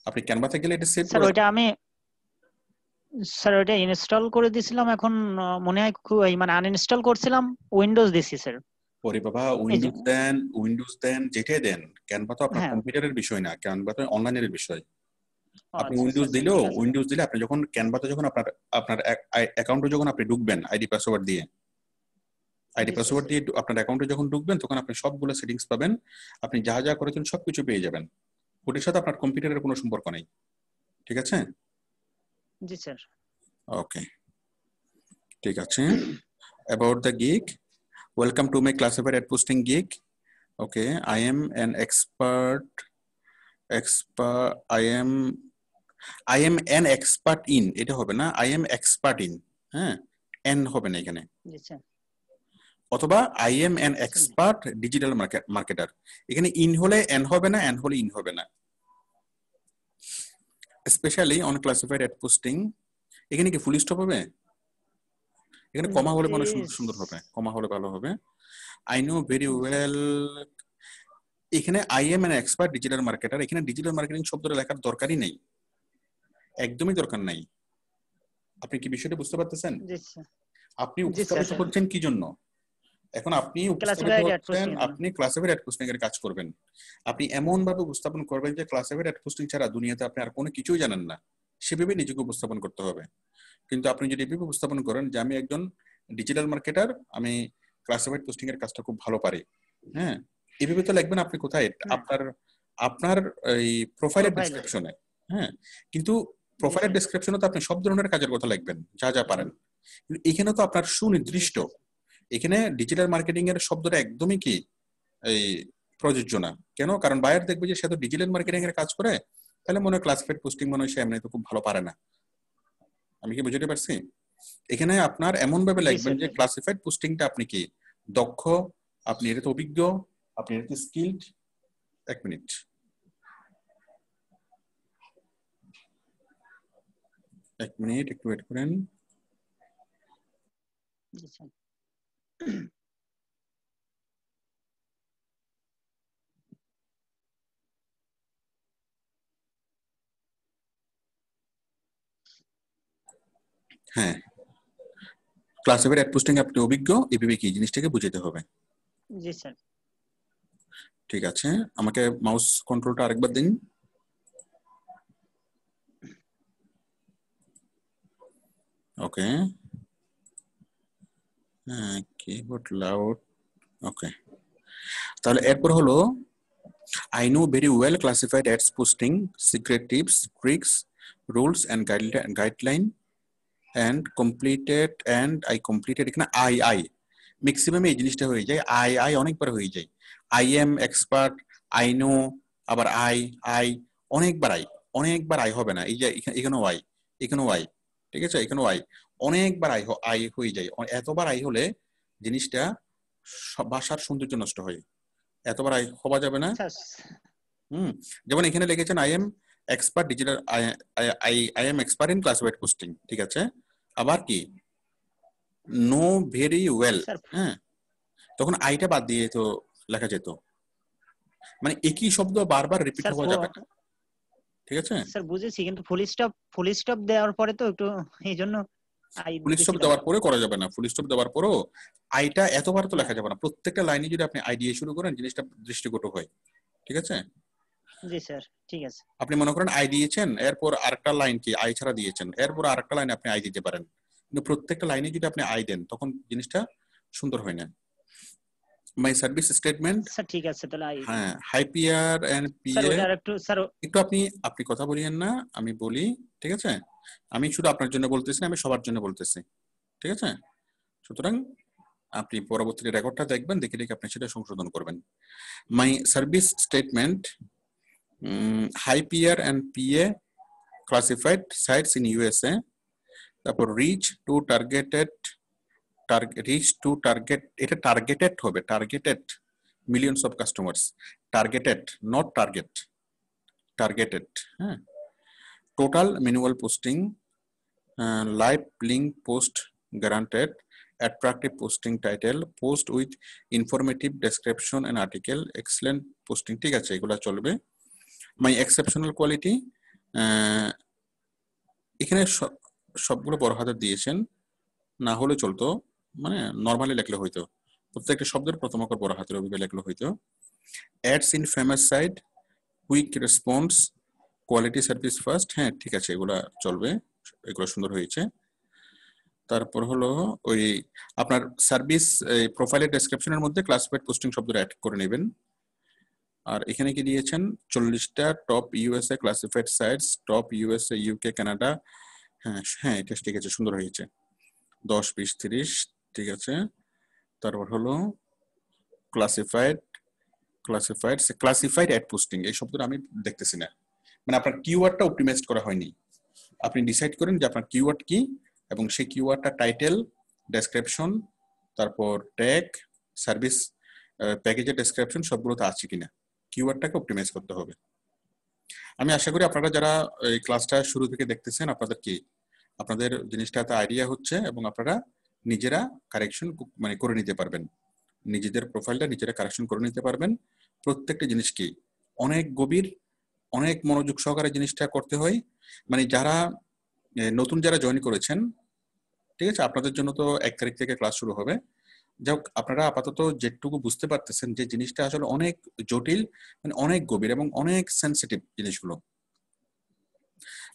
আপনি ক্যানভাতে গেলে এটা সেভ স্যার ওইটা আমি ইনস্টল করে দিয়েছিলাম, এখন মনে হয় মানে আনইনস্টল করছিলাম, উইন্ডোজ দিছি স্যার। ওরে বাবা, উইন্ডোজ দেন যেটাই দেন, ক্যানভা তো আপনার কম্পিউটারের বিষয় না, ক্যানভা তো অনলাইনের বিষয়। আপনি উইন্ডোজ দিলে আপনি যখন ক্যানভাতে যখন আপনার অ্যাকাউন্টে যখন আপনি ঢুকবেন আইডি পাসওয়ার্ড দিয়ে আপনার অ্যাকাউন্টে যখন ঢুকবেন, তখন আপনি সবগুলো সেটিংস পাবেন, আপনি যা যা করেছেন সবকিছু পেয়ে যাবেন, ওটার সাথে আপনার কম্পিউটারের কোনো সম্পর্ক নেই, ঠিক আছে? জি স্যার। ওকে, ঠিক আছে। About the gig, welcome to my classified ad posting gig. Okay, I am an expert. I am an expert in, এটা হবে না, I am expert in, হ্যাঁ n হবে না এখানে, অথবা I am an expert digital marketer, এখানে in হলে n হবে না, n হলে in হবে না। Especially on classified ad posting, এখানে কি ফুল স্টপ হবে? এখানে কমা হলে মানে সুন্দর হবে, কমা হলে ভালো হবে। I know very well, এখানে I am an expert digital marketer, এখানে ডিজিটাল মার্কেটিং শব্দটা লেখার দরকারই নেই, একদমই দরকার নাই। আপনি কি বিষয়টা বুঝতে পারতেছেন? আপনি উপস্থাপিত করছেন কি জন্য? এখন আপনি আপনি ক্লাসিফাইড অ্যাড পোস্টিং এর কাজ করবেন, আপনি এমন ভাবে উপস্থাপন করবেন যে ক্লাসিফাইড অ্যাড পোস্টিং ছাড়া দুনিয়াতে আপনি আর কোনো কিছুই জানেন না, সেভাবে নিজেকে উপস্থাপন করতে হবে। কিন্তু আপনি যদি এভাবে উপস্থাপন করেন যে আমি একজন ডিজিটাল মার্কেটার, আমি ক্লাসিফাইড পোস্টিং এর কাজটা খুব ভালো পারি, হ্যাঁ এভাবে তো লিখবেন আপনি কোথায়, আপনার এই প্রোফাইলের ডেসক্রিপশনে, হ্যাঁ কিন্তু প্রোফাইলের ডেসক্রিপশনে তো আপনি সব ধরনের কাজের কথা লিখবেন, যা যা পারেন, কিন্তু এখানে তো আপনার সুনির্দিষ্ট এখানে ডিজিটাল মার্কেটিং এর শব্দটা একদমই কি এই প্রযোজ্য না। কেন? কারণ বায়ার দেখবে যে সে তো ডিজিটাল মার্কেটিং এর কাজ করে, তাহলে মনে হয় ক্লাসিফাইড পোস্টিং মনে হয় সে এমনি তো খুব ভালো পারে না। আমি কি বুঝতে পারছি? এখানে আপনার এমন ভাবে জি লিখবেন স্যার। যে ক্লাসিফাইড পোস্টিংটা আপনি কি দক্ষ, আপনি এটাতে অভিজ্ঞ, আপনি এটাতে স্কিলড। এক মিনিট, একটু ওয়েট করেন। জি স্যার। হ্যাঁ, ক্লাসিফাইড অ্যাড পোস্টিং আপনি অভিজ্ঞ, এভাবে কি জিনিসটাকে বুঝাতে হবে। জি স্যার। ঠিক আছে, আমাকে মাউস কন্ট্রোলটা আরেকবার দিন। ওকে, হ্যাঁ, কিবোর্ড লাউড। ওকে, তাহলে এরপর হলো I know very well classified ads posting, secret tips, tricks, rules and guideline and I completed এখানে I ম্যাক্সিমাম এই জিনিসটা হয়ে যায়। I অনেকবার হয়ে যায়। I am expert, I know, আবার I অনেকবার I হবে না। এই যে এখানেও I, ঠিক আছে, এখানেও I, অনেকবার I হয়ে যায়। এতবার I হলে জিনিসটা ভাষার সৌন্দর্য নষ্ট হয়। এতবার I হওয়া যাবে না। যেমন এখানে লিখেছেন I am expert digital, I am expert in classified posting, ঠিক আছে। আবার কি নো ভেরি ওয়েল, হ্যাঁ, তখন আইটা বাদ দিয়ে তো লেখা যেত। মানে একই শব্দ বারবার রিপিট হওয়া যাবে না, ঠিক আছে স্যার। বুঝেছি, কিন্তু ফুল স্টপ দেওয়ার পরে তো একটু এইজন্য ফুল স্টপ দেওয়ার পরে করা যাবে না। ফুল স্টপ দেওয়ার পরেও আইটা এতবার তো লেখা যাবে না। প্রত্যেকটা লাইনে যদি আপনি আই দিয়ে শুরু করেন জিনিসটা দৃষ্টিকটু হয়, ঠিক আছে। জি স্যার, ঠিক আছে। আপনি মনে করেন আই দিয়েছেন, এরপর আরেকটা লাইন কি আই ছাড়া দিয়েছেন, এরপর আরেকটা লাইনে আপনি আই দিতে পারেন, কিন্তু প্রত্যেকটা লাইনে যদি আপনি আই দেন তখন জিনিসটা সুন্দর হয় না। মাই সার্ভিস স্টেটমেন্ট, স্যার ঠিক আছে, তাহলে হ্যাঁ, high PR and sir PA. ওটা আরেকটু স্যার। একটু আপনি কথা বলিয়েন না, আমি বলি, ঠিক আছে। আমি শুধু আপনার জন্য বলতেছি না, আমি সবার জন্য বলতেছি, ঠিক আছে। সুতরাং আপনি পরবর্তী রেকর্ডটা দেখবেন, দেখে দেখে আপনি সেটা সংশোধন করবেন। My service statement, high PR and PA classified sites in USA, তারপর রিচ টু টার্গেট, এটা টার্গেটেড হবে, targeted millions of customers, targeted not targeted, হ্যাঁ। Total manual posting, live link post guaranteed, attractive posting title, post with informative description and article, excellent posting, ঠিক আছে, এগুলা চলবে। my exceptional quality, এখানে সবগুলো বড় হাতের দিয়েছেন, না হলে চলতো, মানে নরমালি লেখলে হইতো, প্রত্যেকটা শব্দের প্রথম অক্ষর বড় হাতের ওইভাবে লেখলে হইতো। Ads in famous site, quick response, quality service first, হ্যাঁ ঠিক আছে, এগুলা চলবে, এগুলো সুন্দর হয়েছে। তারপর হলো ওই আপনার সার্ভিস প্রোফাইলের ডেসক্রিপশনের মধ্যে ক্লাসিফাইড পোস্টিং শব্দটা অ্যাড করে নেবেন। আর এখানে কি দিয়েছেন 40টা top USA classified sites, top USA, UK, Canada, হ্যাঁ এটা ঠিক আছে, সুন্দর হয়েছে। 10, 20, 30, ঠিক আছে। তারপর হলো ক্লাসিফাইড অ্যাড পোস্টিং, এই শব্দটা আমি দেখতেছি না, মানে আপনার কিওয়ার্ডটা অপটিমাইজ করা হয়নি। আপনি ডিসাইড করেন যে আপনার কিওয়ার্ড কি, এবং সেই কিওয়ার্ডটা টাইটেল, ডেসক্রিপশন, তারপর ট্যাগ, সার্ভিস প্যাকেজের ডেসক্রিপশন সবগুলোতে আছে কিনা, কিওয়ার্ডটাকে অপটিমাইজ করতে হবে। আমি আশা করি আপনারা যারা এই ক্লাসটা শুরু থেকে দেখতেছেন আপনাদের জিনিসটাতে আইডিয়া হচ্ছে, এবং আপনারা নিজেরা কারেকশন মানে করে নিতে পারবেন, নিজেদের প্রোফাইলটা নিজেরা কারেকশন করে নিতে পারবেন। প্রত্যেকটা জিনিস কি অনেক গভীর, অনেক মনোযোগ সহকারে জিনিসটা করতে হয়। মানে যারা নতুন যারা জয়েন করেছেন, ঠিক আছে, আপনাদের জন্য তো 1 তারিখ থেকে ক্লাস শুরু হবে। যাই হোক, আপনারা আপাতত যেটুকু বুঝতে পারতেছেন যে জিনিসটা আসলে অনেক জটিল, মানে অনেক গভীর এবং অনেক সেন্সিটিভ জিনিসগুলো।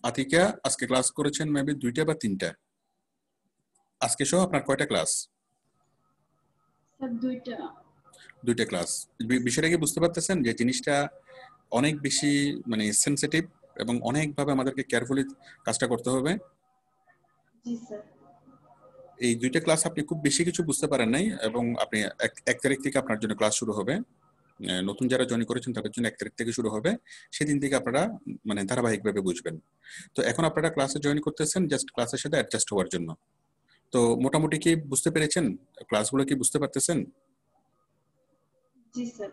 আতিকা আজকে ক্লাস করেছেন মেবি 2টা বা 3টা, আজকে সহ আপনার কয়টা ক্লাস? স্যার 2টা ক্লাস। বিষয়টা কি বুঝতে পারতেছেন যে জিনিসটা অনেক বেশি মানে সেন্সিটিভ, এবং অনেকভাবে আমাদেরকে কেয়ারফুলি কাজটা করতে হবে। জি স্যার। এই দুইটা ক্লাস আপনি খুব বেশি কিছু বুঝতে পারেন নাই, এবং আপনি 1 তারিখ থেকে আপনার জন্য ক্লাস শুরু হবে। নতুন যারা জয়েন করেছেন তাদের জন্য 1 তারিখ থেকে শুরু হবে, সেদিন থেকে আপনারা মানে ধারাবাহিকভাবে বুঝবেন। তো এখন আপনারা ক্লাসে জয়েন করতেছেন জাস্ট ক্লাসের সাথে অ্যাডজাস্ট হওয়ার জন্য। তো মোটামুটি কি বুঝতে পেরেছেন? ক্লাসগুলো কি বুঝতে পারতেছেন? জি স্যার।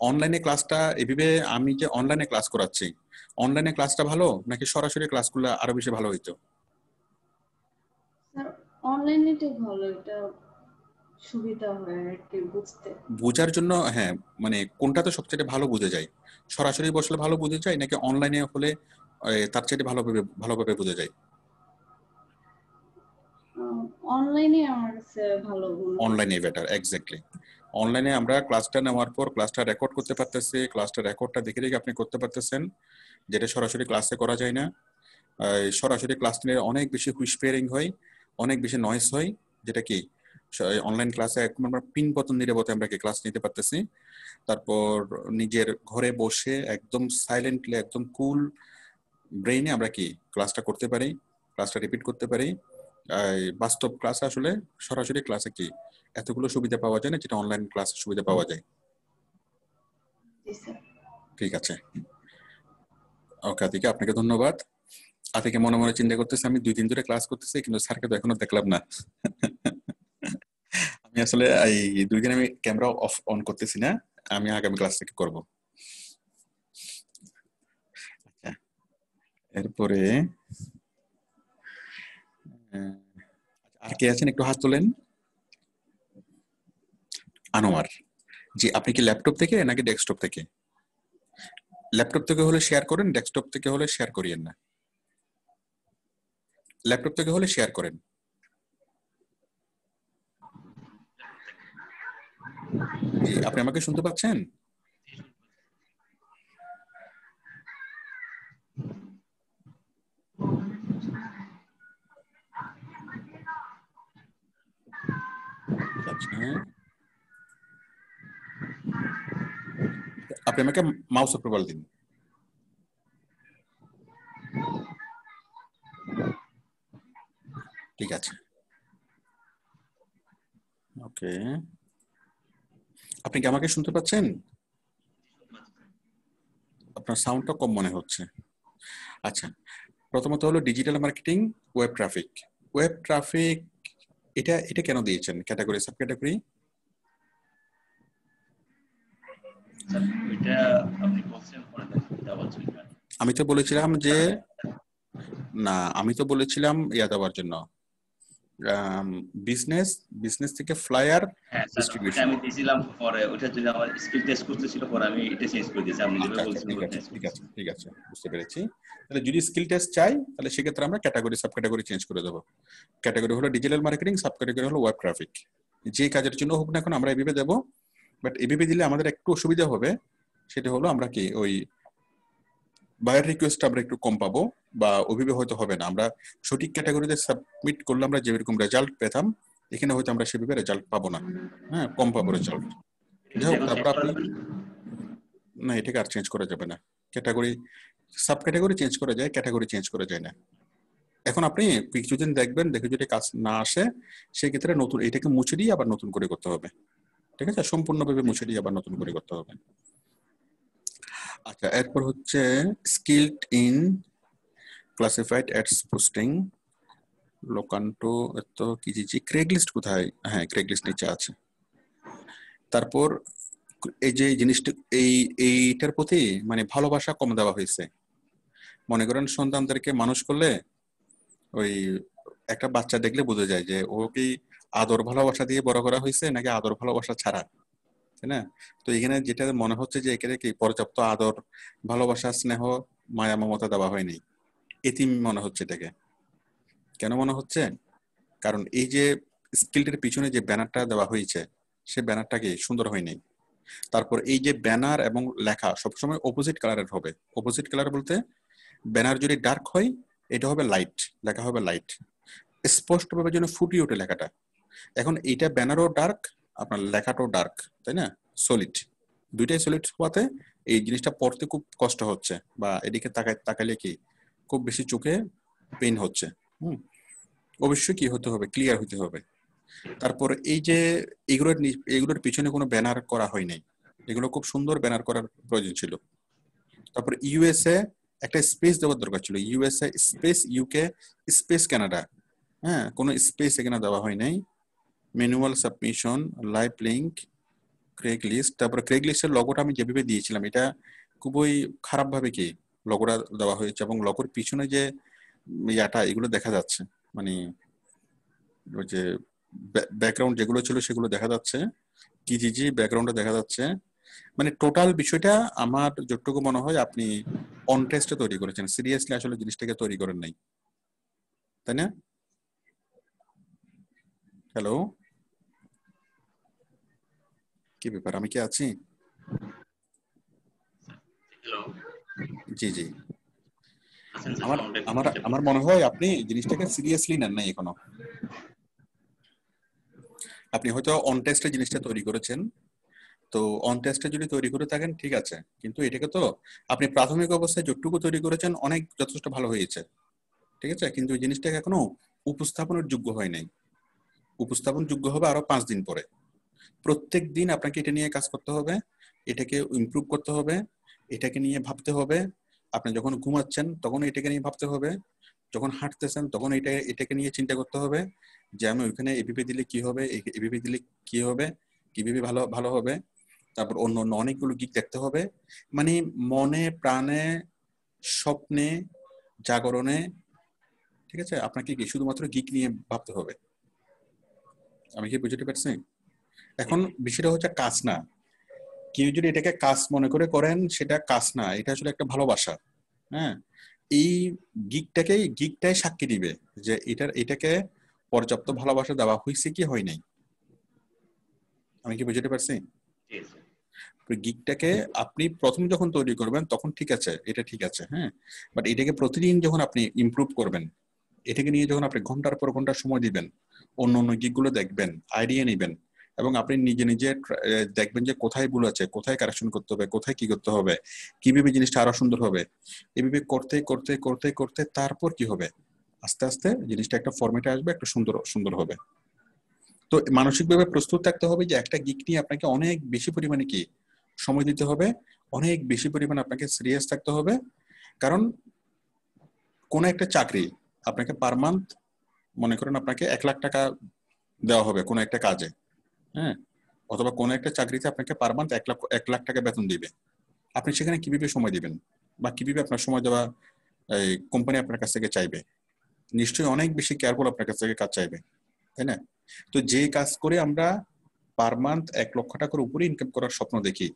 অনলাইনে ক্লাসটা এভাবে আমি যে অনলাইনে ক্লাস করাচ্ছি, অনলাইনে ক্লাসটা ভালো নাকি সরাসরি ক্লাসগুলো আরো বেশি ভালো হইতো? স্যার অনলাইনেটাই ভালো, এটা সুবিধা হয় আর কি বুঝতে। বোঝার জন্য হ্যাঁ, মানে কোনটাতে সবচেয়ে ভালো বোঝা যায়? সরাসরি বসলে ভালো বোঝা যায় নাকি অনলাইনে হলে তার চেয়ে ভালোভাবে বোঝা যায়? অনলাইনে আমার কাছে ভালো মনে হয়। অনলাইনে বেটার, এক্স্যাক্টলি। অনলাইনে আমরা ক্লাসটা নেওয়ার পর ক্লাসটা রেকর্ড করতে পারতেছি, ক্লাসটা রেকর্ডটা দেখে দেখে আপনি করতে পারতেছেন, যেটা সরাসরি ক্লাসে করা যায় না। সরাসরি ক্লাস নিলে অনেক বেশি হুইসপারিং হয়, অনেক বেশি নয়েজ হয়, যেটা কি অনলাইন ক্লাসে একদম আমরা পিন বটন নিরাপদে আমরা কি ক্লাস নিতে পারতেছি। তারপর নিজের ঘরে বসে একদম সাইলেন্টলি, একদম কুল ব্রেইনে আমরা কি ক্লাসটা করতে পারি, ক্লাসটা রিপিট করতে পারি। বাস্তব ক্লাসে আসলে সরাসরি ক্লাসে কি এতগুলো সুবিধা পাওয়া যায় না, যেটা অনলাইন ক্লাসে সুবিধা পাওয়া যায়। জি স্যার। ঠিক আছে, ওকে আতিকে, আপনাকে ধন্যবাদ। আতিকে মনে মনে চিন্তা করতেছে আমি 2 দিন ধরে ক্লাস করতেছি কিন্তু স্যারকে তো এখনো দেখলাম না। আমি আসলে এই 2 দিন আমি ক্যামেরা অন করতেছি না, আমি আগামী ক্লাস থেকে করব। আচ্ছা, এরপরে আর কে আছেন একটু হাত তোলেন। আনোয়ার জি, আপনি কি ল্যাপটপ থেকে নাকি ডেস্কটপ থেকে? ল্যাপটপ থেকে হলে শেয়ার করেন, ডেস্কটপ থেকে হলে শেয়ার করিয়েন না। ল্যাপটপ থেকে হলে শেয়ার করেন। জি, আপনি আমাকে শুনতে পাচ্ছেন? আচ্ছা, আপনি আমাকে মাউস অ্যাপ্রুভাল দিন। ঠিক আছে, ওকে। আপনি কি আমাকে শুনতে পাচ্ছেন? আপনার সাউন্ডটা কম মনে হচ্ছে। আচ্ছা, প্রথমত হলো digital marketing, web traffic. Web traffic এটা কেন দিয়েছেন ক্যাটাগরি, সাব ক্যাটাগরি? আমি তো বলেছিলাম যে না, আমি তো বলেছিলাম ইয়া দেওয়ার জন্য, বিজনেস থেকে ফ্লায়ার ডিস্ট্রিবিউশন। আমি দিয়েছিলাম পরে ওটার জন্য আমার স্কিল টেস্ট করতেছিল, পরে আমি এটা চেঞ্জ করে দিয়েছি। আপনি যেভাবে বলছিলেন ঠিক আছে, বুঝতে পেরেছি। তাহলে যদি স্কিল টেস্ট চাই তাহলে সেক্ষেত্রে আমরা ক্যাটাগরি সাব ক্যাটাগরি চেঞ্জ করে দেবো। ক্যাটাগরি হলো ডিজিটাল মার্কেটিং, সাব ক্যাটাগরি হলো ওয়েব ট্রাফিক। যে কাজের জন্য হোক না এখন আমরা এভাবে দেবো, বাট এভাবে দিলে আমাদের একটু অসুবিধা হবে। সেটা হলো আমরা কি ওই বায়ার রিকোয়েস্ট আমরা একটু কম পাবো, বা ওইভাবে হয়তো হবে না। আমরা সঠিক ক্যাটাগরিতে সাবমিট করলে আমরা যেরকম রেজাল্ট পেতাম, এখানে হয়তো আমরা সেভাবে রেজাল্ট পাবো না, হ্যাঁ, কম পাবো রেজাল্ট। যাই হোক, তারপর আপনি না, এটাকে আর চেঞ্জ করা যাবে না। ক্যাটাগরি সাব ক্যাটাগরি চেঞ্জ করা যায়, ক্যাটাগরি চেঞ্জ করা যায় না। এখন আপনি কিছুদিন দেখবেন, দেখে যদি কাজ না আসে সেক্ষেত্রে নতুন এটাকে মুছে দিয়ে আবার নতুন করে করতে হবে। ঠিক আছে, সম্পূর্ণভাবে মুছে দিয়ে আবার নতুন করে করতে হবে। আচ্ছা, এরপর হচ্ছে skilled in classified ads posting, Locanto তো কিজিজি, ক্রেগলিস্ট কোথায়? হ্যাঁ, ক্রেগলিস্ট নিচে আছে। তারপর এই যে জিনিসটা এইটার প্রতি মানে ভালোবাসা কম দেওয়া হয়েছে। মনে করেন সন্তানদেরকে মানুষ করলে ওই একটা বাচ্চা দেখলে বোঝা যায় যে ও কি আদর ভালোবাসা দিয়ে বড় করা হয়েছে নাকি আদর ভালোবাসা ছাড়া, তাই না? তো এখানে যেটা মনে হচ্ছে যে এখানে কি পর্যাপ্ত আদর ভালোবাসা স্নেহ মায়া মমতা দেওয়া হয়নি, এতিম মনে হচ্ছে এটাকে। কেন মনে হচ্ছে? কারণ এই যে স্কিলটার পিছনে যে ব্যানারটা দেওয়া হয়েছে সে ব্যানারটা কি সুন্দর হয়নি। তারপর এই যে ব্যানার এবং লেখা সবসময় অপোজিট কালারের হবে। অপোজিট কালার বলতে ব্যানার যদি ডার্ক হয় এটা হবে লাইট, লেখা হবে লাইট, স্পষ্টভাবে যেন ফুটিয়ে ওঠে লেখাটা। এখন এইটা ব্যানারও ডার্ক, আপনার লেখাটাও ডার্ক, তাই না? সলিড, দুইটাই সলিড হওয়াতে এই জিনিসটা পড়তে খুব কষ্ট হচ্ছে, বা এদিকে তাকাইলে কি খুব বেশি চোখে পেইন হচ্ছে। অবশ্যই কি হতে হবে, ক্লিয়ার হতে হবে। তারপর এই যে এগুলোর পিছনে কোনো ব্যানার করা হয় নাই, এগুলো খুব সুন্দর ব্যানার করার প্রয়োজন ছিল। তারপর ইউএসএ একটা স্পেস দেওয়ার দরকার ছিল, USA space UK space Canada, হ্যাঁ কোনো স্পেস এখানে দেওয়া হয় নাই। Manual submission, live link, Craigslist. তারপর ক্রেগ লিস্টের লগোটা আমি যেভাবে দিয়েছিলাম এটা খুবই খারাপ ভাবে কি লগোটা দেওয়া হয়েছে, এবং লগোর পিছনে যে ইয়াটা এগুলো দেখা যাচ্ছে, মানে ওই যে ব্যাকগ্রাউন্ড যেগুলো ছিল সেগুলো দেখা যাচ্ছে, টিজিজি ব্যাকগ্রাউন্ডে দেখা যাচ্ছে। মানে টোটাল বিষয়টা আমার যতটুকু মনে হয় আপনি অন টেস্টে তৈরি করেছেন, সিরিয়াসলি আসলে জিনিসটাকে তৈরি করেন নাই, তাই না? হ্যালো, কি ব্যাপার, আমি কি আছি? হ্যালো, জি জি, আছেন স্যার? আমার সাউন্ডটা একটু আমার নিচে আমার পড়ছে। মনে হয় আপনি জিনিসটাকে সিরিয়াসলি নেন নাই এখনো। আপনি হয়তো অন টেস্টে জিনিসটা তৈরি করেছেন, তো অন টেস্টে যদি তৈরি করে থাকেন ঠিক আছে, কিন্তু এটাকে তো আপনি প্রাথমিক অবস্থায় যতটুকু তৈরি করেছেন অনেক যথেষ্ট ভালো হয়েছে, ঠিক আছে, কিন্তু এই জিনিসটাকে এখনো উপস্থাপনের যোগ্য হয় নাই। উপস্থাপন যোগ্য হবে আরো 5 দিন পরে। প্রত্যেক দিন আপনাকে এটা নিয়ে কাজ করতে হবে, এটাকে ইমপ্রুভ করতে হবে, এটাকে নিয়ে ভাবতে হবে। আপনি যখন ঘুমাচ্ছেন তখন এটাকে নিয়ে ভাবতে হবে, যখন হাঁটতেছেন তখন এটাকে নিয়ে চিন্তা করতে হবে যে আমি ওইখানে এভাবে দিলে কি হবে, এভাবে দিলে কি হবে, কিভাবে ভালো ভালো হবে। তারপর অন্য অন্য অনেকগুলো গিক দেখতে হবে, মানে মনে প্রাণে স্বপ্নে জাগরণে, ঠিক আছে, আপনাকে কি শুধুমাত্র গিক নিয়ে ভাবতে হবে। আমি কি বুঝতে পারছি? এখন বিষয়টা হচ্ছে কাজ না, কেউ যদি এটাকে কাজ মনে করে করেন সেটা কাজ না, এটা আসলে একটা ভালোবাসা। হ্যাঁ, এই গিকটাই সাক্ষী দিবে যে এটাকে পর্যাপ্ত ভালোবাসা দেওয়া হয়েছে কি হয় নাই। আমি কি বুঝতে পারছি? ঠিক আছে। গিকটাকে আপনি প্রথম যখন তৈরি করবেন তখন ঠিক আছে, এটা ঠিক আছে, হ্যাঁ, বাট এটাকে প্রতিদিন যখন আপনি ইমপ্রুভ করবেন, এটাকে নিয়ে যখন আপনি ঘন্টার পর ঘন্টা সময় দিবেন, অন্য অন্য গিকগুলো দেখবেন, আইডিয়া নেবেন, এবং আপনি নিজে নিজে দেখবেন যে কোথায় ভুল আছে, কোথায় কারেকশন করতে হবে, কোথায় কি করতে হবে, কিভাবে জিনিসটা আরো সুন্দর হবে। এভাবে করতে করতে করতে করতে তারপর কি হবে, আস্তে আস্তে জিনিসটা একটা ফরম্যাটে আসবে, একটা সুন্দর সুন্দর হবে। তো মানসিকভাবে প্রস্তুত থাকতে হবে যে একটা গিক নিয়ে আপনাকে অনেক বেশি পরিমাণে কি সময় দিতে হবে, অনেক বেশি পরিমাণে আপনাকে সিরিয়াস থাকতে হবে। কারণ কোন একটা চাকরি আপনাকে পার মান্থ, মনে করেন আপনাকে 1 লাখ টাকা দেওয়া হবে কোন একটা কাজে, হ্যাঁ, অথবা কোন একটা চাকরিতে আপনাকে পার মান্থ 1 লাখ টাকা বেতন দিবে। আপনি সেখানে কিভাবে সময় দিবেন, বা কিভাবে আপনার সময় দেওয়া এই কোম্পানি আপনার কাছ থেকে চাইবে? নিশ্চয়ই অনেক বেশি কেয়ারফুল আপনার কাছ থেকে কাজ চাইবে, তাই না? তো যে কাজ করে আমরা পার মান্থ 1 লক্ষ টাকার উপরে ইনকাম করার স্বপ্ন দেখি,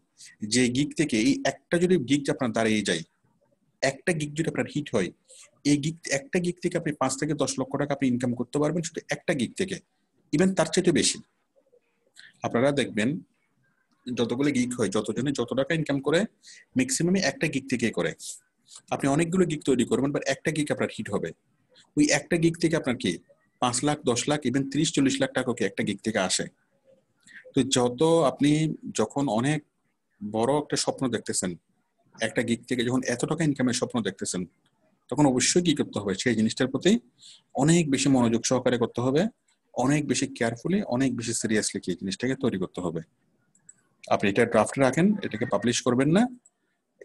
যে গিগ থেকে এই একটা যদি গিগ আপনার দাঁড়িয়ে যায়, একটা গিগ যদি আপনার হিট হয়, এই একটা গিগ থেকে আপনি 5 থেকে 10 লক্ষ টাকা আপনি ইনকাম করতে পারবেন শুধু একটা গিগ থেকে, ইভেন তার চাইতে বেশি। আপনারা দেখবেন যতগুলো গিগ হয়, যতজনে যত টাকা ইনকাম করে ম্যাক্সিমামই একটা গিগ থেকে করে। আপনি অনেকগুলো গিগ তৈরি করবেন, বাট একটা গিগ আপনার হিট হবে, ওই একটা গিগ থেকে আপনার কি 5 লাখ 10 লাখ ইভেন 30-40 লাখ টাকা কি একটা গিগ থেকে আসে। তো আপনি যখন অনেক বড় একটা স্বপ্ন দেখতেছেন, একটা গিগ থেকে যখন এত টাকা ইনকামের স্বপ্ন দেখতেছেন, তখন অবশ্যই কি করতে হবে, সেই জিনিসটার প্রতি অনেক বেশি মনোযোগ সহকারে করতে হবে, অনেক বেশি কেয়ারফুলি, অনেক বেশি সিরিয়াসলি কি জিনিসটাকে তৈরি করতে হবে। আপনি এটা ড্রাফটে রাখেন, এটাকে পাবলিশ করবেন না,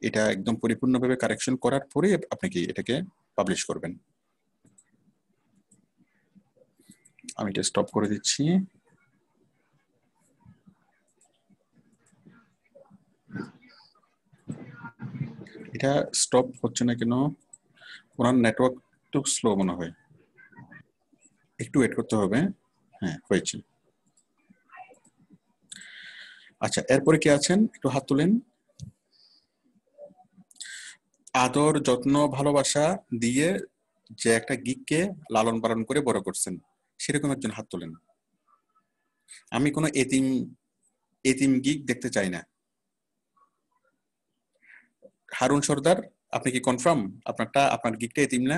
এটা একদম পরিপূর্ণভাবে কারেকশন করার পরে আপনি কি এটাকে পাবলিশ করবেন। আমি এটা স্টপ করে দিচ্ছি। এটা স্টপ হচ্ছে না কেন? ওনার নেটওয়ার্ক একটু স্লো মনে হয়, একটু ওয়েট করতে হবে। হ্যাঁ, হয়েছে। আচ্ছা, এরপরে কে আছেন, একটু হাত তুলেন। আদর যত্ন ভালোবাসা দিয়ে যে একটা গিককে লালন পালন করে বড় করছেন, সেরকম একজন হাত তোলেন। আমি কোনো এতিম গিক দেখতে চাই না। হারুন সর্দার, আপনি কি কনফার্ম আপনার গিকটা এতিম না?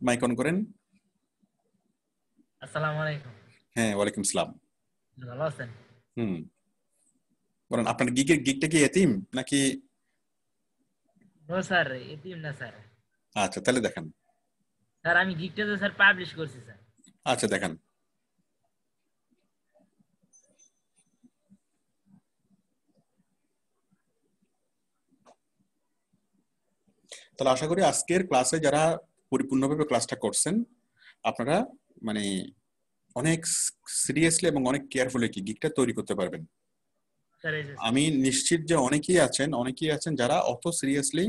মাইক অন করেন। আসসালামু আলাইকুম। হ্যাঁ, ওয়ালাইকুম সালাম। ভালো আছেন? বলেন, আপনার গিকটা কি এতিম নাকি? নো স্যার, এতিম না স্যার। আচ্ছা, তাহলে দেখেন, স্যার আমি গিকটা তো স্যার পাবলিশ করছি স্যার। আচ্ছা দেখেন, তাহলে আশা করি আজকের ক্লাসে যারা পরিপূর্ণভাবে ক্লাসটা করছেন আপনারা মানে অনেক সিরিয়াসলি এবং অনেক কেয়ারফুলি কি গিকটা তৈরি করতে পারবেন। স্যার এই যে আমি নিশ্চিত যে অনেকেই আছেন যারা অত সিরিয়াসলি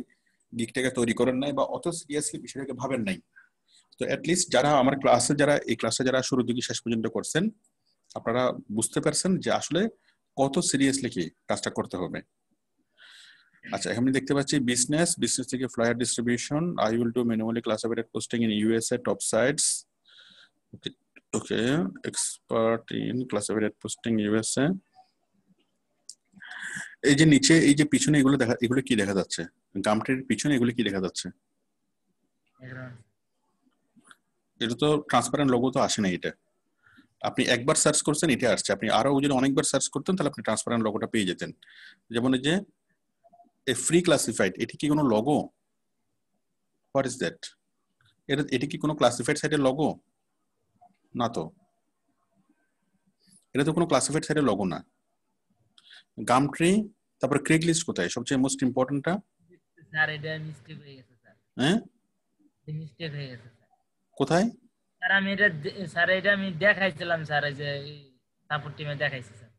গিকটাকে তৈরি করেন নাই বা অত সিরিয়াসলি বিষয়টাকে ভাবেন নাই। তো অ্যাটলিস্ট যারা আমার ক্লাসে এই ক্লাসে যারা শুরু থেকে শেষ পর্যন্ত করছেন আপনারা বুঝতে পারছেন যে আসলে কত সিরিয়াসলি কি কাজটা করতে হবে। আচ্ছা এখানে দেখতে পাচ্ছি বিজনেস থেকে flyer distribution, I will do manually classified posting in USA top sites. Okay expert in classified posting USA. এই যে নিচে এই যে পিছনে এগুলো কি দেখা যাচ্ছে, গামটির পিছনে এগুলো কি দেখা যাচ্ছে? এটা তো ট্রান্সপারেন্ট লোগো তো আসে না। এটা আপনি একবার সার্চ করছেন এটা আসছে, আপনি আরো যদি অনেকবার সার্চ করতেন তাহলে আপনি ট্রান্সপারেন্ট লোগোটা পেয়ে যেতেন। যেমন এই যে এ ফ্রি ক্লাসিফাইড, এটি কি কোনো লোগো? What is that? এটি কি কোনো ক্লাসিফাইড সাইটের লোগো না? তো এটা তো কোনো ক্লাসিফাইড সাইটের লোগো না। গামট্রি, তারপর ক্রেগলিস্ট কোথায় সবচেয়ে মোস্ট ইম্পর্টেন্টটা? স্যার এটা মিস্টেক হয়ে গেছে স্যার। হ্যাঁ মিস্টেক হয়ে গেছে স্যার। কোথায়? স্যার আমি এটা আমি দেখাইছিলাম স্যার, এই যে সাপোর্ট টিমে দেখাইছি স্যার।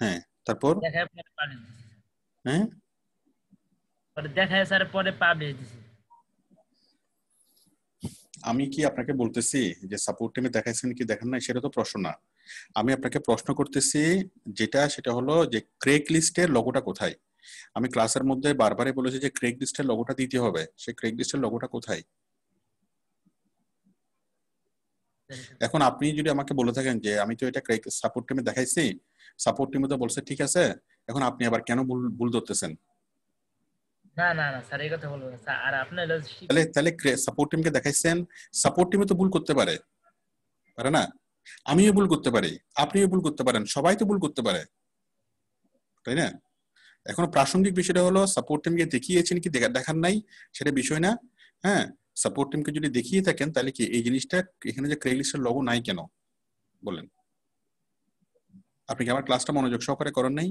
হ্যাঁ তারপর দেখায় পরে পাবলিশ দিছি স্যার। হ্যাঁ পরে দেখায় স্যার পরে পাবলিশ দিছি। আমি কি আপনাকে বলতেছি যে সাপোর্ট টিমে দেখাইছেন কি দেখেন না, সেটা তো প্রশ্ন না। আমি আপনাকে প্রশ্ন করতেছি সেটা হলো যে ক্রেগ লিস্টের লোগোটা কোথায়। আমি ক্লাসের মধ্যে বারবারই বলেছি যে ক্রেগ লিস্টের লোগোটা দিতে হবে, সেই ক্রেগ লিস্টের লোগোটা কোথায়? এখন আপনি যদি আমাকে বলে থাকেন যে আমি তো এটা ক্রেগ সাপোর্ট টিমে দেখাইছি, সাপোর্ট টিমে তো বলছে ঠিক আছে, এখন আপনি আবার কেন ভুল ধরতেছেন? না না না স্যার এই কথা বলবো না স্যার। আর আপনি তাহলে সাপোর্ট টিমকে দেখাইছেন, সাপোর্ট টিমে তো ভুল করতে পারে না? আমিও ভুল করতে পারি, আপনিও ভুল করতে পারেন, সবাই তো ভুল করতে পারে, তাই না? এখন প্রাসঙ্গিক বিষয়টা হলো সাপোর্ট টিমকে দেখিয়েছেন কি দেখার নাই সেটা বিষয় না। হ্যাঁ সাপোর্ট টিমকে যদি দেখিয়ে থাকেন তাহলে কি এই জিনিসটা এখানে যে ক্রেগ লিস্টের লোগো নাই কেন বলেন? আপনি কি আমার ক্লাসটা মনোযোগ সহকারে করেন নাই?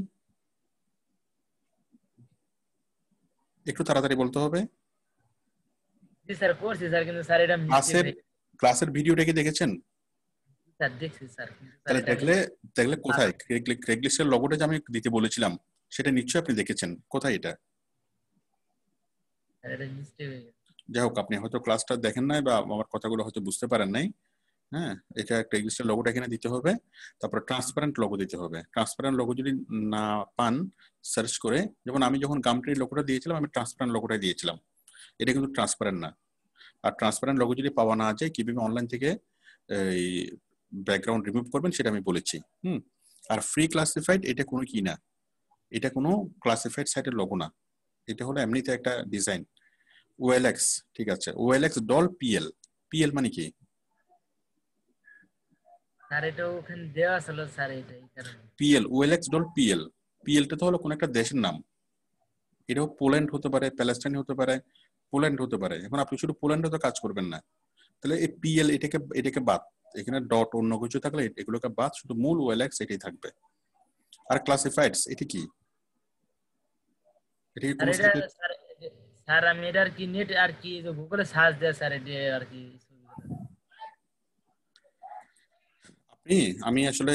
একটু তাড়াতাড়ি বলতে হবে। জি স্যার করছি স্যার, কিন্তু স্যার এটা ক্লাসের ভিডিওটা কি দেখেছেন? স্যার দেখছি স্যার। তাহলে দেখলে কোথায় ক্রেগ লিস্টের লোগোটা যে আমি দিতে বলেছিলাম সেটা নিশ্চয়ই আপনি দেখেছেন, কোথায় এটা? স্যার এটা মিস্টেক হয়ে গেছে। যাই হোক আপনি হয়তো ক্লাসটা দেখেন নাই বা আমার কথাগুলো হয়তো বুঝতে পারেন নাই। হ্যাঁ এটা ক্রেগ লিস্টের লোগোটা এখানে দিতে হবে, তারপর ট্রান্সপারেন্ট লোগো দিতে হবে। ট্রান্সপারেন্ট লোগো যদি না পান সার্চ করে, যেমন আমি যখন গামট্রির লোগোটা দিয়েছিলাম আমি ট্রান্সপারেন্ট লোগোটাই দিয়েছিলাম, এটা কিন্তু ট্রান্সপারেন্ট না। আর ট্রান্সপারেন্ট লোগো যদি পাওয়া না যায় কিভাবে অনলাইন থেকে এই ব্যাকগ্রাউন্ড রিমুভ করবেন সেটা আমি বলেছি। আর ফ্রি ক্লাসিফাইড এটা কোনো কি না, এটা কোনো ক্লাসিফাইড সাইটের লোগো না, এটা হলো এমনিতে একটা ডিজাইন। ওএলএক্স, ঠিক আছে, ওএলএক্স ডল পিএল, পিএল মানে কি? স্যার এটা ওখানে দেওয়া ছিল স্যার, এটাই কারণে পিএল, ওএলএক্স ডল পিএল। পিএলটা তো হলো কোন একটা দেশের নাম, এটাও পোল্যান্ড হতে পারে, প্যালেস্টাইন হতে পারে, পোল্যান্ড হতে পারে। এখন আপনি শুধু পোল্যান্ডে তো কাজ করবেন না, তাহলে এই পিএল এটাকে বাদ, এখানে ডট অন্য কিছু থাকলে এগুলোকে বাদ, শুধু মূল ওএলএক্স এটাই থাকবে। আর ক্লাসিফাইডস এটা কি? এটা কি কোন সাইটে? স্যার আমি এটা আর কি নেট আর কি গুগলে সার্চ দেয়া স্যার, এটা আর কি আমি আসলে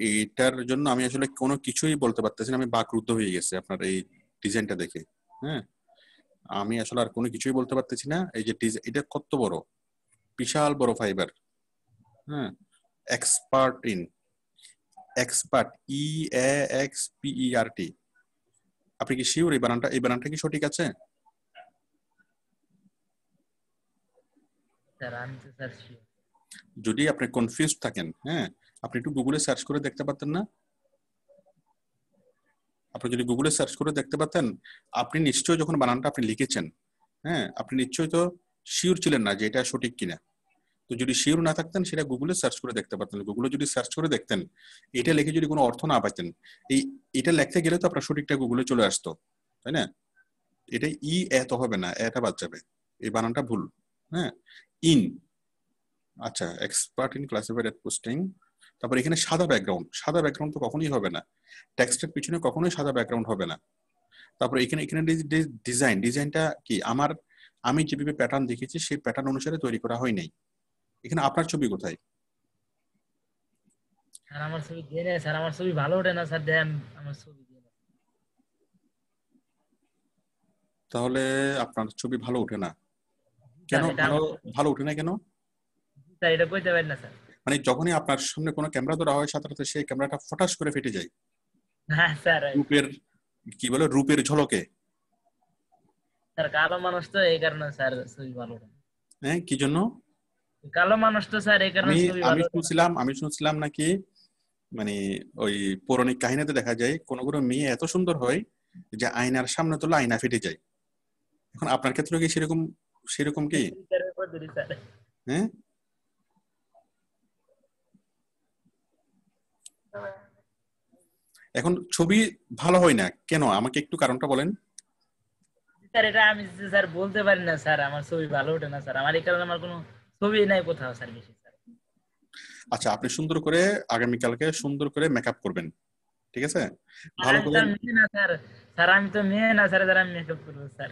এইটার জন্য আমি আসলে কোনো কিছুই বলতে পারতেছি না, আমি বাকরুদ্ধ হয়ে গেছে আপনার এই ডিজাইনটা দেখে। হ্যাঁ আমি আসলে আর কোনো কিছুই বলতে পারতেছি না। এই যে এটা কত বড়, বিশাল বড় ফাইবার। হ্যাঁ এক্সপার্ট ইন, এক্সপার্ট EXPERT, আপনি কি শিওর এই বানানটা কি সঠিক আছে? স্যার আমি তো স্যার শিওর। যদি আপনি কনফিউজ থাকেন, হ্যাঁ আপনি একটু গুগলে সার্চ করে দেখতে পারতেন না? আপনি যদি গুগলে সার্চ করে দেখতে পারতেন, আপনি নিশ্চয়ই যখন বানানটা আপনি লিখেছেন, হ্যাঁ আপনি নিশ্চয়ই তো শিওর ছিলেন না যে এটা সঠিক কিনা। তো যদি শিওর না থাকতেন সেটা গুগলে সার্চ করে দেখতে পারতেন। গুগলে যদি সার্চ করে দেখতেন, এটা লিখে যদি কোনো অর্থ না পাইতেন, এটা লিখতে গেলে তো আপনার সঠিকটা গুগলে চলে আসতো, তাই না? এটা এত হবে না, এটা বাদ যাবে, এই বানানটা ভুল। হ্যাঁ, ইন, আচ্ছা, expert in classified ad posting. তারপর এখানে সাদা ব্যাকগ্রাউন্ড তো কখনোই হবে না, টেক্সটের পিছনে কখনোই সাদা ব্যাকগ্রাউন্ড হবে না। তারপর এখানে ডিজাইনটা কি আমি যেভাবে প্যাটার্ন দেখেছি সেই প্যাটার্ন অনুসারে তৈরি করা হয় নাই। এখানে আপনার ছবি কোথায়? স্যার আমার ছবি দিয়ে নেই স্যার, আমার ছবি ভালো ওঠে না স্যার, দেন আমার ছবি দিয়ে নেই। তাহলে আপনার ছবি ভালো ওঠে না কেন? স্যার, এটা ভালো ওঠে না কেন? স্যার এটা কইতে পারি না স্যার। মানে যখনই আপনার সামনে কোনো ক্যামেরা ধরা হয় সাথে সাথে সেই ক্যামেরাটা ফটাস করে ফেটে যায় হ্যাঁ স্যার, রূপের ঝলকে। স্যার কালো মানুষ তো এই কারণে স্যার ছবি ভালো ওঠে না। হ্যাঁ, কি জন্য? কালো মানুষ তো স্যার এই কারণে ছবি ভালো ওঠে না। আমি শুনছিলাম নাকি মানে ওই পৌরাণিক কাহিনীতে দেখা যায় কোন কোনো মেয়ে এত সুন্দর হয় যে আয়নার সামনে তোলা আয়না ফেটে যায়। এখন আপনার ক্ষেত্রে কি সেরকম কি? হ্যাঁ, এখন ছবি ভালো হয় না কেন? আমাকে একটু কারণটা বলেন। স্যার এটা আমি স্যার বলতে পারি না স্যার, আমার ছবি ভালো ওঠে না স্যার, আমার এই কারণে আমার কোনো ছবি নাই কোথাও স্যার বেশি স্যার। আচ্ছা, আপনি আগামীকালকে সুন্দর করে মেকআপ করবেন, ঠিক আছে? ভালো করে। স্যার আমি তো মেয়ে না স্যার, যারা আমি মেকআপ করবো স্যার।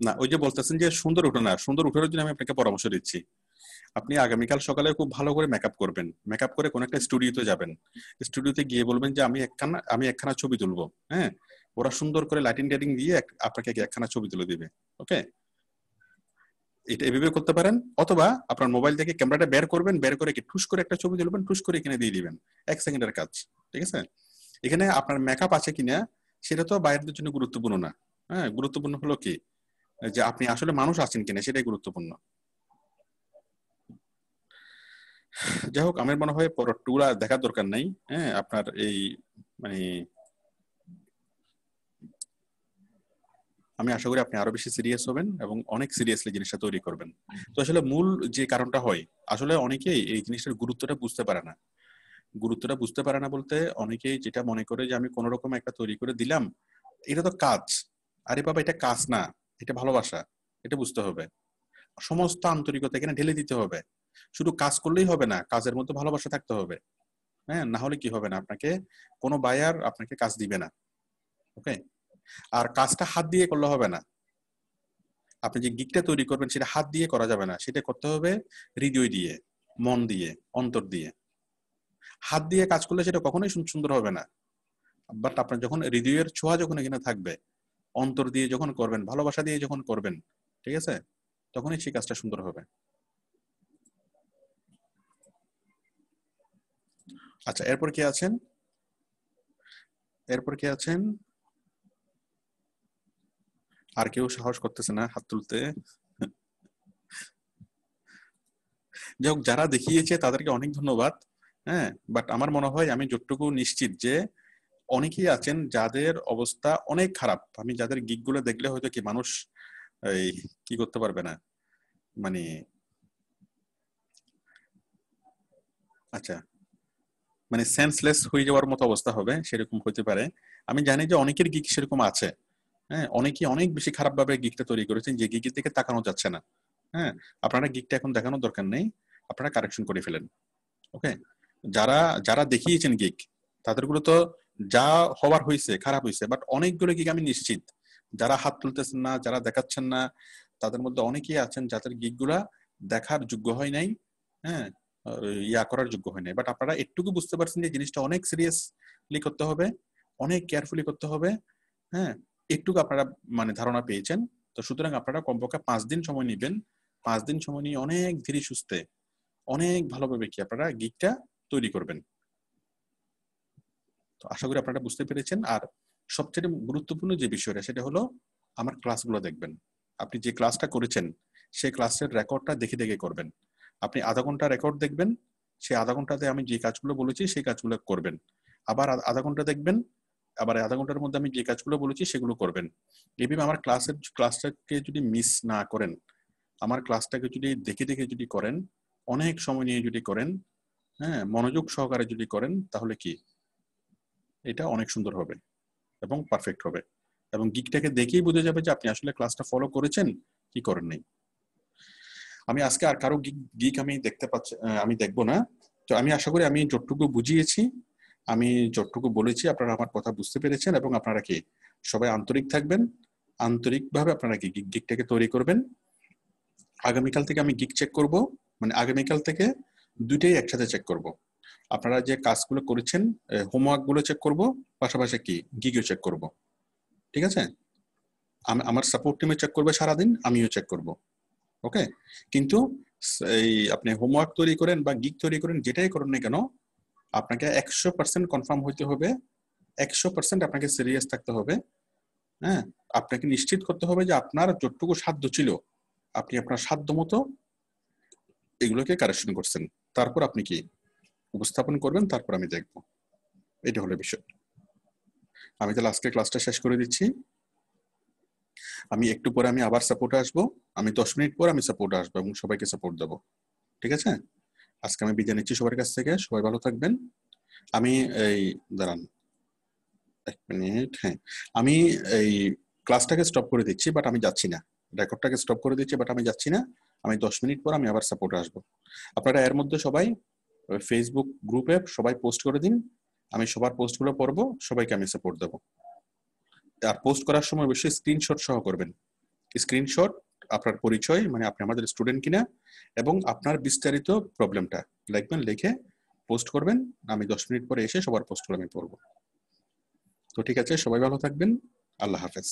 না, ওই যে বলতেছেন যে সুন্দর ওঠে না, সুন্দর ওঠার জন্য আমি আপনাকে পরামর্শ দিচ্ছি। আপনি আগামীকাল সকালে খুব ভালো করে মেকআপ করবেন, মেকআপ করে কোন একটা স্টুডিওতে যাবেন, স্টুডিওতে গিয়ে বলবেন যে আমি একখানা ছবি তুলবো। হ্যাঁ, ওরা সুন্দর করে লাইটিং টাইটিং দিয়ে আপনাকে একখানা ছবি তুলে দিবে। ওকে, এটা এভাবে করতে পারেন। অথবা আপনার মোবাইল থেকে ক্যামেরাটা বের করবেন, বের করে ঠুস করে একটা ছবি তুলবেন, ঠুস করে এখানে দিয়ে দিবেন, 1 সেকেন্ডের কাজ, ঠিক আছে? এখানে আপনার মেকআপ আছে কিনা সেটা তো বাইরের জন্য গুরুত্বপূর্ণ না। হ্যাঁ, গুরুত্বপূর্ণ হলো কি যে আপনি আসলে মানুষ আছেন কিনা সেটাই গুরুত্বপূর্ণ। যাই হোক, আমার মনে হয় টুরা দেখার দরকার নাই। হ্যাঁ, আপনার এই মানে আমি আশা করি আপনি আরো বেশি সিরিয়াস হবেন এবং অনেক সিরিয়াসলি জিনিসটা তৈরি করবেন। তো আসলে মূল যে কারণটা হয়, আসলে অনেকেই এই জিনিসটার গুরুত্বটা বুঝতে পারে না। বলতে অনেকেই যেটা মনে করে যে আমি কোন রকম একটা তৈরি করে দিলাম, এটা তো কাজ। আরে বাবা, এটা কাজ না, এটা ভালোবাসা। এটা বুঝতে হবে, সমস্ত আন্তরিকতা এখানে ঢেলে দিতে হবে। শুধু কাজ করলেই হবে না, কাজের মধ্যে ভালোবাসা থাকতে হবে। হ্যাঁ, না হলে কি হবে না, আপনাকে কোনো বায়ার আপনাকে কাজ দিবে না। ওকে, আর কাজটা হাত দিয়ে করলে হবে না। আপনি যে গিকটা তৈরি করবেন সেটা হাত দিয়ে করা যাবে না, সেটা করতে হবে হৃদয় দিয়ে, মন দিয়ে, অন্তর দিয়ে। হাত দিয়ে কাজ করলে সেটা কখনোই সুন্দর হবে না। বাট আপনার যখন হৃদয়ের ছোঁয়া যখন এখানে থাকবে, অন্তর দিয়ে যখন করবেন, ভালোবাসা দিয়ে যখন করবেন, ঠিক আছে, তখনই সেই কাজটা সুন্দর হবে। আচ্ছা, এরপর কে আছেন? আর কেউ সাহস করতেছে না হাত তুলতে। যাই হোক, যারা দেখিয়েছে তাদেরকে অনেক ধন্যবাদ। হ্যাঁ, বাট আমার মনে হয় আমি যতটুকু নিশ্চিত যে অনেকেই আছেন যাদের অবস্থা অনেক খারাপ। আমি যাদের গিগ গুলো দেখলে হয়তো কি মানুষ এই কি করতে পারবে না, মানে আচ্ছা, মানে সেন্সলেস হয়ে যাওয়ার মতো অবস্থা হবে, সেরকম হতে পারে। আমি জানি যে অনেকের গিগ সেরকম আছে। হ্যাঁ, অনেকে অনেক বেশি খারাপ ভাবে গিগটা তৈরি করেছেন যে গিগের দিকে তাকানো যাচ্ছে না। হ্যাঁ, আপনারা গিগটা এখন দেখানোর দরকার নেই, আপনারা কারেকশন করে ফেলেন। ওকে, যারা দেখিয়েছেন গিগ তাদেরগুলো তো যা হওয়ার হয়েছে, খারাপ হয়েছে, বাট অনেকগুলো গিগ আমি নিশ্চিত যারা হাত তুলতেছেন না, যারা দেখাচ্ছেন না, তাদের মধ্যে অনেকেই আছেন যাদের গিগ গুলা দেখার যোগ্য হয় নাই। হ্যাঁ, করার যোগ্য হয় নাই। বাট আপনারা একটুকু বুঝতে পারছেন যে জিনিসটা অনেক সিরিয়াসলি করতে হবে, অনেক কেয়ারফুলি করতে হবে। হ্যাঁ, একটুকু আপনারা মানে ধারণা পেয়েছেন। তো সুতরাং আপনারা কমপক্ষে 5 দিন সময় নেবেন। 5 দিন সময় নিয়ে অনেক ধীরে সুস্থে, অনেক ভালোভাবে কি আপনারা গিগটা তৈরি করবেন। তো আশা করি আপনারা বুঝতে পেরেছেন। আর সবচেয়ে গুরুত্বপূর্ণ যে বিষয়টা সেটা হলো আমার ক্লাসগুলো দেখবেন। আপনি যে ক্লাসটা করেছেন সেই ক্লাসের রেকর্ডটা দেখে দেখে করবেন। আপনি আধা ঘন্টা রেকর্ড দেখবেন, সেই আধা ঘন্টাতে আমি যে কাজগুলো বলেছি সেই কাজগুলো করবেন। আবার আধা ঘন্টা দেখবেন, আবার আধা ঘন্টার মধ্যে আমি যে কাজগুলো বলেছি সেগুলো করবেন। এইভাবে আমার ক্লাসটাকে যদি মিস না করেন, আমার ক্লাসটাকে যদি দেখে দেখে যদি করেন, অনেক সময় নিয়ে যদি করেন, হ্যাঁ, মনোযোগ সহকারে যদি করেন, তাহলে কি এটা অনেক সুন্দর হবে এবং পারফেক্ট হবে। এবং গিগটাকে দেখেই বোঝা যাবে যে আপনি আসলে ক্লাসটা ফলো করেছেন কি করেন নাই। আমি আজকে আর কারো গিক আমি দেখতে পাচ্ছি, আমি দেখবো না। তো আমি আশা করি আমি যতটুকু বুঝিয়েছি, আমি যতটুকু বলেছি আপনারা আমার কথা বুঝতে পেরেছেন, এবং আপনারা কি সবাই আন্তরিক থাকবেন, আন্তরিকভাবে আপনারা কি গিকটাকে তৈরি করবেন। আগামীকাল থেকে আমি গিক চেক করব, মানে আগামীকাল থেকে দুইটাই একসাথে চেক করব। আপনারা যে কাজগুলো করেছেন, হোমওয়ার্ক গুলো চেক করব, পাশাপাশি কি গিগও চেক করব। ঠিক আছে? আমার সাপোর্ট টিমে চেক করবে সারাদিন, আমিও চেক করব। ওকে? কিন্তু এই আপনি হোমওয়ার্ক তৈরি করেন বা গিগ তৈরি করেন, যেটাই করেন না কেন, আপনাকে 100% কনফার্ম হইতে হবে, 100% আপনাকে সিরিয়াস থাকতে হবে। হ্যাঁ, আপনাকে নিশ্চিত করতে হবে যে আপনার যতটুকু সাধ্য ছিল আপনি আপনার সাধ্য মতো এগুলোকে কারেকশন করছেন। তারপর আপনি কি উপস্থাপন করবেন, তারপর আমি দেখব। এটা হলো বিষয়। আমি তাহলে আজকে ক্লাসটা শেষ করে দিচ্ছি। আমি একটু পরে আমি আবার সাপোর্টে আসবো, আমি 10 মিনিট পর আমি সাপোর্টে আসবো এবং সবাইকে সাপোর্ট দেবো। ঠিক আছে? আজকে আমি বিদায় নিচ্ছি সবার কাছ থেকে। সবাই ভালো থাকবেন। আমি এই দাঁড়ান 1 মিনিট। হ্যাঁ, আমি এই ক্লাসটাকে স্টপ করে দিচ্ছি, বাট আমি যাচ্ছি না। রেকর্ডটাকে স্টপ করে দিচ্ছি, বাট আমি যাচ্ছি না। আমি 10 মিনিট পর আমি আবার সাপোর্টে আসবো। আপনারা এর মধ্যে সবাই ফেসবুক গ্রুপে সবাই পোস্ট করে দিন। আমি সবার পোস্টগুলো পড়বো, সবাইকে আমি সাপোর্ট দেবো। আর পোস্ট করার সময় অবশ্যই স্ক্রিনশট সহ করবেন। স্ক্রিনশট, আপনার পরিচয়, মানে আপনি আমাদের স্টুডেন্ট কিনা, এবং আপনার বিস্তারিত প্রবলেমটা লিখবেন, লিখে পোস্ট করবেন। আমি 10 মিনিট পরে এসে সবার পোস্টগুলো আমি পড়বো। তো ঠিক আছে, সবাই ভালো থাকবেন। আল্লাহ হাফেজ।